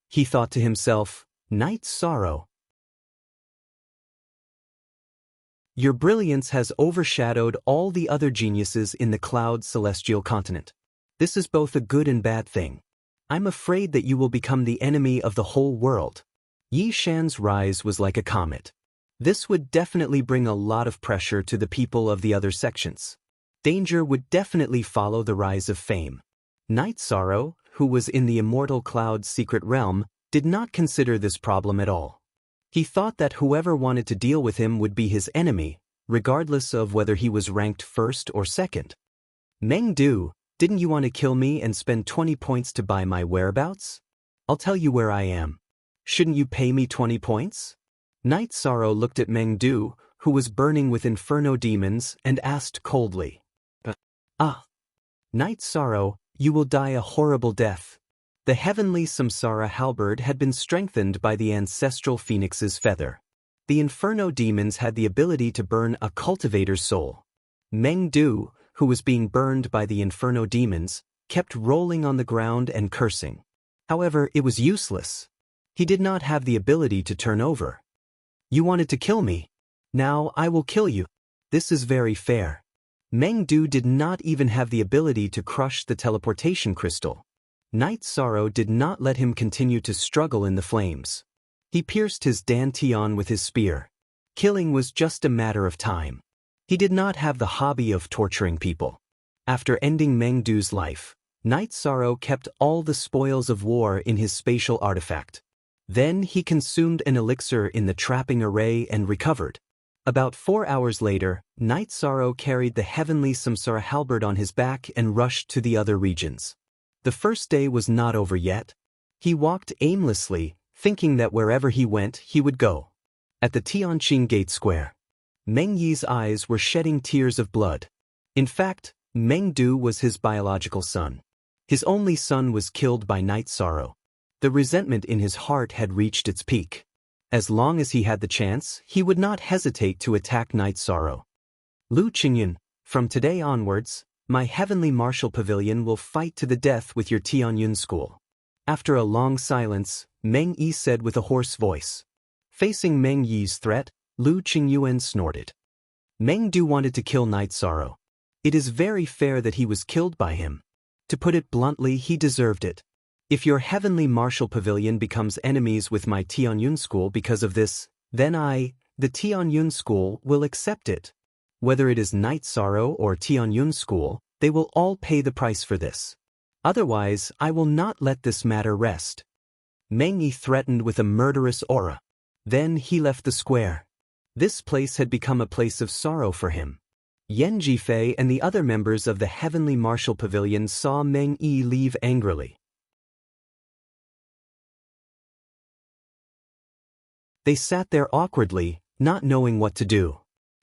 A: He thought to himself, "Night Sorrow, your brilliance has overshadowed all the other geniuses in the Cloud Celestial Continent. This is both a good and bad thing. I'm afraid that you will become the enemy of the whole world." Yi Shan's rise was like a comet. This would definitely bring a lot of pressure to the people of the other sections. Danger would definitely follow the rise of fame. Night Sorrow, who was in the Immortal Cloud's secret realm, did not consider this problem at all. He thought that whoever wanted to deal with him would be his enemy, regardless of whether he was ranked first or second. "Meng Du, didn't you want to kill me and spend 20 points to buy my whereabouts? I'll tell you where I am. Shouldn't you pay me 20 points? Night Sorrow looked at Meng Du, who was burning with inferno demons, and asked coldly. Night Sorrow, you will die a horrible death." The heavenly Samsara halberd had been strengthened by the ancestral phoenix's feather. The inferno demons had the ability to burn a cultivator's soul. Meng Du, who was being burned by the inferno demons, kept rolling on the ground and cursing. However, it was useless. He did not have the ability to turn over. "You wanted to kill me. Now I will kill you. This is very fair." Meng Du did not even have the ability to crush the teleportation crystal. Night Sorrow did not let him continue to struggle in the flames. He pierced his dantian with his spear. Killing was just a matter of time. He did not have the hobby of torturing people. After ending Meng Du's life, Night Sorrow kept all the spoils of war in his spatial artifact. Then he consumed an elixir in the trapping array and recovered. About 4 hours later, Night Sorrow carried the heavenly Samsara halberd on his back and rushed to the other regions. The first day was not over yet. He walked aimlessly, thinking that wherever he went, he would go. At the Tianqing Gate Square, Meng Yi's eyes were shedding tears of blood. In fact, Meng Du was his biological son. His only son was killed by Night Sorrow. The resentment in his heart had reached its peak. As long as he had the chance, he would not hesitate to attack Night Sorrow. "Lu Qingyun, from today onwards, my heavenly martial pavilion will fight to the death with your Tianyun school." After a long silence, Meng Yi said with a hoarse voice. Facing Meng Yi's threat, Lu Qingyuan snorted. Meng Du wanted to kill Night Sorrow. It is very fair that he was killed by him. To put it bluntly, he deserved it. If your heavenly martial pavilion becomes enemies with my Tianyun school because of this, then I, the Tianyun school, will accept it. Whether it is Night Sorrow or Tianyun school, they will all pay the price for this. Otherwise, I will not let this matter rest. Meng Yi threatened with a murderous aura. Then he left the square. This place had become a place of sorrow for him. Yan Jifei and the other members of the Heavenly Martial Pavilion saw Meng Yi leave angrily. They sat there awkwardly, not knowing what to do.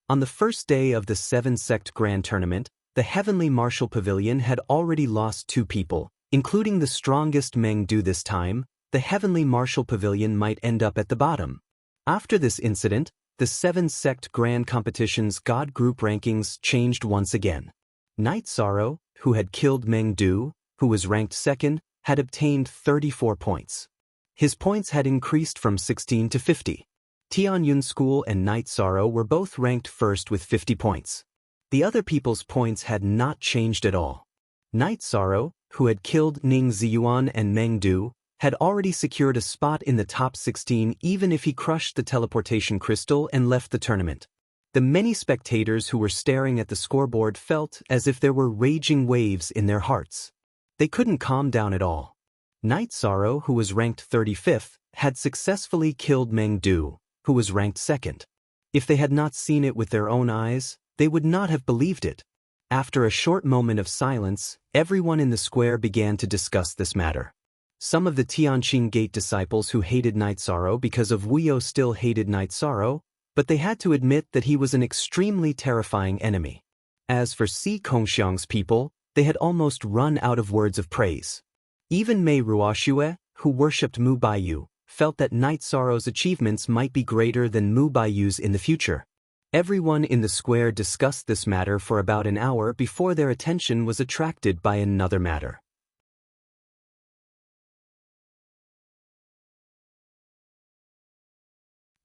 A: On the first day of the 7-sect Grand Tournament, the Heavenly Martial Pavilion had already lost 2 people, including the strongest Meng Du. This time, the Heavenly Martial Pavilion might end up at the bottom. After this incident, the 7-sect Grand Competition's God Group rankings changed once again. Night Sorrow, who had killed Meng Du, who was ranked second, had obtained 34 points. His points had increased from 16 to 50. Tianyun School and Night Sorrow were both ranked first with 50 points. The other people's points had not changed at all. Night Sorrow, who had killed Ning Ziyuan and Meng Du, had already secured a spot in the top 16 even if he crushed the teleportation crystal and left the tournament. The many spectators who were staring at the scoreboard felt as if there were raging waves in their hearts. They couldn't calm down at all. Night Sorrow, who was ranked 35th, had successfully killed Meng Du, who was ranked second. If they had not seen it with their own eyes, they would not have believed it. After a short moment of silence, everyone in the square began to discuss this matter. Some of the Tianqing Gate disciples who hated Night Sorrow because of Wuyo still hated Night Sorrow, but they had to admit that he was an extremely terrifying enemy. As for Si Kongxiang's people, they had almost run out of words of praise. Even Mei Ruoxue, who worshipped Mu Baiyu, felt that Night Sorrow's achievements might be greater than Mu Baiyu's in the future. Everyone in the square discussed this matter for about an hour before their attention was attracted by another matter.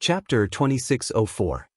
A: Chapter 2604.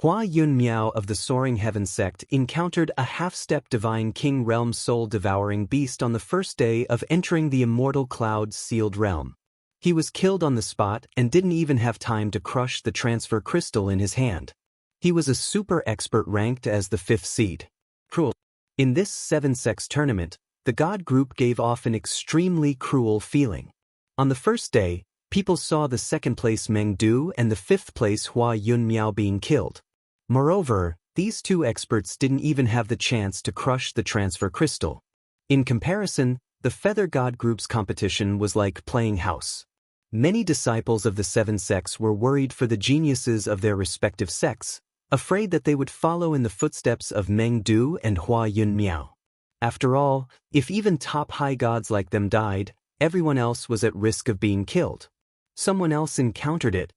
A: Hua Yun Miao of the Soaring Heaven sect encountered a half-step divine king realm soul-devouring beast on the first day of entering the immortal cloud's sealed realm. He was killed on the spot and didn't even have time to crush the transfer crystal in his hand. He was a super expert ranked as the 5th seed. Cruel. In this 7-sex tournament, the God group gave off an extremely cruel feeling. On the first day, people saw the 2nd place Meng Du and the 5th place Hua Yun Miao being killed. Moreover, these 2 experts didn't even have the chance to crush the transfer crystal. In comparison, the Feather God group's competition was like playing house. Many disciples of the 7 sects were worried for the geniuses of their respective sects, afraid that they would follow in the footsteps of Meng Du and Hua Yun Miao. After all, if even top high gods like them died, everyone else was at risk of being killed. Someone else encountered it.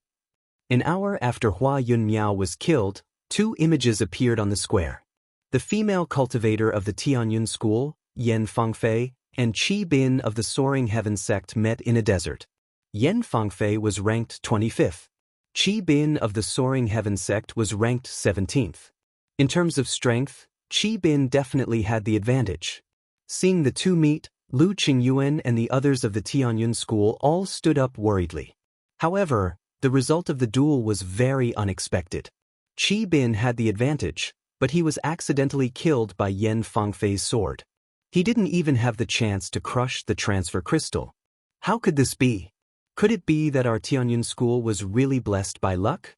A: An hour after Hua Yun Miao was killed, 2 images appeared on the square. The female cultivator of the Tianyun school, Yan Fangfei, and Qi Bin of the Soaring Heaven sect met in a desert. Yan Fangfei was ranked 25th. Qi Bin of the Soaring Heaven sect was ranked 17th. In terms of strength, Qi Bin definitely had the advantage. Seeing the 2 meet, Lu Qingyuan and the others of the Tianyun school all stood up worriedly. However, the result of the duel was very unexpected. Qi Bin had the advantage, but he was accidentally killed by Yan Fangfei's sword. He didn't even have the chance to crush the transfer crystal. How could this be? Could it be that our Tianyun school was really blessed by luck?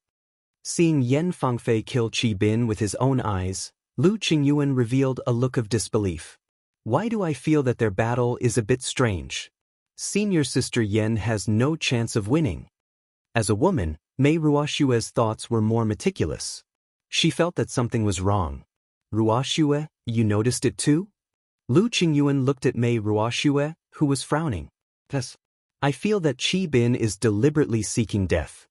A: Seeing Yan Fangfei kill Qi Bin with his own eyes, Lu Qingyuan revealed a look of disbelief. Why do I feel that their battle is a bit strange? Senior sister Yan has no chance of winning. As a woman, Mei Ruoxue's thoughts were more meticulous. She felt that something was wrong. Ruoxue, you noticed it too? Lu Qingyuan looked at Mei Ruoxue, who was frowning. Yes. I feel that Qi Bin is deliberately seeking death.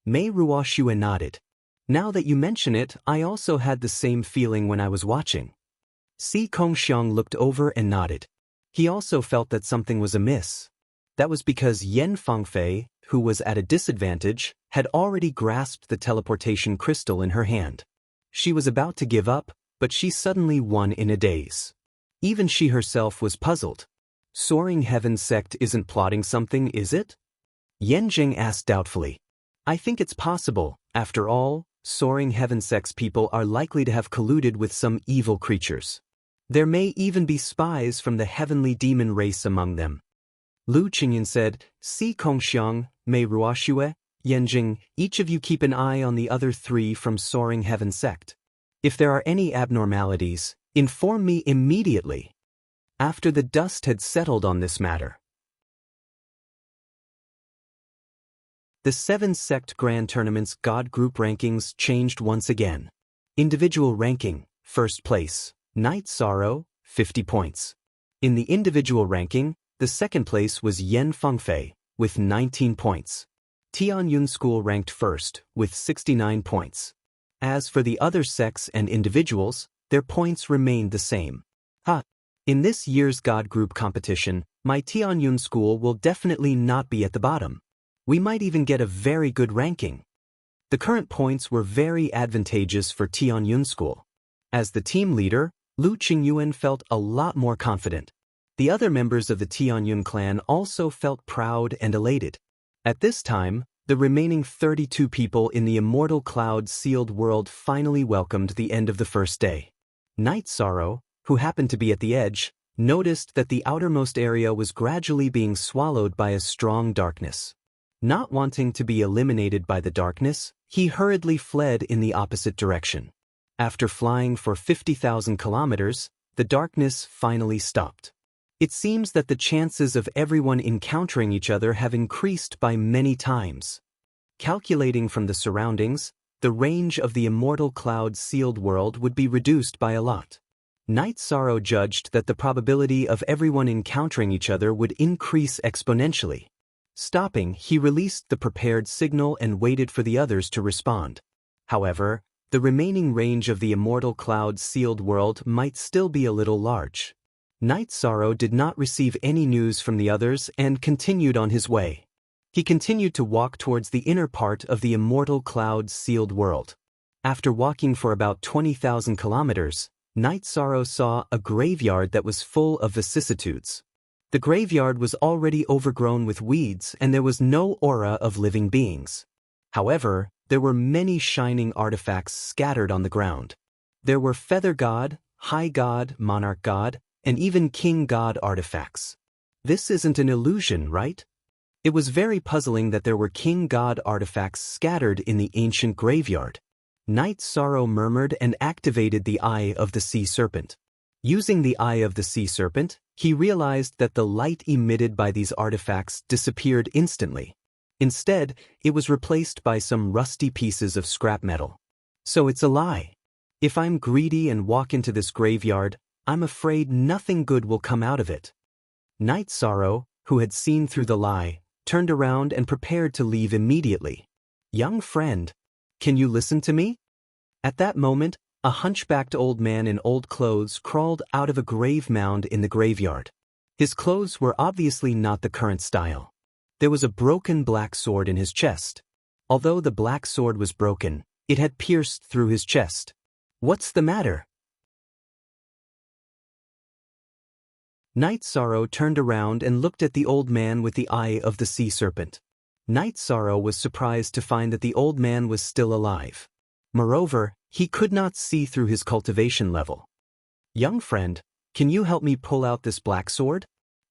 A: Mei Ruoxue nodded. Now that you mention it, I also had the same feeling when I was watching. Si Kongxiang looked over and nodded. He also felt that something was amiss. That was because Yan Fangfei, who was at a disadvantage, had already grasped the teleportation crystal in her hand. She was about to give up, but she suddenly won in a daze. Even she herself was puzzled. Soaring Heaven sect isn't plotting something, is it? Yan Jing asked doubtfully. I think it's possible. After all, Soaring Heaven sect's people are likely to have colluded with some evil creatures. There may even be spies from the heavenly demon race among them. Lu Qingyuan said, Si Kongxiang, Mei Ruoxue, Yan Jing, each of you keep an eye on the other 3 from Soaring Heaven sect. If there are any abnormalities, inform me immediately. After the dust had settled on this matter. The 7 Sect Grand Tournament's God Group rankings changed once again. Individual ranking, first place, Night Sorrow, 50 points. In the individual ranking, the second place was Yen Fengfei, with 19 points. Tianyun School ranked first, with 69 points. As for the other sects and individuals, their points remained the same. In this year's God Group competition, my Tianyun School will definitely not be at the bottom. We might even get a very good ranking. The current points were very advantageous for Tianyun School. As the team leader, Lu Qingyuan felt a lot more confident. The other members of the Tianyun clan also felt proud and elated. At this time, the remaining 32 people in the Immortal Cloud-sealed world finally welcomed the end of the first day. Night Sorrow, who happened to be at the edge, noticed that the outermost area was gradually being swallowed by a strong darkness. Not wanting to be eliminated by the darkness, he hurriedly fled in the opposite direction. After flying for 50,000 kilometers, the darkness finally stopped. It seems that the chances of everyone encountering each other have increased by many times. Calculating from the surroundings, the range of the Immortal Cloud-sealed world would be reduced by a lot. Night Sorrow judged that the probability of everyone encountering each other would increase exponentially. Stopping, he released the prepared signal and waited for the others to respond. However, the remaining range of the Immortal Cloud-sealed world might still be a little large. Night Sorrow did not receive any news from the others and continued on his way. He continued to walk towards the inner part of the Immortal Cloud-sealed world. After walking for about 20,000 kilometers, Night Sorrow saw a graveyard that was full of vicissitudes. The graveyard was already overgrown with weeds and there was no aura of living beings. However, there were many shining artifacts scattered on the ground. There were Feather God, High God, Monarch God, and even King God artifacts. This isn't an illusion, right? It was very puzzling that there were King God artifacts scattered in the ancient graveyard. Night Sorrow murmured and activated the Eye of the Sea Serpent. Using the Eye of the Sea Serpent, he realized that the light emitted by these artifacts disappeared instantly. Instead, it was replaced by some rusty pieces of scrap metal. So it's a lie. If I'm greedy and walk into this graveyard, I'm afraid nothing good will come out of it. Night Sorrow, who had seen through the lie, turned around and prepared to leave immediately. Young friend, can you listen to me? At that moment, a hunchbacked old man in old clothes crawled out of a grave mound in the graveyard. His clothes were obviously not the current style. There was a broken black sword in his chest. Although the black sword was broken, it had pierced through his chest. What's the matter? Night Sorrow turned around and looked at the old man with the Eye of the Sea Serpent. Night Sorrow was surprised to find that the old man was still alive. Moreover, he could not see through his cultivation level. Young friend, can you help me pull out this black sword?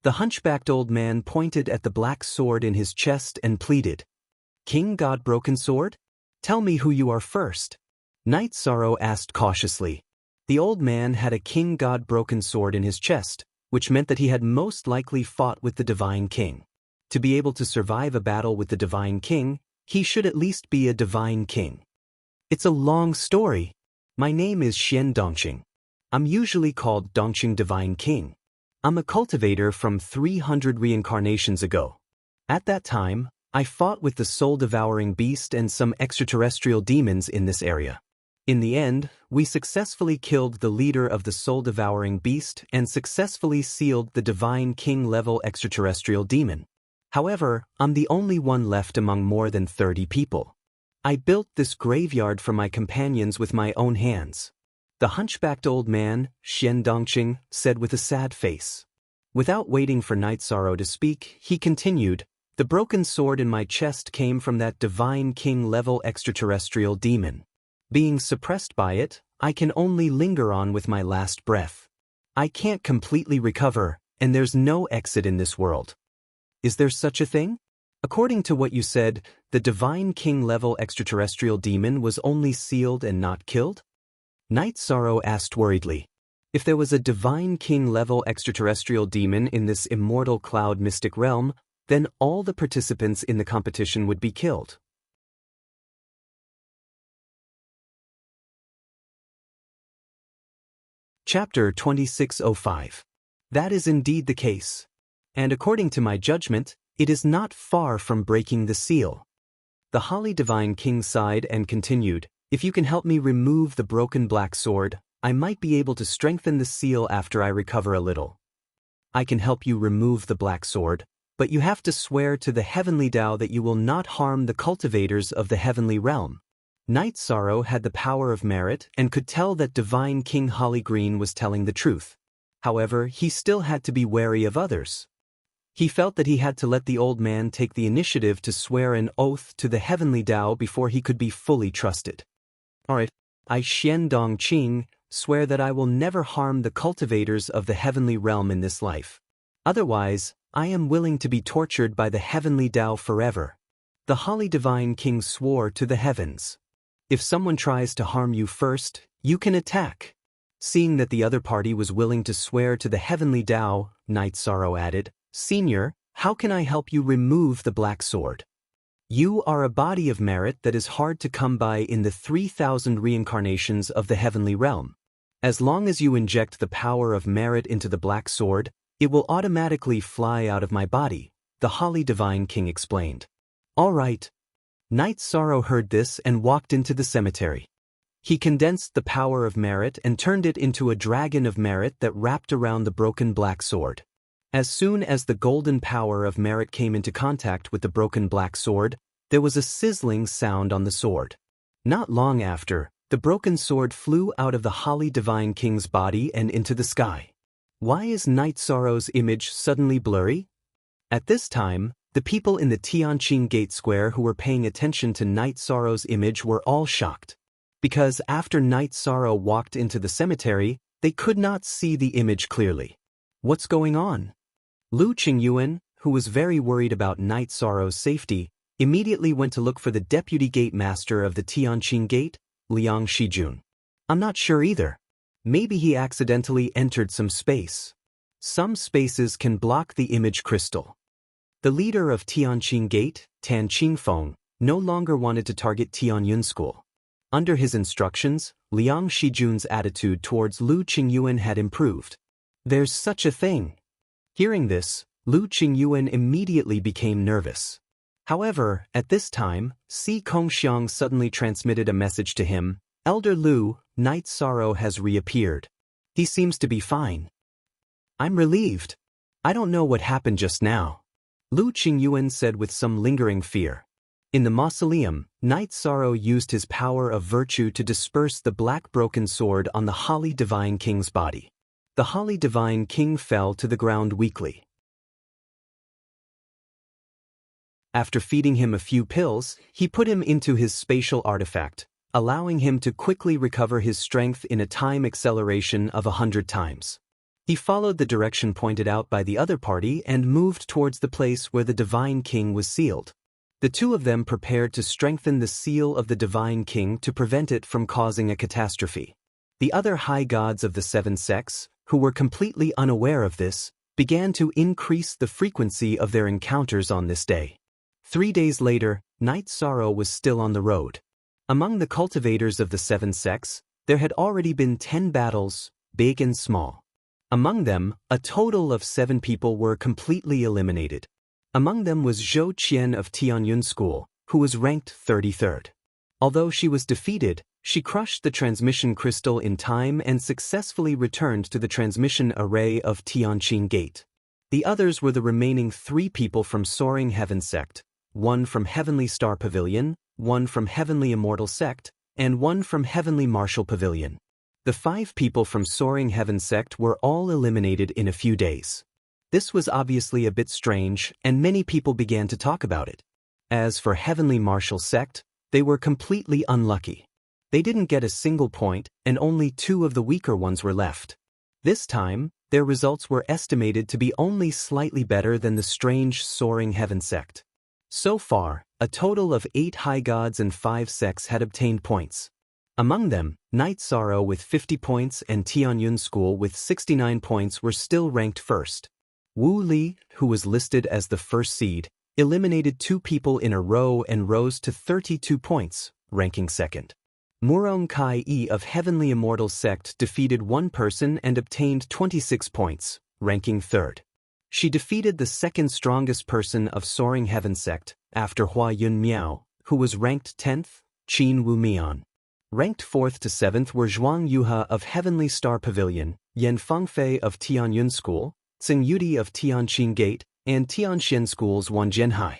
A: The hunchbacked old man pointed at the black sword in his chest and pleaded. King God Broken Sword? Tell me who you are first. Night Sorrow asked cautiously. The old man had a King God Broken Sword in his chest, which meant that he had most likely fought with the Divine King. To be able to survive a battle with the Divine King, he should at least be a Divine King. It's a long story. My name is Xian Dongqing. I'm usually called Dongqing Divine King. I'm a cultivator from 300 reincarnations ago. At that time, I fought with the soul-devouring beast and some extraterrestrial demons in this area. In the end, we successfully killed the leader of the soul-devouring beast and successfully sealed the Divine King-level extraterrestrial demon. However, I'm the only one left among more than 30 people. I built this graveyard for my companions with my own hands. The hunchbacked old man, Xian Dongqing, said with a sad face. Without waiting for Night Sorrow to speak, he continued, the broken sword in my chest came from that Divine King-level extraterrestrial demon. Being suppressed by it, I can only linger on with my last breath. I can't completely recover, and there's no exit in this world. Is there such a thing? According to what you said, the Divine King-level extraterrestrial demon was only sealed and not killed? Night Sorrow asked worriedly. If there was a divine king-level extraterrestrial demon in this immortal cloud mystic realm, then all the participants in the competition would be killed. Chapter 2605. That is indeed the case. And according to my judgment, it is not far from breaking the seal. The Holly Divine King sighed and continued, if you can help me remove the broken black sword, I might be able to strengthen the seal after I recover a little. I can help you remove the black sword, but you have to swear to the heavenly Tao that you will not harm the cultivators of the heavenly realm. Night Sorrow had the power of merit and could tell that Divine King Holly Green was telling the truth. However, he still had to be wary of others. He felt that he had to let the old man take the initiative to swear an oath to the heavenly Tao before he could be fully trusted. Alright, I Xian Dong Qing swear that I will never harm the cultivators of the heavenly realm in this life. Otherwise, I am willing to be tortured by the heavenly Tao forever. The Holly Divine King swore to the heavens. If someone tries to harm you first, you can attack. Seeing that the other party was willing to swear to the heavenly Tao, Night Sorrow added, Senior, how can I help you remove the black sword? You are a body of merit that is hard to come by in the 3,000 reincarnations of the heavenly realm. As long as you inject the power of merit into the black sword, it will automatically fly out of my body, the Holly Divine King explained. All right. Night Sorrow heard this and walked into the cemetery. He condensed the power of merit and turned it into a dragon of merit that wrapped around the broken black sword. As soon as the golden power of merit came into contact with the broken black sword, there was a sizzling sound on the sword. Not long after, the broken sword flew out of the Holly Divine King's body and into the sky. Why is Night Sorrow's image suddenly blurry? At this time, the people in the Tianqing Gate Square who were paying attention to Night Sorrow's image were all shocked. Because after Night Sorrow walked into the cemetery, they could not see the image clearly. What's going on? Lu Qingyuan, who was very worried about Night Sorrow's safety, immediately went to look for the deputy gate master of the Tianqing Gate, Liang Shijun. I'm not sure either. Maybe he accidentally entered some space. Some spaces can block the image crystal. The leader of Tianqing Gate, Tan Qingfeng, no longer wanted to target Tianyun School. Under his instructions, Liang Shijun's attitude towards Lu Qingyuan had improved. There's such a thing. Hearing this, Lu Qingyuan immediately became nervous. However, at this time, Si Kongxiang suddenly transmitted a message to him, Elder Lu, Night Sorrow has reappeared. He seems to be fine. I'm relieved. I don't know what happened just now. Lu Qingyuan said with some lingering fear. In the mausoleum, Night Sorrow used his power of virtue to disperse the black broken sword on the Holly Divine King's body. The Holly Divine King fell to the ground weakly. After feeding him a few pills, he put him into his spatial artifact, allowing him to quickly recover his strength in a time acceleration of 100 times. He followed the direction pointed out by the other party and moved towards the place where the Divine King was sealed. The two of them prepared to strengthen the seal of the Divine King to prevent it from causing a catastrophe. The other high gods of the seven sects, who were completely unaware of this, began to increase the frequency of their encounters on this day. 3 days later, Night Sorrow was still on the road. Among the cultivators of the seven sects, there had already been 10 battles, big and small. Among them, a total of 7 people were completely eliminated. Among them was Zhou Qian of Tianyun School, who was ranked 33rd. Although she was defeated, she crushed the transmission crystal in time and successfully returned to the transmission array of Tianqing Gate. The others were the remaining 3 people from Soaring Heaven Sect, 1 from Heavenly Star Pavilion, 1 from Heavenly Immortal Sect, and 1 from Heavenly Martial Pavilion. The 5 people from Soaring Heaven Sect were all eliminated in a few days. This was obviously a bit strange, and many people began to talk about it. As for Heavenly Martial Sect, they were completely unlucky. They didn't get a single point, and only 2 of the weaker ones were left. This time, their results were estimated to be only slightly better than the strange Soaring Heaven Sect. So far, a total of 8 high gods and 5 sects had obtained points. Among them, Night Sorrow with 50 points and Tianyun School with 69 points were still ranked first. Wu Li, who was listed as the first seed, eliminated 2 people in a row and rose to 32 points, ranking second. Murong Kai-i of Heavenly Immortal Sect defeated 1 person and obtained 26 points, ranking third. She defeated the second strongest person of Soaring Heaven Sect, after Hua Yun Miao, who was ranked 10th, Qin Wu Mian. Ranked 4th to 7th were Zhuang Yuha of Heavenly Star Pavilion, Yan Fengfei of Tianyun School, Tsing Yudi of Tianqin Gate, and Tianxian School's Wan Zhenhai.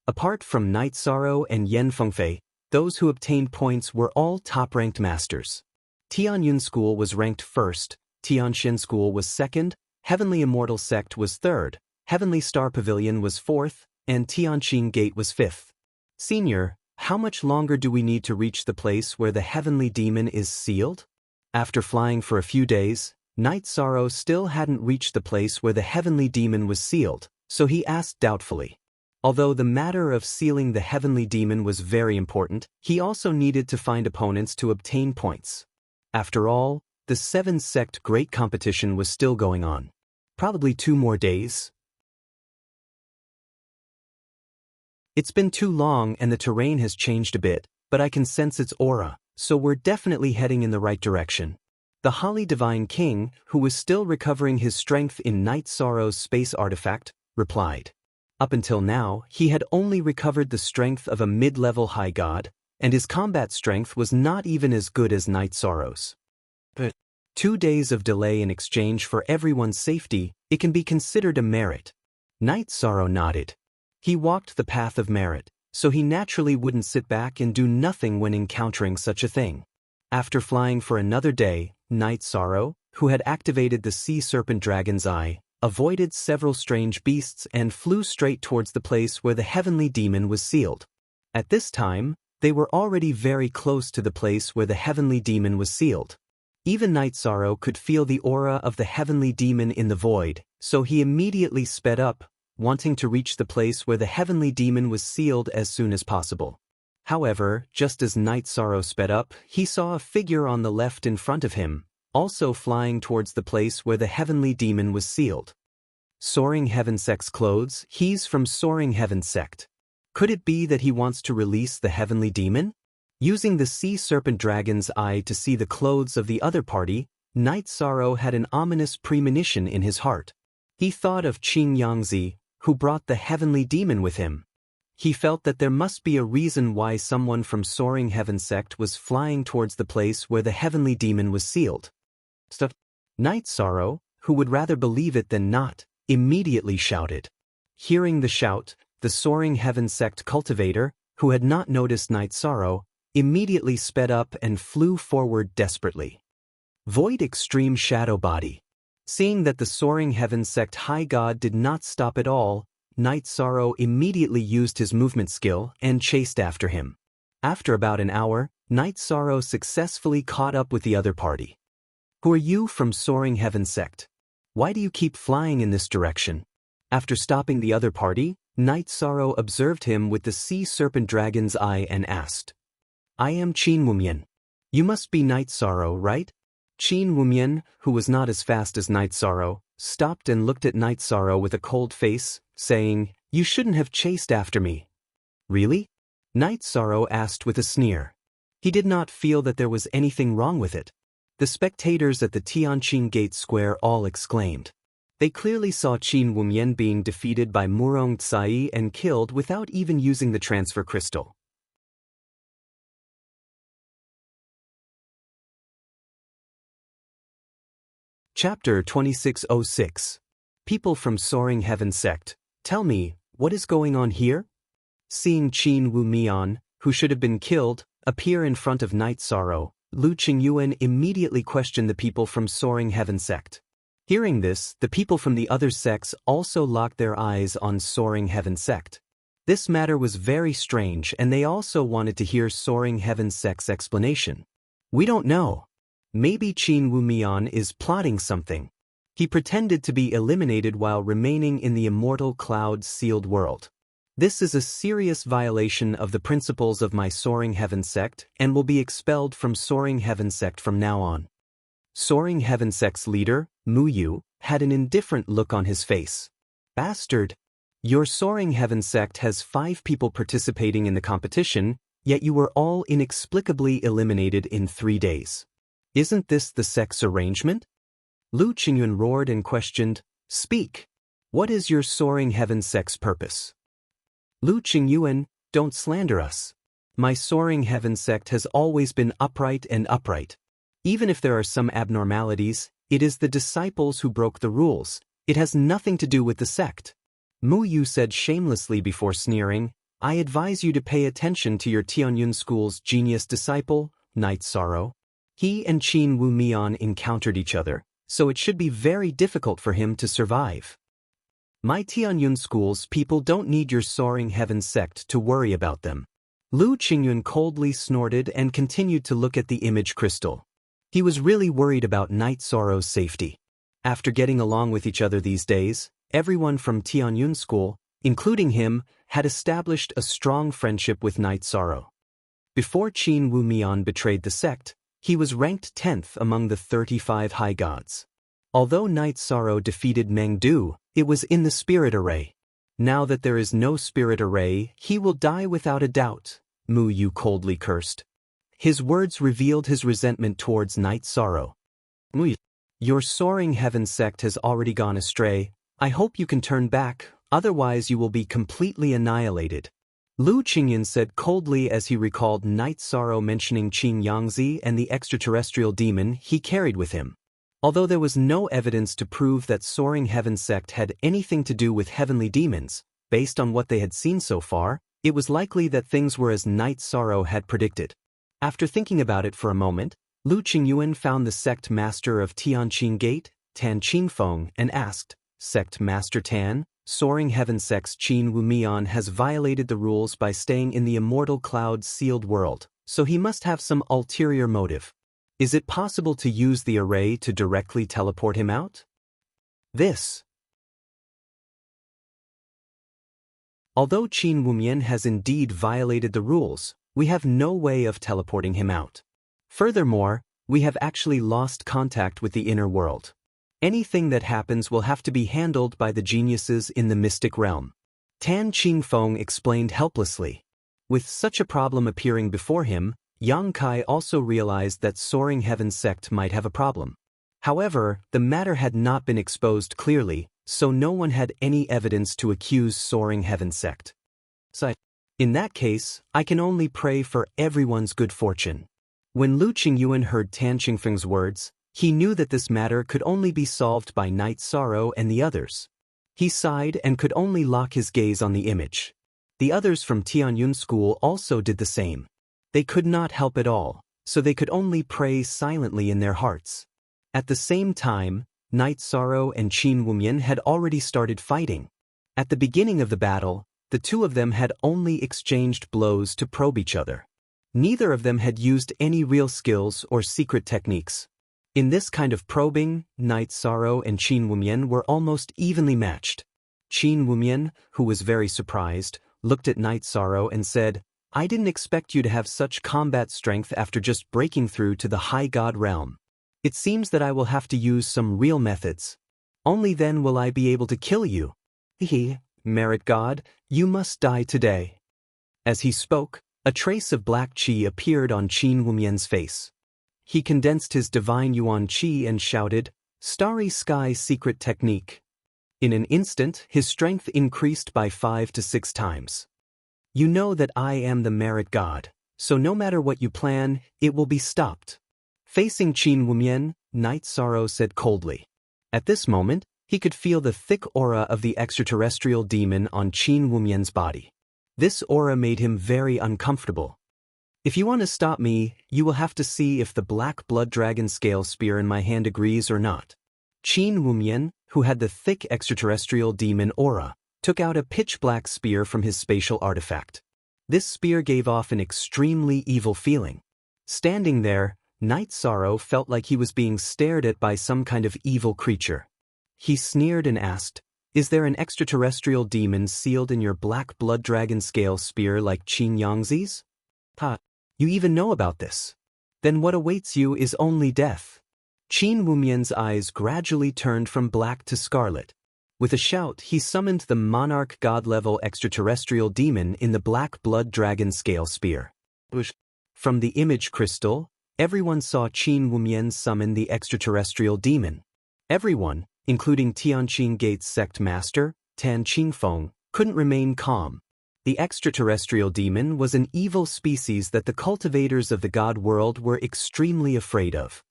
A: Apart from Night Sorrow and Yan Fengfei, those who obtained points were all top-ranked masters. Tianyun School was ranked first, Tianxian School was second, Heavenly Immortal Sect was third, Heavenly Star Pavilion was fourth, and Tianqin Gate was fifth. Senior, how much longer do we need to reach the place where the Heavenly Demon is sealed? After flying for a few days, Night Sorrow still hadn't reached the place where the Heavenly Demon was sealed, so he asked doubtfully. Although the matter of sealing the Heavenly Demon was very important, he also needed to find opponents to obtain points. After all, the 7-sect great competition was still going on. Probably 2 more days. It's been too long and the terrain has changed a bit, but I can sense its aura, so we're definitely heading in the right direction. The Holly Divine King, who was still recovering his strength in Night Sorrow's space artifact, replied. Up until now, he had only recovered the strength of a mid-level high god, and his combat strength was not even as good as Night Sorrow's. But 2 days of delay in exchange for everyone's safety, it can be considered a merit. Night Sorrow nodded. He walked the path of merit, so he naturally wouldn't sit back and do nothing when encountering such a thing. After flying for another day, Night Sorrow, who had activated the Sea Serpent Dragon's Eye, avoided several strange beasts and flew straight towards the place where the Heavenly Demon was sealed. At this time, they were already very close to the place where the Heavenly Demon was sealed. Even Night Sorrow could feel the aura of the Heavenly Demon in the void, so he immediately sped up, wanting to reach the place where the Heavenly Demon was sealed as soon as possible. However, just as Night Sorrow sped up, he saw a figure on the left in front of him, also flying towards the place where the Heavenly Demon was sealed. Soaring Heaven Sect's clothes, he's from Soaring Heaven Sect. Could it be that he wants to release the Heavenly Demon? Using the Sea Serpent Dragon's Eye to see the clothes of the other party, Night Sorrow had an ominous premonition in his heart. He thought of Qing Yangzi, who brought the Heavenly Demon with him. He felt that there must be a reason why someone from Soaring Heaven Sect was flying towards the place where the Heavenly Demon was sealed. Night Sorrow, who would rather believe it than not, immediately shouted. Hearing the shout, the Soaring Heaven Sect cultivator, who had not noticed Night Sorrow, immediately sped up and flew forward desperately. Void Extreme Shadow Body. Seeing that the Soaring Heaven Sect High God did not stop at all, Night Sorrow immediately used his movement skill and chased after him. After about an hour, Night Sorrow successfully caught up with the other party. Who are you from Soaring Heaven Sect? Why do you keep flying in this direction? After stopping the other party, Night Sorrow observed him with the Sea Serpent Dragon's Eye and asked. I am Qin Wumian. You must be Night Sorrow, right? Qin Wumian, who was not as fast as Night Sorrow, stopped and looked at Night Sorrow with a cold face, saying, You shouldn't have chased after me. Really? Night Sorrow asked with a sneer. He did not feel that there was anything wrong with it. The spectators at the Tianqin Gate Square all exclaimed. They clearly saw Qin Wumian being defeated by Murong Tsai and killed without even using the transfer crystal. Chapter 2606. People from Soaring Heaven Sect, tell me, what is going on here? Seeing Qin Wu Mian, who should have been killed, appear in front of Night Sorrow, Lu Qingyuan immediately questioned the people from Soaring Heaven Sect. Hearing this, the people from the other sects also locked their eyes on Soaring Heaven Sect. This matter was very strange and they also wanted to hear Soaring Heaven Sect's explanation. We don't know. Maybe Qin Wu Mian is plotting something. He pretended to be eliminated while remaining in the immortal cloud-sealed world. This is a serious violation of the principles of my Soaring Heaven sect and will be expelled from Soaring Heaven sect from now on. Soaring Heaven sect's leader, Mu Yu, had an indifferent look on his face. Bastard! Your Soaring Heaven sect has 5 people participating in the competition, yet you were all inexplicably eliminated in 3 days. Isn't this the sect's arrangement? Lu Qingyun roared and questioned, Speak! What is your Soaring Heaven sect's purpose? Lu Qingyuan, don't slander us. My Soaring Heaven sect has always been upright and upright. Even if there are some abnormalities, it is the disciples who broke the rules. It has nothing to do with the sect. Mu Yu said shamelessly before sneering, I advise you to pay attention to your Tianyun school's genius disciple, Night Sorrow. He and Qin Wu Mian encountered each other, so it should be very difficult for him to survive. My Tianyun school's people don't need your Soaring Heaven sect to worry about them. Lu Qingyun coldly snorted and continued to look at the image crystal. He was really worried about Night Sorrow's safety. After getting along with each other these days, everyone from Tianyun school, including him, had established a strong friendship with Night Sorrow. Before Qin Wu Mian betrayed the sect, he was ranked 10th among the 35 high gods. Although Night Sorrow defeated Meng Du, it was in the spirit array. Now that there is no spirit array, he will die without a doubt, Mu Yu coldly cursed. His words revealed his resentment towards Night Sorrow. Mu Yu, your Soaring Heaven sect has already gone astray. I hope you can turn back, otherwise you will be completely annihilated. Lu Qingyun said coldly as he recalled Night Sorrow mentioning Qing Yangzi and the extraterrestrial demon he carried with him. Although there was no evidence to prove that Soaring Heaven sect had anything to do with heavenly demons, based on what they had seen so far, it was likely that things were as Night Sorrow had predicted. After thinking about it for a moment, Lu Qingyuan found the sect master of Tianqing Gate, Tan Qingfeng, and asked, Sect Master Tan, Soaring Heaven sect's Qin Wu Mian has violated the rules by staying in the immortal cloud's sealed world, so he must have some ulterior motive. Is it possible to use the array to directly teleport him out? Although Qin Wumian has indeed violated the rules, we have no way of teleporting him out. Furthermore, we have actually lost contact with the inner world. Anything that happens will have to be handled by the geniuses in the mystic realm. Tan Qingfeng explained helplessly. With such a problem appearing before him, Yang Kai also realized that Soaring Heaven sect might have a problem. However, the matter had not been exposed clearly, so no one had any evidence to accuse Soaring Heaven sect. In that case, I can only pray for everyone's good fortune. When Lu Qingyuan heard Tan Qingfeng's words, he knew that this matter could only be solved by Night Sorrow and the others. He sighed and could only lock his gaze on the image. The others from Tianyun school also did the same. They could not help at all, so they could only pray silently in their hearts. At the same time, Night Sorrow and Qin Wumian had already started fighting. At the beginning of the battle, the two of them had only exchanged blows to probe each other. Neither of them had used any real skills or secret techniques. In this kind of probing, Night Sorrow and Qin Wumian were almost evenly matched. Qin Wumian, who was very surprised, looked at Night Sorrow and said, I didn't expect you to have such combat strength after just breaking through to the high god realm. It seems that I will have to use some real methods. Only then will I be able to kill you. Merit god, you must die today. As he spoke, a trace of black qi appeared on Qin Wumian's face. He condensed his divine yuan qi and shouted, Starry Sky Secret Technique. In an instant, his strength increased by 5 to 6 times. You know that I am the merit god, so no matter what you plan, it will be stopped. Facing Qin Wumian, Night Sorrow said coldly. At this moment, he could feel the thick aura of the extraterrestrial demon on Qin Wumian's body. This aura made him very uncomfortable. If you want to stop me, you will have to see if the black blood dragon scale spear in my hand agrees or not. Qin Wumian, who had the thick extraterrestrial demon aura, took out a pitch-black spear from his spatial artifact. This spear gave off an extremely evil feeling. Standing there, Night Sorrow felt like he was being stared at by some kind of evil creature. He sneered and asked, Is there an extraterrestrial demon sealed in your black blood dragon scale spear like Qin Yangzi's? Ha! You even know about this. Then what awaits you is only death. Qin Wumian's eyes gradually turned from black to scarlet. With a shout, he summoned the monarch god-level extraterrestrial demon in the black blood dragon scale spear. From the image crystal, everyone saw Qin Wumian summon the extraterrestrial demon. Everyone, including Tianqing Gate's sect master, Tan Qingfeng, couldn't remain calm. The extraterrestrial demon was an evil species that the cultivators of the god world were extremely afraid of.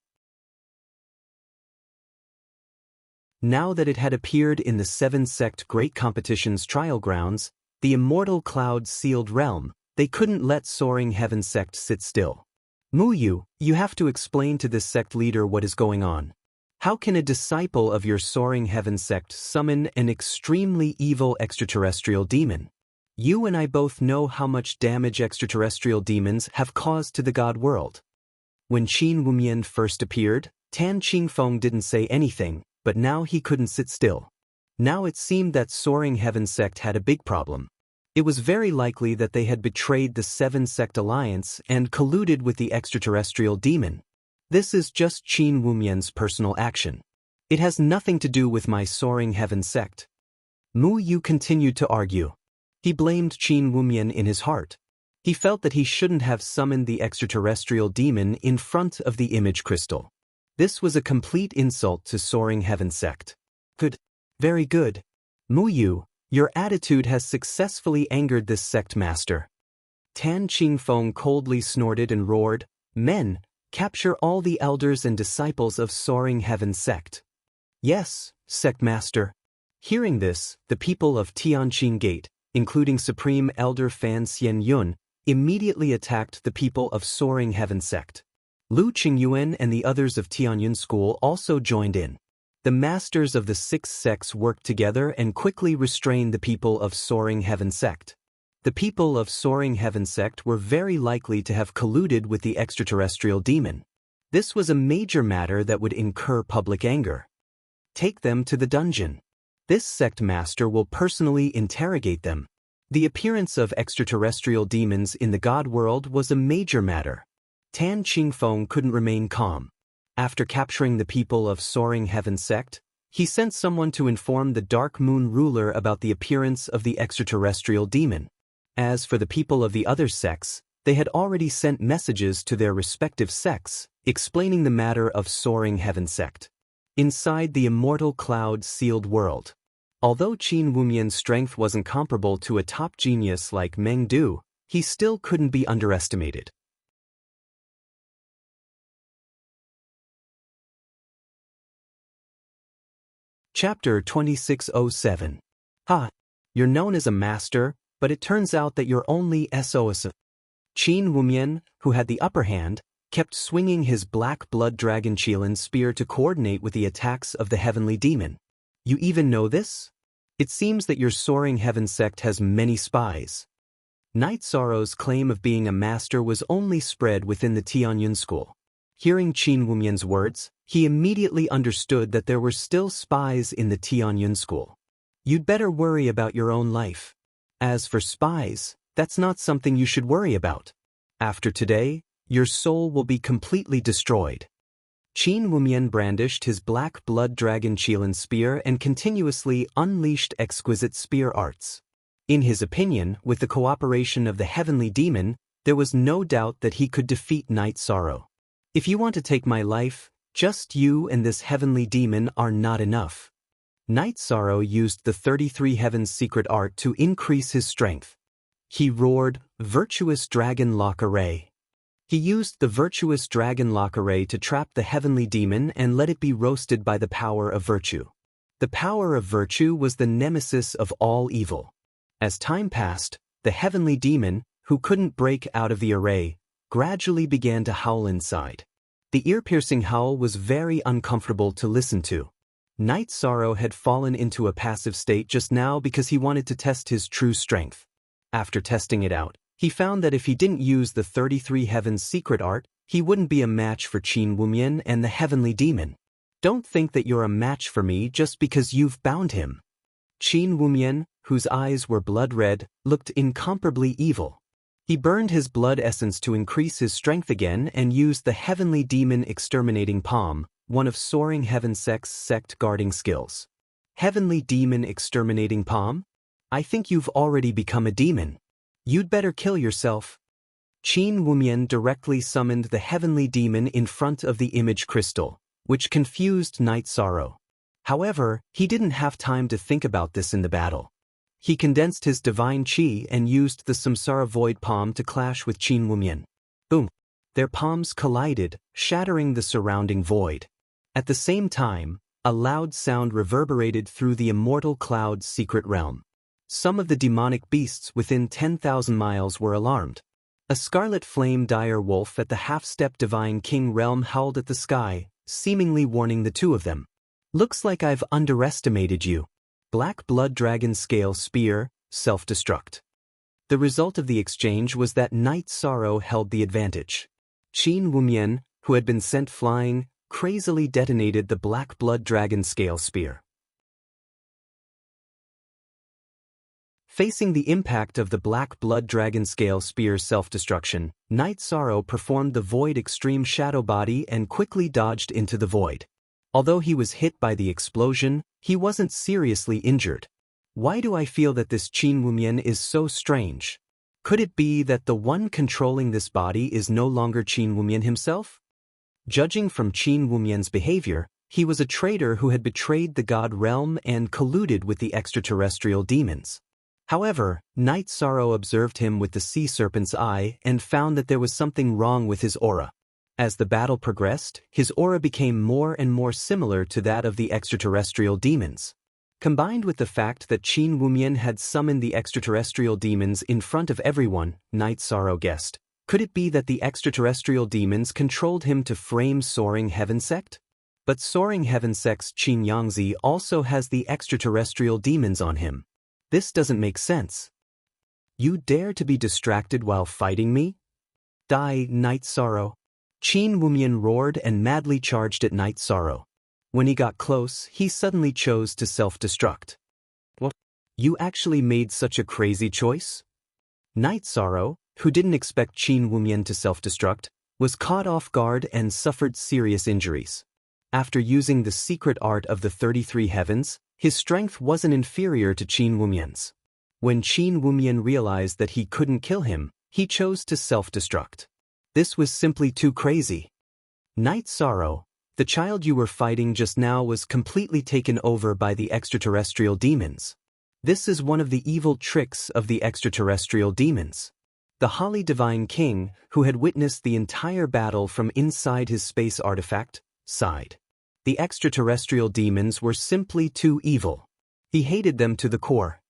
A: Now that it had appeared in the seven-sect Great Competition's trial grounds, the immortal cloud-sealed realm, they couldn't let Soaring Heaven sect sit still. Mu Yu, you have to explain to this sect leader what is going on. How can a disciple of your Soaring Heaven sect summon an extremely evil extraterrestrial demon? You and I both know how much damage extraterrestrial demons have caused to the god world. When Qin Wumian first appeared, Tan Qingfeng didn't say anything, but now he couldn't sit still. Now it seemed that Soaring Heaven sect had a big problem. It was very likely that they had betrayed the seven-sect alliance and colluded with the extraterrestrial demon. This is just Qin Wumian's personal action. It has nothing to do with my Soaring Heaven sect. Mu Yu continued to argue. He blamed Qin Wumian in his heart. He felt that he shouldn't have summoned the extraterrestrial demon in front of the image crystal. This was a complete insult to Soaring Heaven sect. Good. Very good. Mu Yu, your attitude has successfully angered this sect master. Tan Qingfeng coldly snorted and roared, Men, capture all the elders and disciples of Soaring Heaven sect. Yes, sect master. Hearing this, the people of Tianqing Gate, including Supreme Elder Fan Xian Yun, immediately attacked the people of Soaring Heaven sect. Lu Qingyuan and the others of Tianyun School also joined in. The masters of the six sects worked together and quickly restrained the people of Soaring Heaven sect. The people of Soaring Heaven sect were very likely to have colluded with the extraterrestrial demon. This was a major matter that would incur public anger. Take them to the dungeon. This sect master will personally interrogate them. The appearance of extraterrestrial demons in the god world was a major matter. Tan Qingfeng couldn't remain calm. After capturing the people of Soaring Heaven sect, he sent someone to inform the Dark Moon ruler about the appearance of the extraterrestrial demon. As for the people of the other sects, they had already sent messages to their respective sects, explaining the matter of Soaring Heaven sect. Inside the immortal cloud-sealed world. Although Qin Wumian's strength wasn't comparable to a top genius like Meng Du, he still couldn't be underestimated. Chapter 2607. Ha! You're known as a master, but it turns out that you're only SOS. Qin Wumian, who had the upper hand, kept swinging his black blood dragon Qilin spear to coordinate with the attacks of the heavenly demon. You even know this? It seems that your Soaring Heaven sect has many spies. Night Sorrow's claim of being a master was only spread within the Tianyun school. Hearing Qin Wumian's words, he immediately understood that there were still spies in the Tianyun school. You'd better worry about your own life. As for spies, that's not something you should worry about. After today, your soul will be completely destroyed. Qin Wumian brandished his black blood dragon Qilin spear and continuously unleashed exquisite spear arts. In his opinion, with the cooperation of the heavenly demon, there was no doubt that he could defeat Night Sorrow. If you want to take my life, just you and this heavenly demon are not enough. Night Sorrow used the 33 Heavens secret art to increase his strength. He roared, Virtuous Dragon Lock Array. He used the Virtuous Dragon Lock Array to trap the heavenly demon and let it be roasted by the power of virtue. The power of virtue was the nemesis of all evil. As time passed, the heavenly demon, who couldn't break out of the array, gradually began to howl inside. The ear-piercing howl was very uncomfortable to listen to. Night Sorrow had fallen into a passive state just now because he wanted to test his true strength. After testing it out, he found that if he didn't use the 33 Heavens secret art, he wouldn't be a match for Qin Wumian and the heavenly demon. Don't think that you're a match for me just because you've bound him. Qin Wumian, whose eyes were blood-red, looked incomparably evil. He burned his blood essence to increase his strength again and used the Heavenly Demon Exterminating Palm, one of Soaring Heaven sect guarding skills. Heavenly Demon Exterminating Palm? I think you've already become a demon. You'd better kill yourself. Qin Wumian directly summoned the Heavenly Demon in front of the image crystal, which confused Night Sorrow. However, he didn't have time to think about this in the battle. He condensed his divine chi and used the Samsara Void Palm to clash with Qin Wumian. Boom! Their palms collided, shattering the surrounding void. At the same time, a loud sound reverberated through the immortal cloud's secret realm. Some of the demonic beasts within 10,000 miles were alarmed. A scarlet flame dire wolf at the half-step divine king realm howled at the sky, seemingly warning the two of them. Looks like I've underestimated you. Black blood dragon scale spear, self-destruct. The result of the exchange was that Night Sorrow held the advantage. Qin Wumian, who had been sent flying, crazily detonated the black blood dragon scale spear. Facing the impact of the black blood dragon scale spear's self-destruction, Night Sorrow performed the void extreme shadow body and quickly dodged into the void. Although he was hit by the explosion, he wasn't seriously injured. Why do I feel that this Qin Wumian is so strange? Could it be that the one controlling this body is no longer Qin Wumian himself? Judging from Qin Wumian's behavior, he was a traitor who had betrayed the god realm and colluded with the extraterrestrial demons. However, Night Sorrow observed him with the sea serpent's eye and found that there was something wrong with his aura. As the battle progressed, his aura became more and more similar to that of the extraterrestrial demons. Combined with the fact that Qin Wumian had summoned the extraterrestrial demons in front of everyone, Night Sorrow guessed, could it be that the extraterrestrial demons controlled him to frame Soaring Heaven sect? But Soaring Heaven sect's Qin Yangzi also has the extraterrestrial demons on him. This doesn't make sense. You dare to be distracted while fighting me? Die, Night Sorrow. Qin Wumian roared and madly charged at Night Sorrow. When he got close, he suddenly chose to self-destruct. What? You actually made such a crazy choice? Night Sorrow, who didn't expect Qin Wumian to self-destruct, was caught off guard and suffered serious injuries. After using the secret art of the 33 heavens, his strength wasn't inferior to Qin Wumian's. When Qin Wumian realized that he couldn't kill him, he chose to self-destruct. This was simply too crazy. Night Sorrow, the child you were fighting just now was completely taken over by the extraterrestrial demons. This is one of the evil tricks of the extraterrestrial demons. The Holly Divine King, who had witnessed the entire battle from inside his space artifact, sighed. The extraterrestrial demons were simply too evil. He hated them to the core.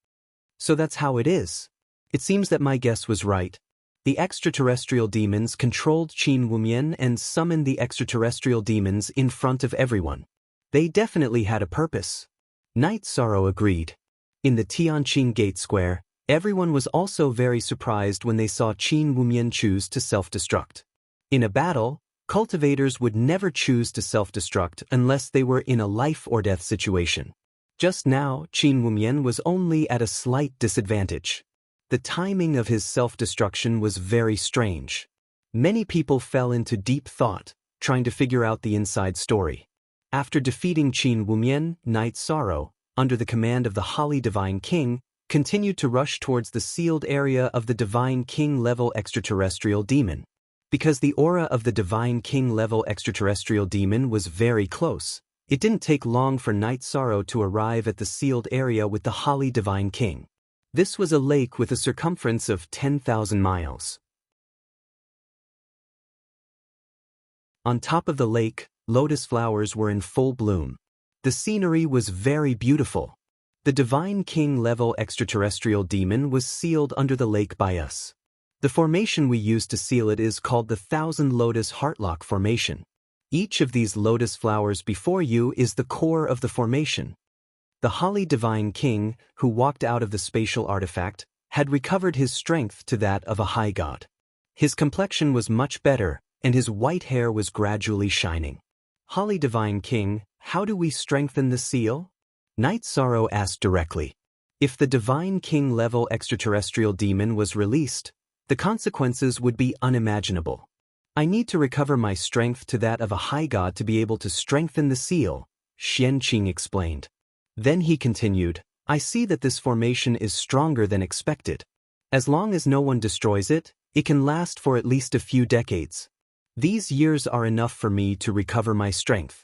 A: So that's how it is. It seems that my guess was right. The extraterrestrial demons controlled Qin Wumian and summoned the extraterrestrial demons in front of everyone. They definitely had a purpose. Night Sorrow agreed. In the Tianqing Gate Square, everyone was also very surprised when they saw Qin Wumian choose to self-destruct. In a battle, cultivators would never choose to self-destruct unless they were in a life-or-death situation. Just now, Qin Wumian was only at a slight disadvantage. The timing of his self-destruction was very strange. Many people fell into deep thought, trying to figure out the inside story. After defeating Qin Wumian, Night Sorrow, under the command of the Holly Divine King, continued to rush towards the sealed area of the Divine King-level extraterrestrial demon. Because the aura of the Divine King-level extraterrestrial demon was very close, it didn't take long for Night Sorrow to arrive at the sealed area with the Holly Divine King. This was a lake with a circumference of 10,000 miles. On top of the lake, lotus flowers were in full bloom. The scenery was very beautiful. The Divine King-level extraterrestrial demon was sealed under the lake by us. The formation we used to seal it is called the Thousand Lotus Heartlock Formation. Each of these lotus flowers before you is the core of the formation. The Holly Divine King, who walked out of the spatial artifact, had recovered his strength to that of a high god. His complexion was much better, and his white hair was gradually shining. Holly Divine King, how do we strengthen the seal? Night Sorrow asked directly. If the Divine King level extraterrestrial demon was released, the consequences would be unimaginable. I need to recover my strength to that of a high god to be able to strengthen the seal, Xianqing explained. Then he continued, I see that this formation is stronger than expected. As long as no one destroys it, it can last for at least a few decades. These years are enough for me to recover my strength.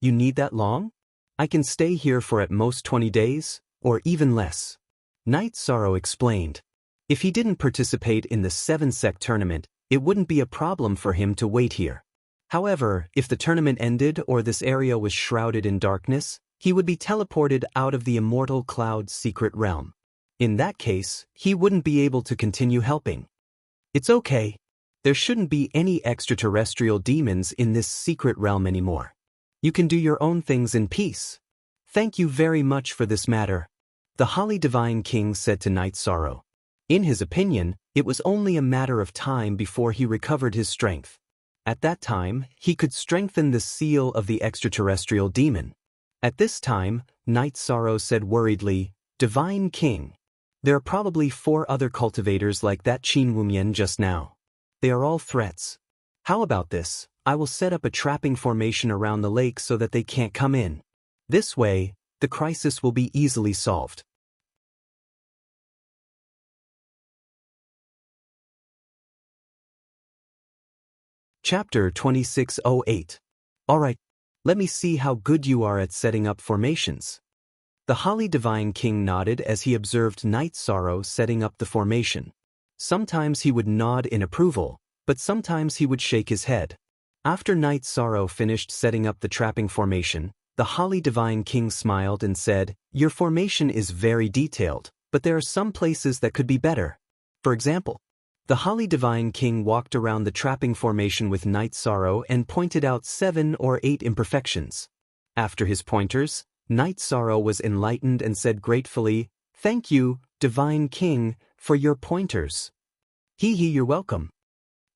A: You need that long? I can stay here for at most 20 days, or even less. Night Sorrow explained. If he didn't participate in the 7-sec tournament, it wouldn't be a problem for him to wait here. However, if the tournament ended or this area was shrouded in darkness, he would be teleported out of the Immortal Cloud's secret realm. In that case, he wouldn't be able to continue helping. It's okay. There shouldn't be any extraterrestrial demons in this secret realm anymore. You can do your own things in peace. Thank you very much for this matter, the Holly Divine King said to Night Sorrow. In his opinion, it was only a matter of time before he recovered his strength. At that time, he could strengthen the seal of the extraterrestrial demon. At this time, Night Sorrow said worriedly, Divine King. There are probably 4 other cultivators like that Qin Wumian just now. They are all threats. How about this? I will set up a trapping formation around the lake so that they can't come in. This way, the crisis will be easily solved. Chapter 2608. Alright, let me see how good you are at setting up formations. The Holly Divine King nodded as he observed Night Sorrow setting up the formation. Sometimes he would nod in approval, but sometimes he would shake his head. After Night Sorrow finished setting up the trapping formation, the Holly Divine King smiled and said, Your formation is very detailed, but there are some places that could be better. For example, the Holly Divine King walked around the trapping formation with Night Sorrow and pointed out 7 or 8 imperfections. After his pointers, Night Sorrow was enlightened and said gratefully, Thank you, Divine King, for your pointers. You're welcome.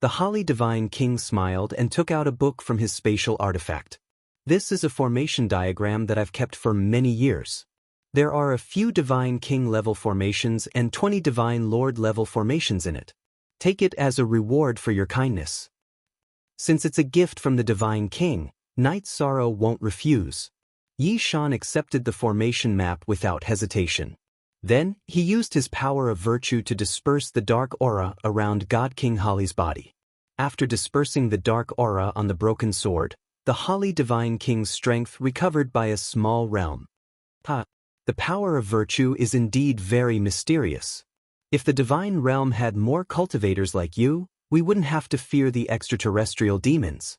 A: The Holly Divine King smiled and took out a book from his spatial artifact. This is a formation diagram that I've kept for many years. There are a few Divine King level formations and 20 Divine Lord level formations in it. Take it as a reward for your kindness. Since it's a gift from the Divine King, Night Sorrow won't refuse. Yi Shan accepted the formation map without hesitation. Then, he used his power of virtue to disperse the dark aura around God King Holly's body. After dispersing the dark aura on the broken sword, the Holly Divine King's strength recovered by a small realm. The power of virtue is indeed very mysterious. If the divine realm had more cultivators like you, we wouldn't have to fear the extraterrestrial demons.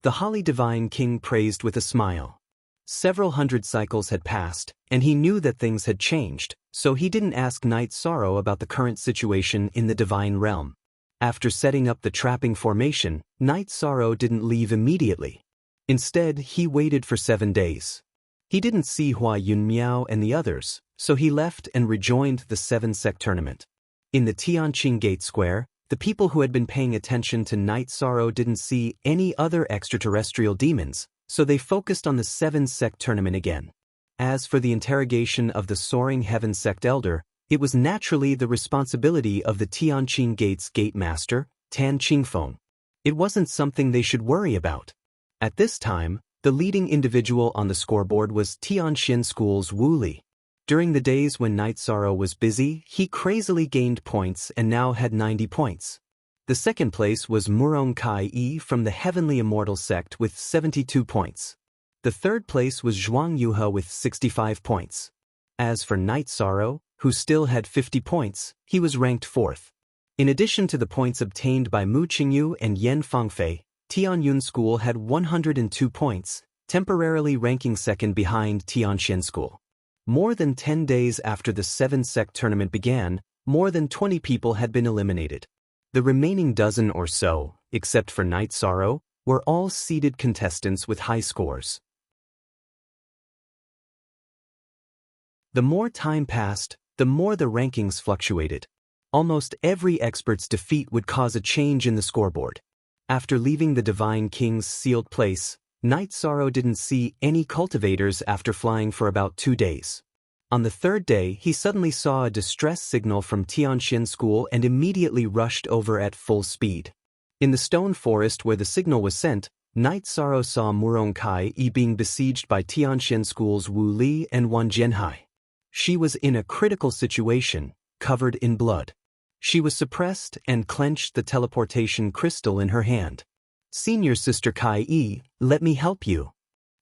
A: The Holly Divine King praised with a smile. Several hundred cycles had passed, and he knew that things had changed, so he didn't ask Night Sorrow about the current situation in the divine realm. After setting up the trapping formation, Night Sorrow didn't leave immediately. Instead, he waited for 7 days. He didn't see Hua Yunmiao and the others, so he left and rejoined the 7-sec tournament. In the Tianqing Gate Square, the people who had been paying attention to Night Sorrow didn't see any other extraterrestrial demons, so they focused on the 7-sec tournament again. As for the interrogation of the Soaring Heaven Sect Elder, it was naturally the responsibility of the Tianqing Gate's Gate Master, Tan Qingfeng. It wasn't something they should worry about. At this time, the leading individual on the scoreboard was Tianxian School's Wu Li. During the days when Night Sorrow was busy, he crazily gained points and now had 90 points. The second place was Murong Kai Yi from the Heavenly Immortal Sect with 72 points. The third place was Zhuang Yuhe with 65 points. As for Night Sorrow, who still had 50 points, he was ranked 4th. In addition to the points obtained by Mu Qingyu and Yan Fangfei, Tianyun School had 102 points, temporarily ranking second behind Tianxian School. More than 10 days after the 7-sec tournament began, more than 20 people had been eliminated. The remaining dozen or so, except for Night Sorrow, were all seeded contestants with high scores. The more time passed, the more the rankings fluctuated. Almost every expert's defeat would cause a change in the scoreboard. After leaving the Divine King's sealed place, Night Sorrow didn't see any cultivators after flying for about 2 days. On the third day, he suddenly saw a distress signal from Tianxian School and immediately rushed over at full speed. In the stone forest where the signal was sent, Night Sorrow saw Murong Kai-yi being besieged by Tianxian School's Wu Li and Wan Jianhai. She was in a critical situation, covered in blood. She was suppressed and clenched the teleportation crystal in her hand. "Senior Sister Kai-yi, let me help you."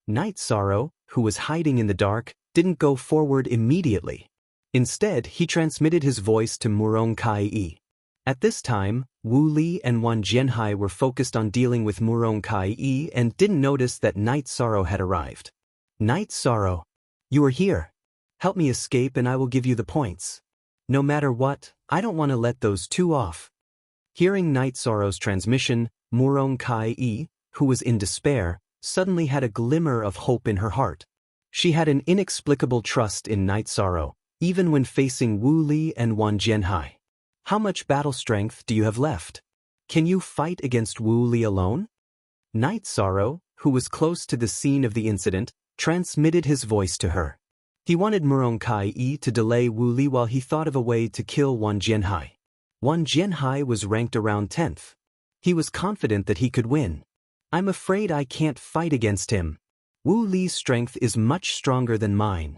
A: Night Sorrow, who was hiding in the dark, didn't go forward immediately. Instead, he transmitted his voice to Murong Kai-yi. At this time, Wu Li and Wan Jianhai were focused on dealing with Murong Kai-yi and didn't notice that Night Sorrow had arrived. "Night Sorrow, you are here. Help me escape and I will give you the points. No matter what, I don't want to let those two off." Hearing Night Sorrow's transmission, Murong Kai-yi, who was in despair, suddenly had a glimmer of hope in her heart. She had an inexplicable trust in Night Sorrow, even when facing Wu Li and Wan Jianhai. "How much battle strength do you have left? Can you fight against Wu Li alone?" Night Sorrow, who was close to the scene of the incident, transmitted his voice to her. He wanted Murong Kai-yi to delay Wu Li while he thought of a way to kill Wan Jianhai. Wan Jianhai was ranked around 10th. He was confident that he could win. "I'm afraid I can't fight against him. Wu Li's strength is much stronger than mine."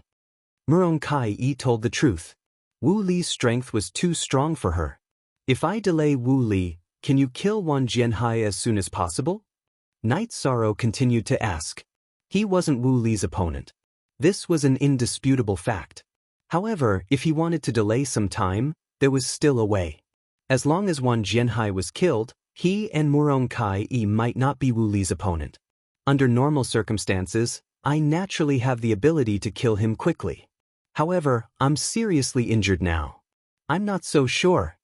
A: Murong Kai-yi told the truth. Wu Li's strength was too strong for her. "If I delay Wu Li, can you kill Wan Jianhai as soon as possible?" Night Sorrow continued to ask. He wasn't Wu Li's opponent. This was an indisputable fact. However, if he wanted to delay some time, there was still a way. As long as Wan Jianhai was killed, he and Murong Kai-yi might not be Wu Li's opponent. Under normal circumstances, I naturally have the ability to kill him quickly. However, I'm seriously injured now. I'm not so sure.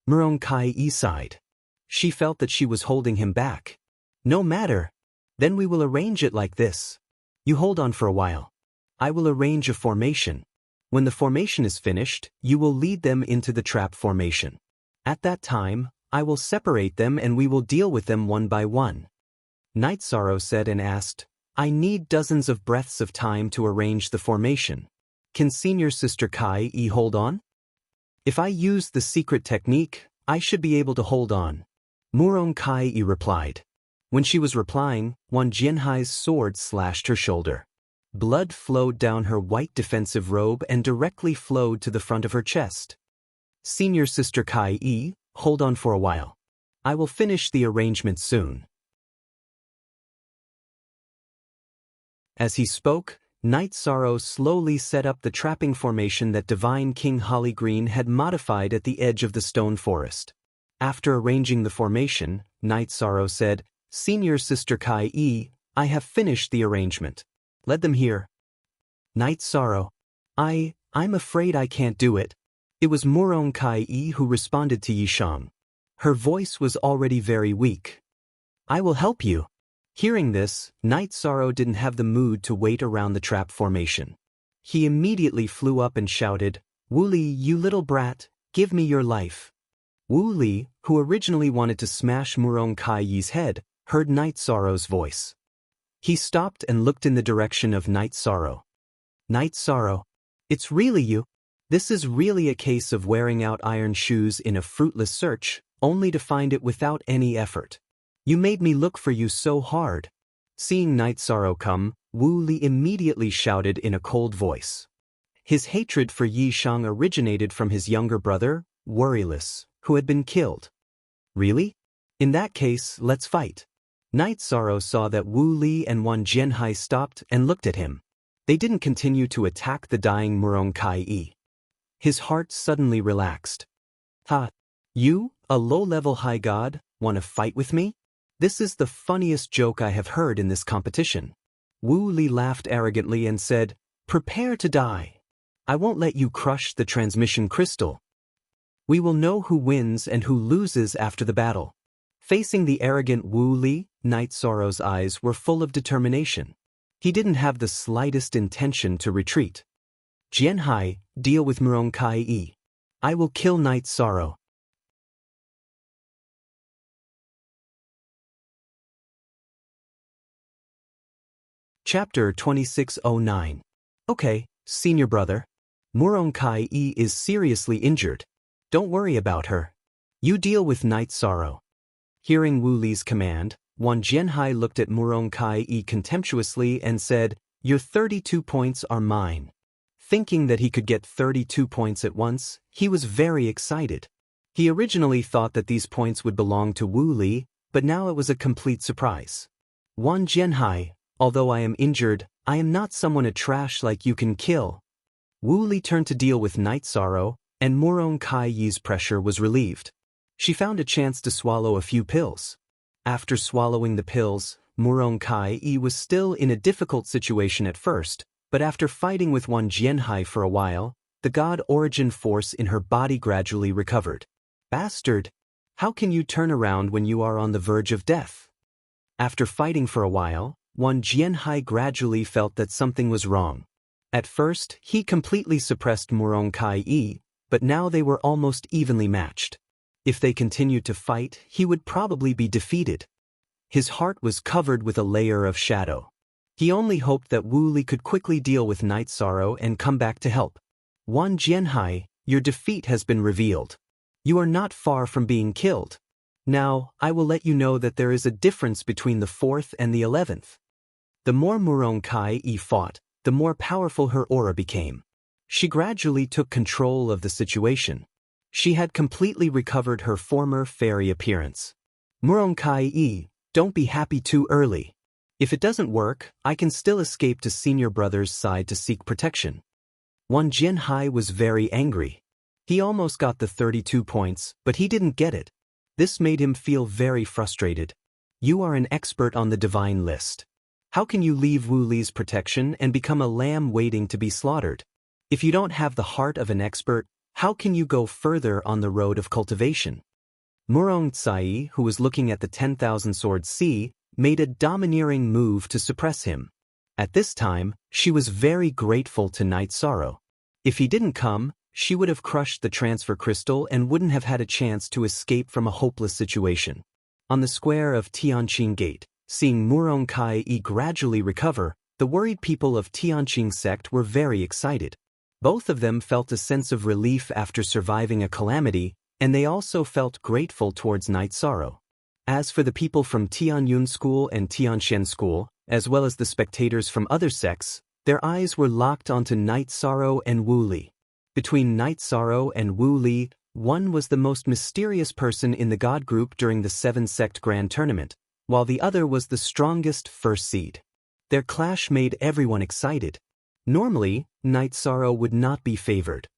A: Murong Kai-yi sighed. She felt that she was holding him back. "No matter. Then we will arrange it like this. You hold on for a while. I will arrange a formation. When the formation is finished, you will lead them into the trap formation. At that time, I will separate them and we will deal with them one by one." Night Sorrow said and asked, "I need dozens of breaths of time to arrange the formation. Can Senior Sister Kai-yi hold on?" "If I use the secret technique, I should be able to hold on," Murong Kai-yi replied. When she was replying, Wan Jianhai's sword slashed her shoulder. Blood flowed down her white defensive robe and directly flowed to the front of her chest. "Senior Sister Kai-yi, hold on for a while. I will finish the arrangement soon." As he spoke, Night Sorrow slowly set up the trapping formation that Divine King Holly Green had modified at the edge of the stone forest. After arranging the formation, Night Sorrow said, "Senior Sister Kai-yi, I have finished the arrangement. Let them hear." Night Sorrow, I'm afraid I can't do it." It was Murong Kai-yi who responded to Yishang. Her voice was already very weak. "I will help you." Hearing this, Night Sorrow didn't have the mood to wait around the trap formation. He immediately flew up and shouted, "Wu Li, you little brat, give me your life." Wu Li, who originally wanted to smash Murong Kai-yi's head, heard Night Sorrow's voice. He stopped and looked in the direction of Night Sorrow. "Night Sorrow, it's really you? This is really a case of wearing out iron shoes in a fruitless search, only to find it without any effort. You made me look for you so hard." Seeing Night Sorrow come, Wu Li immediately shouted in a cold voice. His hatred for Yishang originated from his younger brother, Worryless, who had been killed. "Really? In that case, let's fight." Night Sorrow saw that Wu Li and Wan Jianhai stopped and looked at him. They didn't continue to attack the dying Murong Kai-yi. His heart suddenly relaxed. "Ha! You, a low-level high god, want to fight with me? This is the funniest joke I have heard in this competition." Wu Li laughed arrogantly and said, "Prepare to die. I won't let you crush the transmission crystal. We will know who wins and who loses after the battle." Facing the arrogant Wu Li, Night Sorrow's eyes were full of determination. He didn't have the slightest intention to retreat. "Jianhai, deal with Murong Kai-yi. I will kill Night Sorrow." Chapter 2609. "Okay, senior brother. Muronkai is seriously injured. Don't worry about her. You deal with Night Sorrow. Hearing Wu Li's command, Wang Jianhai looked at Muronkai contemptuously and said, "Your 32 points are mine." Thinking that he could get 32 points at once, he was very excited. He originally thought that these points would belong to Wu Li, but now it was a complete surprise. "Wang Jianhai, although I am injured, I am not someone a trash like you can kill." Wu Li turned to deal with Night Sorrow, and Muronkai's pressure was relieved. She found a chance to swallow a few pills. After swallowing the pills, Muronkai was still in a difficult situation at first, but after fighting with Wang Jianhai for a while, the god origin force in her body gradually recovered. "Bastard! How can you turn around when you are on the verge of death?" After fighting for a while, Wang Jianhai gradually felt that something was wrong. At first, he completely suppressed Muronkai, but now they were almost evenly matched. If they continued to fight, he would probably be defeated. His heart was covered with a layer of shadow. He only hoped that Wu Li could quickly deal with Night Sorrow and come back to help. "Wang Jianhai, your defeat has been revealed. You are not far from being killed. Now, I will let you know that there is a difference between the 4th and the 11th. The more Muronkai fought, the more powerful her aura became. She gradually took control of the situation. She had completely recovered her former fairy appearance. "Muronkai, don't be happy too early. If it doesn't work, I can still escape to senior brother's side to seek protection." Wang Jianhai was very angry. He almost got the 32 points, but he didn't get it. This made him feel very frustrated. "You are an expert on the divine list. How can you leave Wu Li's protection and become a lamb waiting to be slaughtered? If you don't have the heart of an expert, how can you go further on the road of cultivation?" Murong-Tsai, who was looking at the 10,000 Sword Sea, made a domineering move to suppress him. At this time, she was very grateful to Night Sorrow. If he didn't come, she would have crushed the transfer crystal and wouldn't have had a chance to escape from a hopeless situation. On the square of Tianqing Gate, seeing Muronkai gradually recover, the worried people of Tianqing sect were very excited. Both of them felt a sense of relief after surviving a calamity, and they also felt grateful towards Night Sorrow. As for the people from Tianyun School and Tianxian School, as well as the spectators from other sects, their eyes were locked onto Night Sorrow and Wu Li. Between Night Sorrow and Wu Li, one was the most mysterious person in the God group during the 7-sect Grand Tournament, while the other was the strongest first seed. Their clash made everyone excited. Normally, Night Sorrow would not be favored.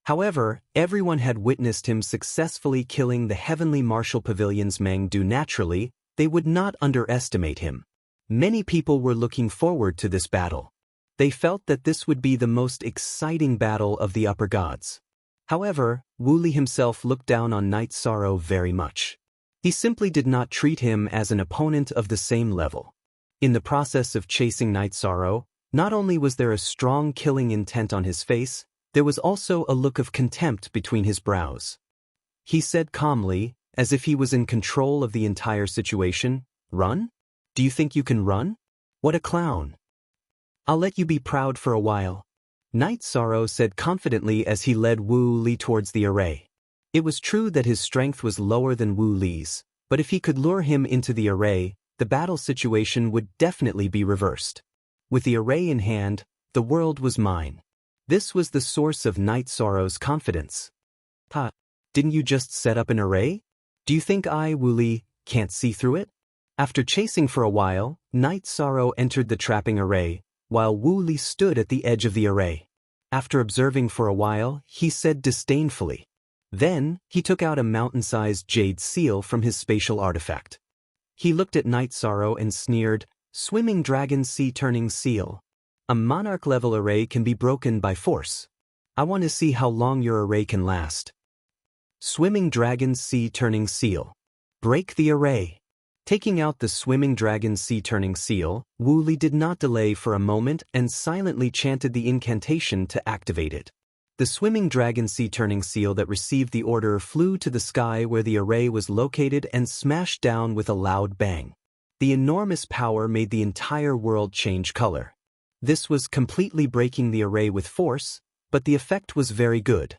A: However, everyone had witnessed him successfully killing the Heavenly Martial Pavilion's Mangdu naturally. They would not underestimate him. Many people were looking forward to this battle. They felt that this would be the most exciting battle of the upper gods. However, Wu Li himself looked down on Night Sorrow very much. He simply did not treat him as an opponent of the same level. In the process of chasing Night Sorrow, not only was there a strong killing intent on his face, there was also a look of contempt between his brows. He said calmly, as if he was in control of the entire situation, "Run? Do you think you can run? What a clown. I'll let you be proud for a while." Night Sorrow said confidently as he led Wu Li towards the array. It was true that his strength was lower than Wu Li's, but if he could lure him into the array, the battle situation would definitely be reversed. With the array in hand, the world was mine. This was the source of Night Sorrow's confidence. "Ha, didn't you just set up an array? Do you think I, Wu Li, can't see through it?" After chasing for a while, Night Sorrow entered the trapping array, while Wu Li stood at the edge of the array. After observing for a while, he said disdainfully. Then, he took out a mountain-sized jade seal from his spatial artifact. He looked at Night Sorrow and sneered, "Swimming Dragon Sea-Turning Seal. A monarch-level array can be broken by force. I want to see how long your array can last." Swimming Dragon Sea-Turning Seal. Break the array. Taking out the Swimming Dragon Sea-Turning Seal, Wu Li did not delay for a moment and silently chanted the incantation to activate it. The Swimming Dragon Sea-Turning Seal that received the order flew to the sky where the array was located and smashed down with a loud bang. The enormous power made the entire world change color. This was completely breaking the array with force, but the effect was very good.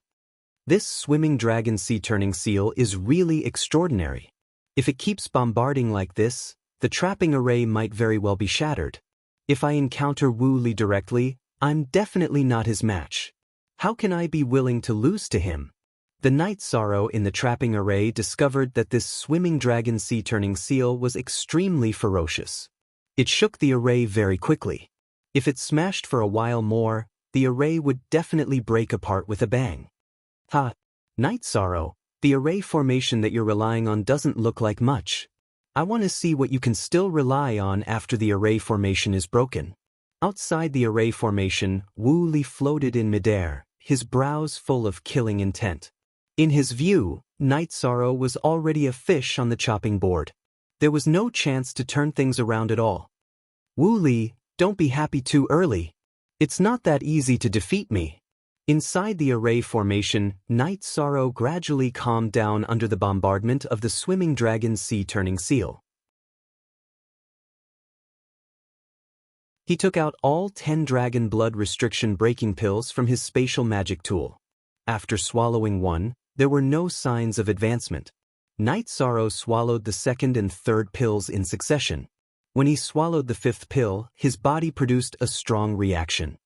A: This swimming dragon sea-turning seal is really extraordinary. If it keeps bombarding like this, the trapping array might very well be shattered. If I encounter Wu Li directly, I'm definitely not his match. How can I be willing to lose to him? The Night Sorrow in the trapping array discovered that this swimming dragon sea-turning seal was extremely ferocious. It shook the array very quickly. If it smashed for a while more, the array would definitely break apart with a bang. Ha! Night Sorrow, the array formation that you're relying on doesn't look like much. I want to see what you can still rely on after the array formation is broken. Outside the array formation, Wu Li floated in midair, his brows full of killing intent. In his view, Night Sorrow was already a fish on the chopping board. There was no chance to turn things around at all. Wu Li, don't be happy too early. It's not that easy to defeat me. Inside the array formation, Night Sorrow gradually calmed down under the bombardment of the swimming dragon sea-turning seal. He took out all 10 dragon blood restriction breaking pills from his spatial magic tool. After swallowing one, there were no signs of advancement. Night Sorrow swallowed the second and third pills in succession. When he swallowed the fifth pill, his body produced a strong reaction.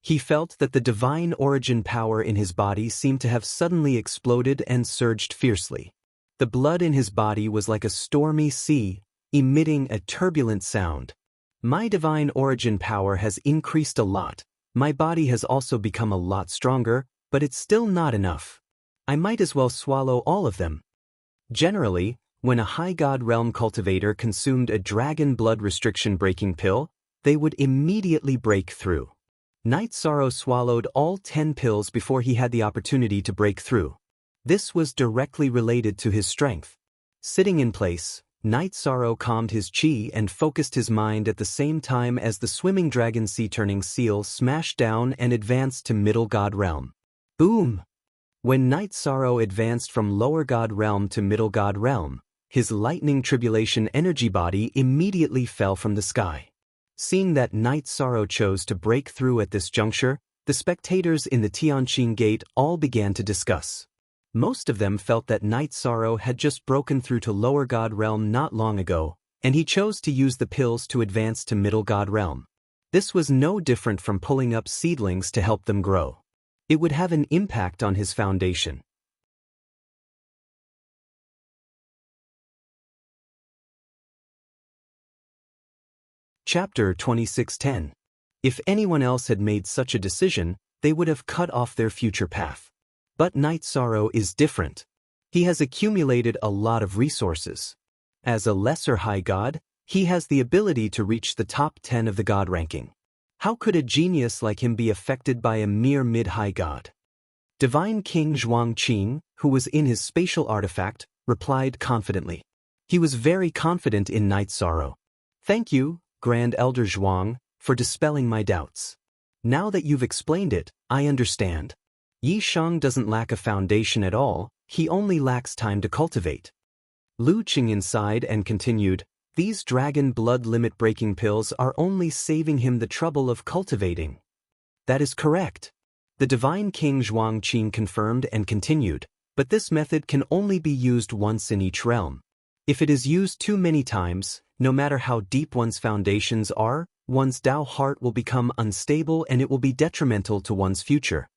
A: He felt that the divine origin power in his body seemed to have suddenly exploded and surged fiercely. The blood in his body was like a stormy sea, emitting a turbulent sound. My divine origin power has increased a lot. My body has also become a lot stronger, but it's still not enough. I might as well swallow all of them. Generally, when a high god realm cultivator consumed a dragon blood restriction breaking pill, they would immediately break through. Night Sorrow swallowed all 10 pills before he had the opportunity to break through. This was directly related to his strength. Sitting in place, Night Sorrow calmed his chi and focused his mind at the same time as the swimming dragon sea-turning seal smashed down and advanced to middle god realm. Boom! When Night Sorrow advanced from lower god realm to middle god realm, his lightning tribulation energy body immediately fell from the sky. Seeing that Night Sorrow chose to break through at this juncture, the spectators in the Tianqing Gate all began to discuss. Most of them felt that Night Sorrow had just broken through to lower god realm not long ago, and he chose to use the pills to advance to middle god realm. This was no different from pulling up seedlings to help them grow. It would have an impact on his foundation. Chapter 2610. If anyone else had made such a decision, they would have cut off their future path. But Night Sorrow is different. He has accumulated a lot of resources. As a lesser high god, he has the ability to reach the top 10 of the god ranking. How could a genius like him be affected by a mere mid-high god? Divine King Zhuangqing, who was in his spatial artifact, replied confidently. He was very confident in Night Sorrow. Thank you, Grand Elder Zhuang, for dispelling my doubts. Now that you've explained it, I understand. Yi Shang doesn't lack a foundation at all, he only lacks time to cultivate. Lu Qing sighed and continued, these dragon blood limit breaking pills are only saving him the trouble of cultivating. That is correct. The Divine King Zhuangqing confirmed and continued, but this method can only be used once in each realm. If it is used too many times, no matter how deep one's foundations are, one's Tao heart will become unstable and it will be detrimental to one's future.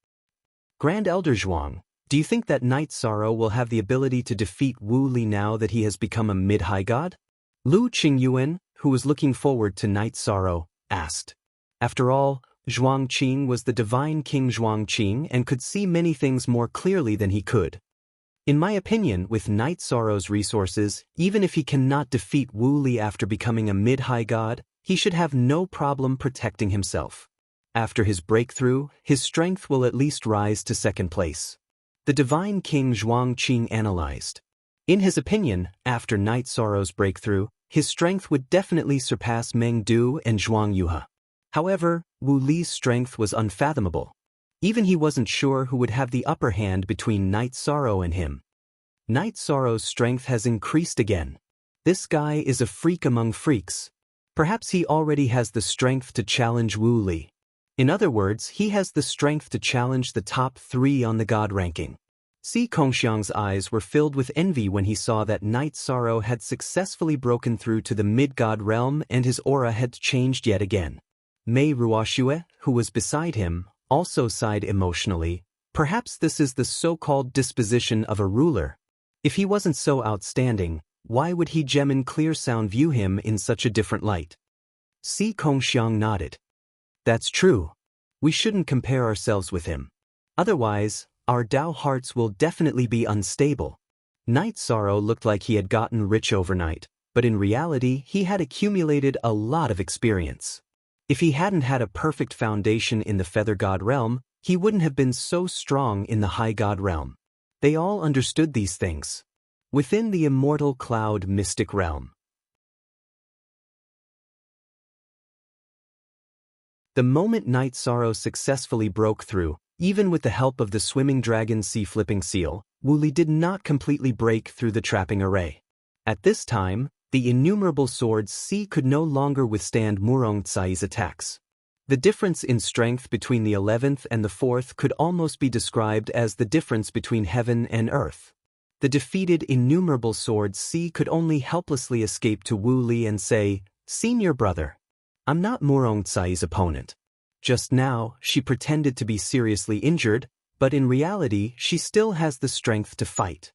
A: Grand Elder Zhuang, do you think that Night Sorrow will have the ability to defeat Wu Li now that he has become a mid-high god? Lu Qingyuan, who was looking forward to Night Sorrow, asked. After all, Zhuangqing was the Divine King Zhuangqing and could see many things more clearly than he could. In my opinion, with Night Sorrow's resources, even if he cannot defeat Wu Li after becoming a mid-high god, he should have no problem protecting himself. After his breakthrough, his strength will at least rise to second place. The Divine King Zhuangqing analyzed. In his opinion, after Night Sorrow's breakthrough, his strength would definitely surpass Meng Du and Zhuang Yuhe. However, Wu Li's strength was unfathomable. Even he wasn't sure who would have the upper hand between Night Sorrow and him. Night Sorrow's strength has increased again. This guy is a freak among freaks. Perhaps he already has the strength to challenge Wu Li. In other words, he has the strength to challenge the top 3 on the god ranking. Si Kongxiang's eyes were filled with envy when he saw that Night Sorrow had successfully broken through to the mid-god realm and his aura had changed yet again. Mei Ruoxue, who was beside him, also sighed emotionally. Perhaps this is the so-called disposition of a ruler. If he wasn't so outstanding, why would he Gemin Clear Sound view him in such a different light? Si Kongxiang nodded. That's true. We shouldn't compare ourselves with him. Otherwise, our Dao hearts will definitely be unstable. Night Sorrow looked like he had gotten rich overnight, but in reality he had accumulated a lot of experience. If he hadn't had a perfect foundation in the Feather God realm, he wouldn't have been so strong in the High God realm. They all understood these things. Within the immortal cloud mystic realm. The moment Night Sorrow successfully broke through, even with the help of the swimming dragon sea-flipping seal, Wu Li did not completely break through the trapping array. At this time, the innumerable swords C could no longer withstand Murong Tsai's attacks. The difference in strength between the 11th and the 4th could almost be described as the difference between heaven and earth. The defeated innumerable swords C could only helplessly escape to Wu Li and say, "Senior brother, I'm not Murong Tsai's opponent." Just now, she pretended to be seriously injured, but in reality, she still has the strength to fight.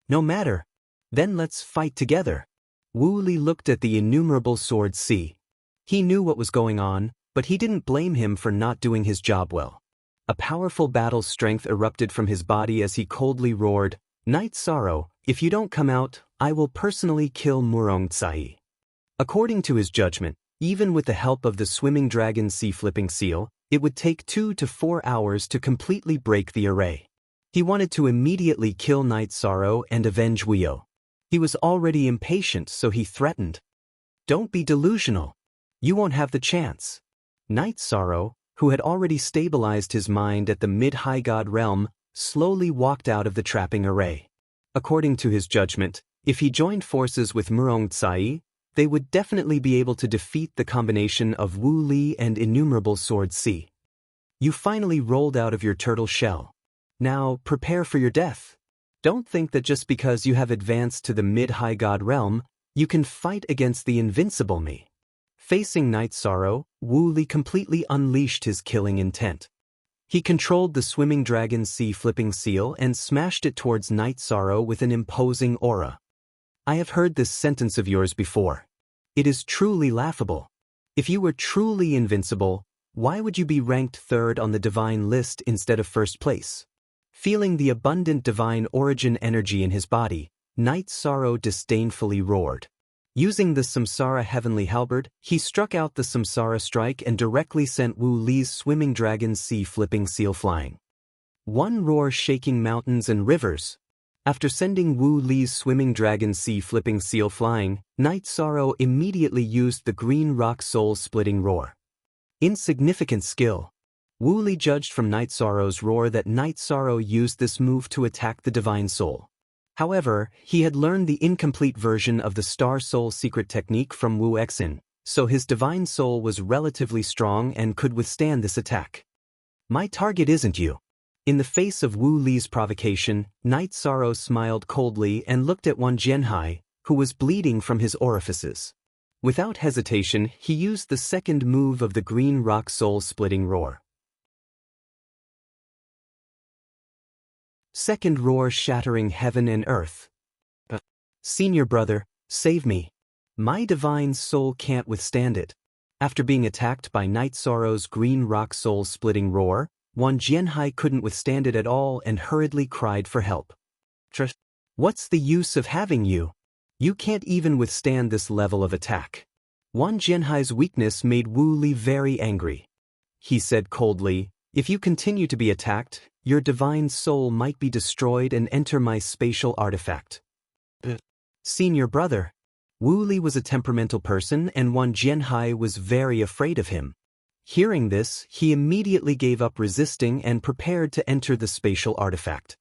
A: No matter. Then let's fight together. Wu Li looked at the innumerable swords C. He knew what was going on, but he didn't blame him for not doing his job well. A powerful battle strength erupted from his body as he coldly roared, "Night Sorrow, if you don't come out, I will personally kill Murong Tsai." According to his judgment, even with the help of the swimming dragon sea-flipping seal, it would take 2 to 4 hours to completely break the array. He wanted to immediately kill Night Sorrow and avenge Wio. He was already impatient, so he threatened. "Don't be delusional. You won't have the chance." Night Sorrow, who had already stabilized his mind at the mid-high god realm, slowly walked out of the trapping array. According to his judgment, if he joined forces with Murong Tsai, they would definitely be able to defeat the combination of Wu Li and innumerable swords C. You finally rolled out of your turtle shell. Now prepare for your death. Don't think that just because you have advanced to the mid-high god realm, you can fight against the invincible me. Facing Night Sorrow, Wu Li completely unleashed his killing intent. He controlled the swimming dragon sea-flipping seal and smashed it towards Night Sorrow with an imposing aura. I have heard this sentence of yours before. It is truly laughable. If you were truly invincible, why would you be ranked 3rd on the divine list instead of 1st place? Feeling the abundant divine origin energy in his body, Night Sorrow disdainfully roared. Using the Samsara heavenly halberd, he struck out the Samsara strike and directly sent Wu Li's swimming dragon sea-flipping seal flying. One roar shaking mountains and rivers. After sending Wu Li's swimming dragon sea-flipping seal flying, Night Sorrow immediately used the green rock soul-splitting roar. Insignificant skill. Wu Li judged from Night Sorrow's roar that Night Sorrow used this move to attack the divine soul. However, he had learned the incomplete version of the Star Soul secret technique from Wu Exin, so his divine soul was relatively strong and could withstand this attack. My target isn't you. In the face of Wu Li's provocation, Night Sorrow smiled coldly and looked at Wan Jianhai, who was bleeding from his orifices. Without hesitation, he used the second move of the green rock soul-splitting roar. Second roar shattering heaven and earth. Senior brother, save me. My divine soul can't withstand it. After being attacked by Night Sorrow's green rock soul-splitting roar, Wan Jianhai couldn't withstand it at all and hurriedly cried for help. What's the use of having you? You can't even withstand this level of attack. Wan Jianhai's weakness made Wu Li very angry. He said coldly, if you continue to be attacked, your divine soul might be destroyed and enter my spatial artifact. Senior brother. Wu Li was a temperamental person and Wan Jianhai was very afraid of him. Hearing this, he immediately gave up resisting and prepared to enter the spatial artifact.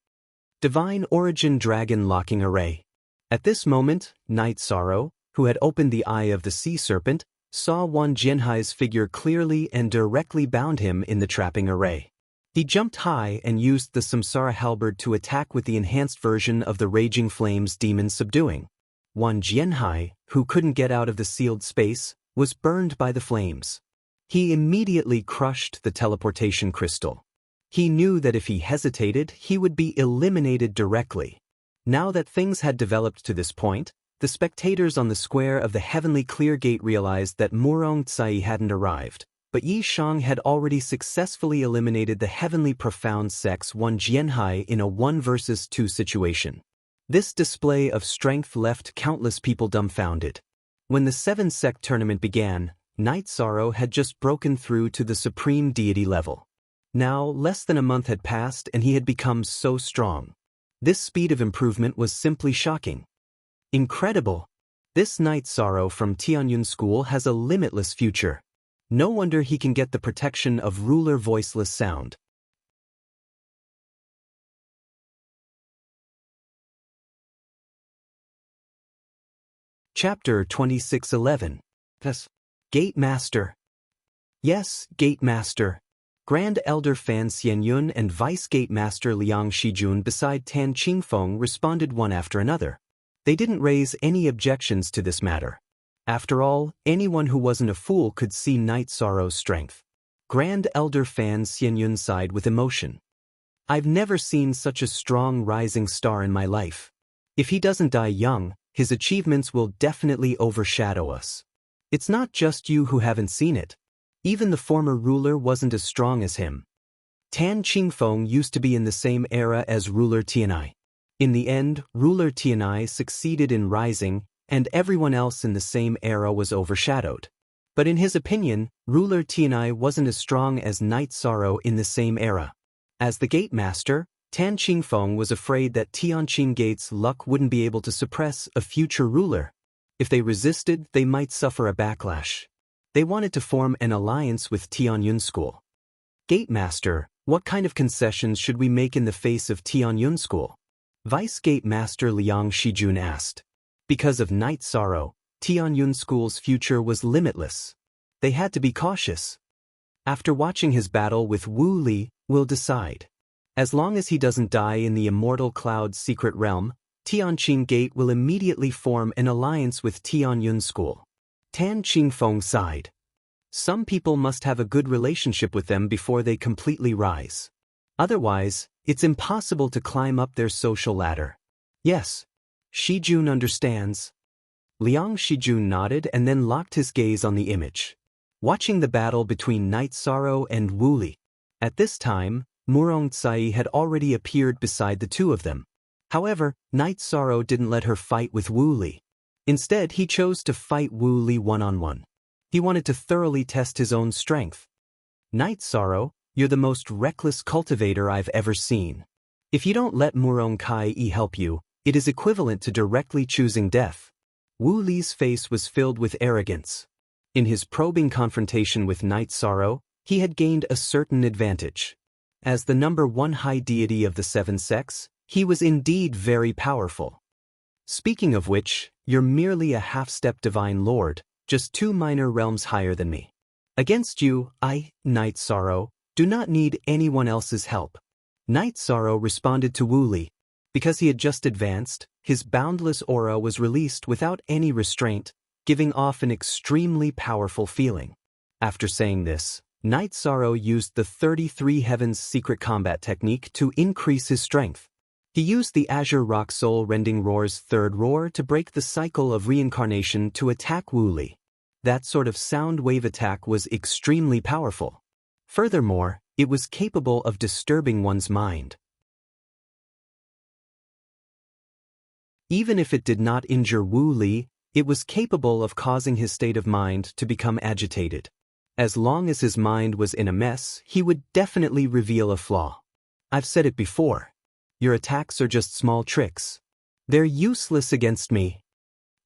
A: Divine Origin Dragon Locking Array. At this moment, Night Sorrow, who had opened the eye of the sea serpent, saw Wan Jianhai's figure clearly and directly bound him in the trapping array. He jumped high and used the Samsara halberd to attack with the enhanced version of the Raging Flames demon subduing. Wan Jianhai, who couldn't get out of the sealed space, was burned by the flames. He immediately crushed the teleportation crystal. He knew that if he hesitated, he would be eliminated directly. Now that things had developed to this point, the spectators on the square of the heavenly clear gate realized that Murong Tsai hadn't arrived, but Yi Shang had already successfully eliminated the heavenly profound sex Wan Jianhai in a 1 versus 2 situation. This display of strength left countless people dumbfounded. When the 7-sect tournament began, Night Sorrow had just broken through to the supreme deity level. Now, less than a month had passed and he had become so strong. This speed of improvement was simply shocking. Incredible! This Night Sorrow from Tianyun School has a limitless future. No wonder he can get the protection of ruler voiceless sound. Chapter 2611. Gate Master. Yes, Gate Master. Grand Elder Fan Xianyun and Vice Gate Master Liang Shijun beside Tan Qingfeng responded one after another. They didn't raise any objections to this matter. After all, anyone who wasn't a fool could see Night Sorrow's strength. Grand Elder Fan Xianyun sighed with emotion. I've never seen such a strong rising star in my life. If he doesn't die young, his achievements will definitely overshadow us. It's not just you who haven't seen it. Even the former ruler wasn't as strong as him. Tan Qingfeng used to be in the same era as ruler Tianai. In the end, ruler Tianai succeeded in rising, and everyone else in the same era was overshadowed. But in his opinion, ruler Tianai wasn't as strong as Night Sorrow in the same era. As the Gate Master, Tan Qingfeng was afraid that Tianqing Gate's luck wouldn't be able to suppress a future ruler. If they resisted, they might suffer a backlash. They wanted to form an alliance with Tianyun School. Gate Master, what kind of concessions should we make in the face of Tianyun School? Vice Gate Master Liang Shijun asked. Because of Night Sorrow, Tianyun School's future was limitless. They had to be cautious. After watching his battle with Wu Li, we'll decide. As long as he doesn't die in the Immortal Cloud's secret realm, Tianqing Gate will immediately form an alliance with Tianyun School. Tan Qingfeng sighed. Some people must have a good relationship with them before they completely rise. Otherwise, it's impossible to climb up their social ladder. Yes. Shijun understands. Liang Shijun nodded and then locked his gaze on the image. Watching the battle between Night Sorrow and Wu Li. At this time, Murong Tsai had already appeared beside the two of them. However, Night Sorrow didn't let her fight with Wu Li. Instead, he chose to fight Wu Li one-on-one. He wanted to thoroughly test his own strength. Night Sorrow, you're the most reckless cultivator I've ever seen. If you don't let Murong Kai help you, it is equivalent to directly choosing death. Wu Li's face was filled with arrogance. In his probing confrontation with Night Sorrow, he had gained a certain advantage. As the number 1 high deity of the 7 sects, he was indeed very powerful. Speaking of which, you're merely a half-step divine lord, just 2 minor realms higher than me. Against you, I, Night Sorrow, do not need anyone else's help. Night Sorrow responded to Wu Li. Because he had just advanced, his boundless aura was released without any restraint, giving off an extremely powerful feeling. After saying this, Night Sorrow used the 33 Heavens secret combat technique to increase his strength. He used the Azure Rock Soul Rending Roar's 3rd roar to break the cycle of reincarnation to attack Wu Li. That sort of sound wave attack was extremely powerful. Furthermore, it was capable of disturbing one's mind. Even if it did not injure Wu Li, it was capable of causing his state of mind to become agitated. As long as his mind was in a mess, he would definitely reveal a flaw. I've said it before. Your attacks are just small tricks. They're useless against me.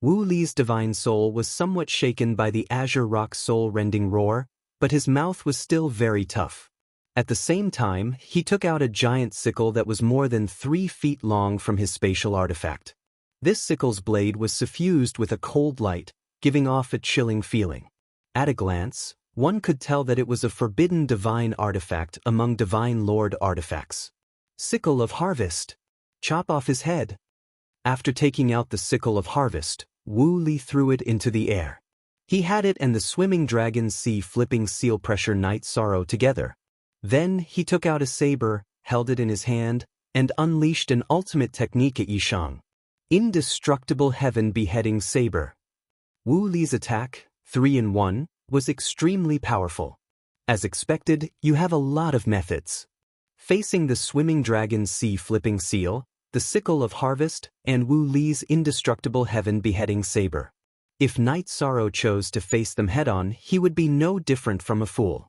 A: Wu Li's divine soul was somewhat shaken by the Azure Rock Soul Rending Roar, but his mouth was still very tough. At the same time, he took out a giant sickle that was more than 3 feet long from his spatial artifact. This sickle's blade was suffused with a cold light, giving off a chilling feeling. At a glance, one could tell that it was a forbidden divine artifact among divine lord artifacts. Sickle of Harvest. Chop off his head. After taking out the Sickle of Harvest, Wu Li threw it into the air. He had it and the swimming dragon sea flipping seal pressure Night Sorrow together. Then he took out a saber, held it in his hand, and unleashed an ultimate technique at Yishang. Indestructible Heaven Beheading Saber. Wu Li's attack, 3-in-1, was extremely powerful. As expected, you have a lot of methods. Facing the swimming dragon sea flipping seal, the Sickle of Harvest, and Wu Li's indestructible Heaven Beheading Saber. If Night Sorrow chose to face them head-on, he would be no different from a fool.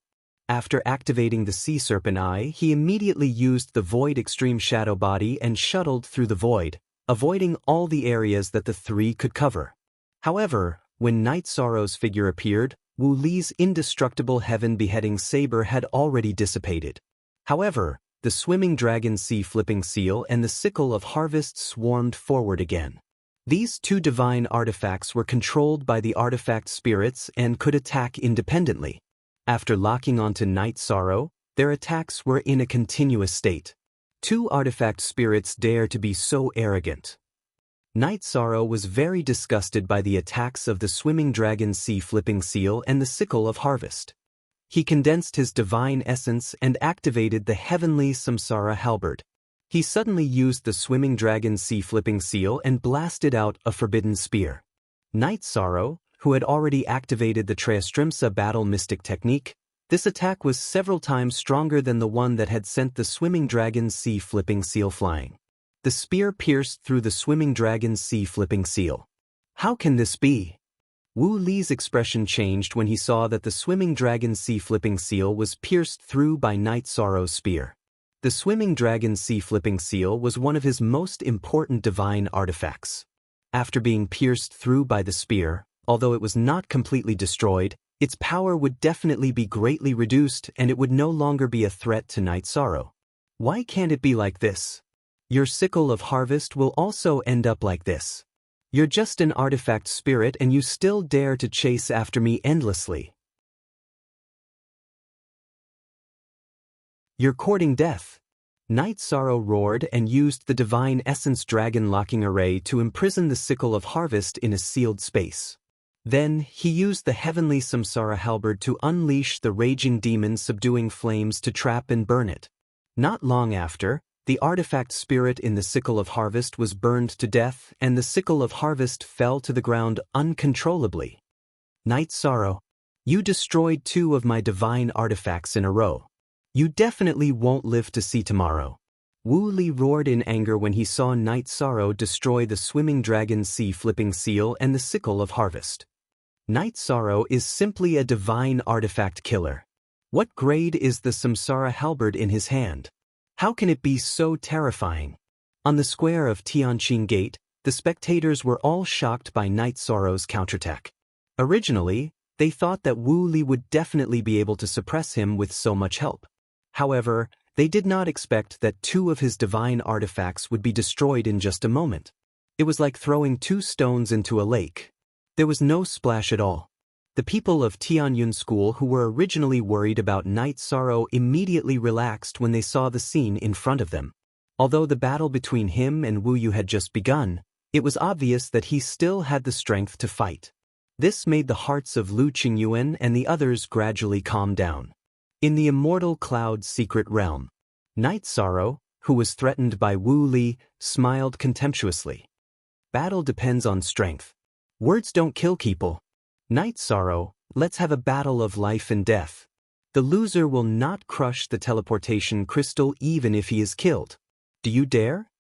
A: After activating the Sea Serpent Eye, he immediately used the Void Extreme Shadow Body and shuttled through the void, avoiding all the areas that the three could cover. However, when Night Sorrow's figure appeared, Wu Li's indestructible Heaven Beheading Saber had already dissipated. However, the swimming dragon sea flipping seal and the Sickle of Harvest swarmed forward again. These two divine artifacts were controlled by the artifact spirits and could attack independently. After locking onto Night Sorrow, their attacks were in a continuous state. Two artifact spirits dare to be so arrogant. Night Sorrow was very disgusted by the attacks of the swimming dragon sea flipping seal and the Sickle of Harvest. He condensed his divine essence and activated the heavenly Samsara halberd. He suddenly used the swimming dragon sea flipping seal and blasted out a forbidden spear. Night Sorrow, who had already activated the Treastrimsa battle mystic technique, this attack was several times stronger than the one that had sent the swimming dragon sea flipping seal flying. The spear pierced through the swimming dragon sea flipping seal. How can this be? Wu Li's expression changed when he saw that the swimming dragon sea flipping seal was pierced through by Night Sorrow's spear. The swimming dragon sea flipping seal was one of his most important divine artifacts. After being pierced through by the spear, although it was not completely destroyed, its power would definitely be greatly reduced and it would no longer be a threat to Night Sorrow. Why can't it be like this? Your Sickle of Harvest will also end up like this. You're just an artifact spirit and you still dare to chase after me endlessly. You're courting death. Night Sorrow roared and used the Divine Essence Dragon Locking Array to imprison the Sickle of Harvest in a sealed space. Then, he used the Heavenly Samsara halberd to unleash the raging demon subduing flames to trap and burn it. Not long after, the artifact spirit in the Sickle of Harvest was burned to death and the Sickle of Harvest fell to the ground uncontrollably. Night Sorrow, you destroyed 2 of my divine artifacts in a row. You definitely won't live to see tomorrow. Wu Li roared in anger when he saw Night Sorrow destroy the swimming dragon sea flipping seal and the Sickle of Harvest. Night Sorrow is simply a divine artifact killer. What grade is the Samsara halberd in his hand? How can it be so terrifying? On the square of Tianqing Gate, the spectators were all shocked by Night Sorrow's counterattack. Originally, they thought that Wu Li would definitely be able to suppress him with so much help. However, they did not expect that 2 of his divine artifacts would be destroyed in just a moment. It was like throwing 2 stones into a lake. There was no splash at all. The people of Tianyun School who were originally worried about Night Sorrow immediately relaxed when they saw the scene in front of them. Although the battle between him and Wu Yu had just begun, it was obvious that he still had the strength to fight. This made the hearts of Lu Qingyuan and the others gradually calm down. In the Immortal Cloud's secret realm, Night Sorrow, who was threatened by Wu Li, smiled contemptuously. Battle depends on strength. Words don't kill people. Night Sorrow, let's have a battle of life and death. The loser will not crush the teleportation crystal even if he is killed. Do you dare?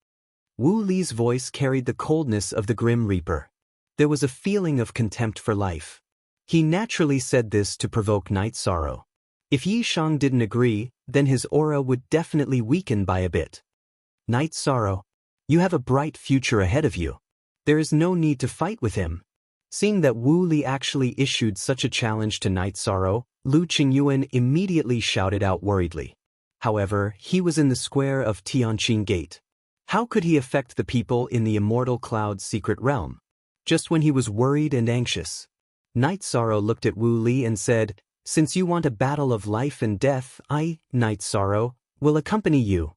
A: Wu Li's voice carried the coldness of the Grim Reaper. There was a feeling of contempt for life. He naturally said this to provoke Night Sorrow. If Yi Shang didn't agree, then his aura would definitely weaken by a bit. Night Sorrow, you have a bright future ahead of you. There is no need to fight with him. Seeing that Wu Li actually issued such a challenge to Night Sorrow, Lu Qingyuan immediately shouted out worriedly. However, he was in the square of Tianqing Gate. How could he affect the people in the immortal Cloud's secret realm? Just when he was worried and anxious. Night Sorrow looked at Wu Li and said, "Since you want a battle of life and death, I, Night Sorrow, will accompany you."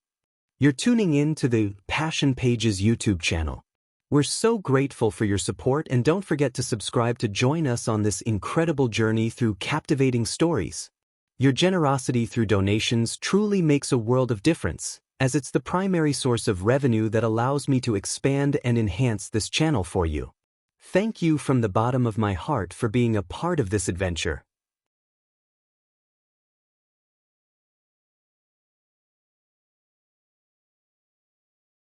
A: You're tuning in to the Passion Pages YouTube channel. We're so grateful for your support, and don't forget to subscribe to join us on this incredible journey through captivating stories. Your generosity through donations truly makes a world of difference, as it's the primary source of revenue that allows me to expand and enhance this channel for you. Thank you from the bottom of my heart for being a part of this adventure.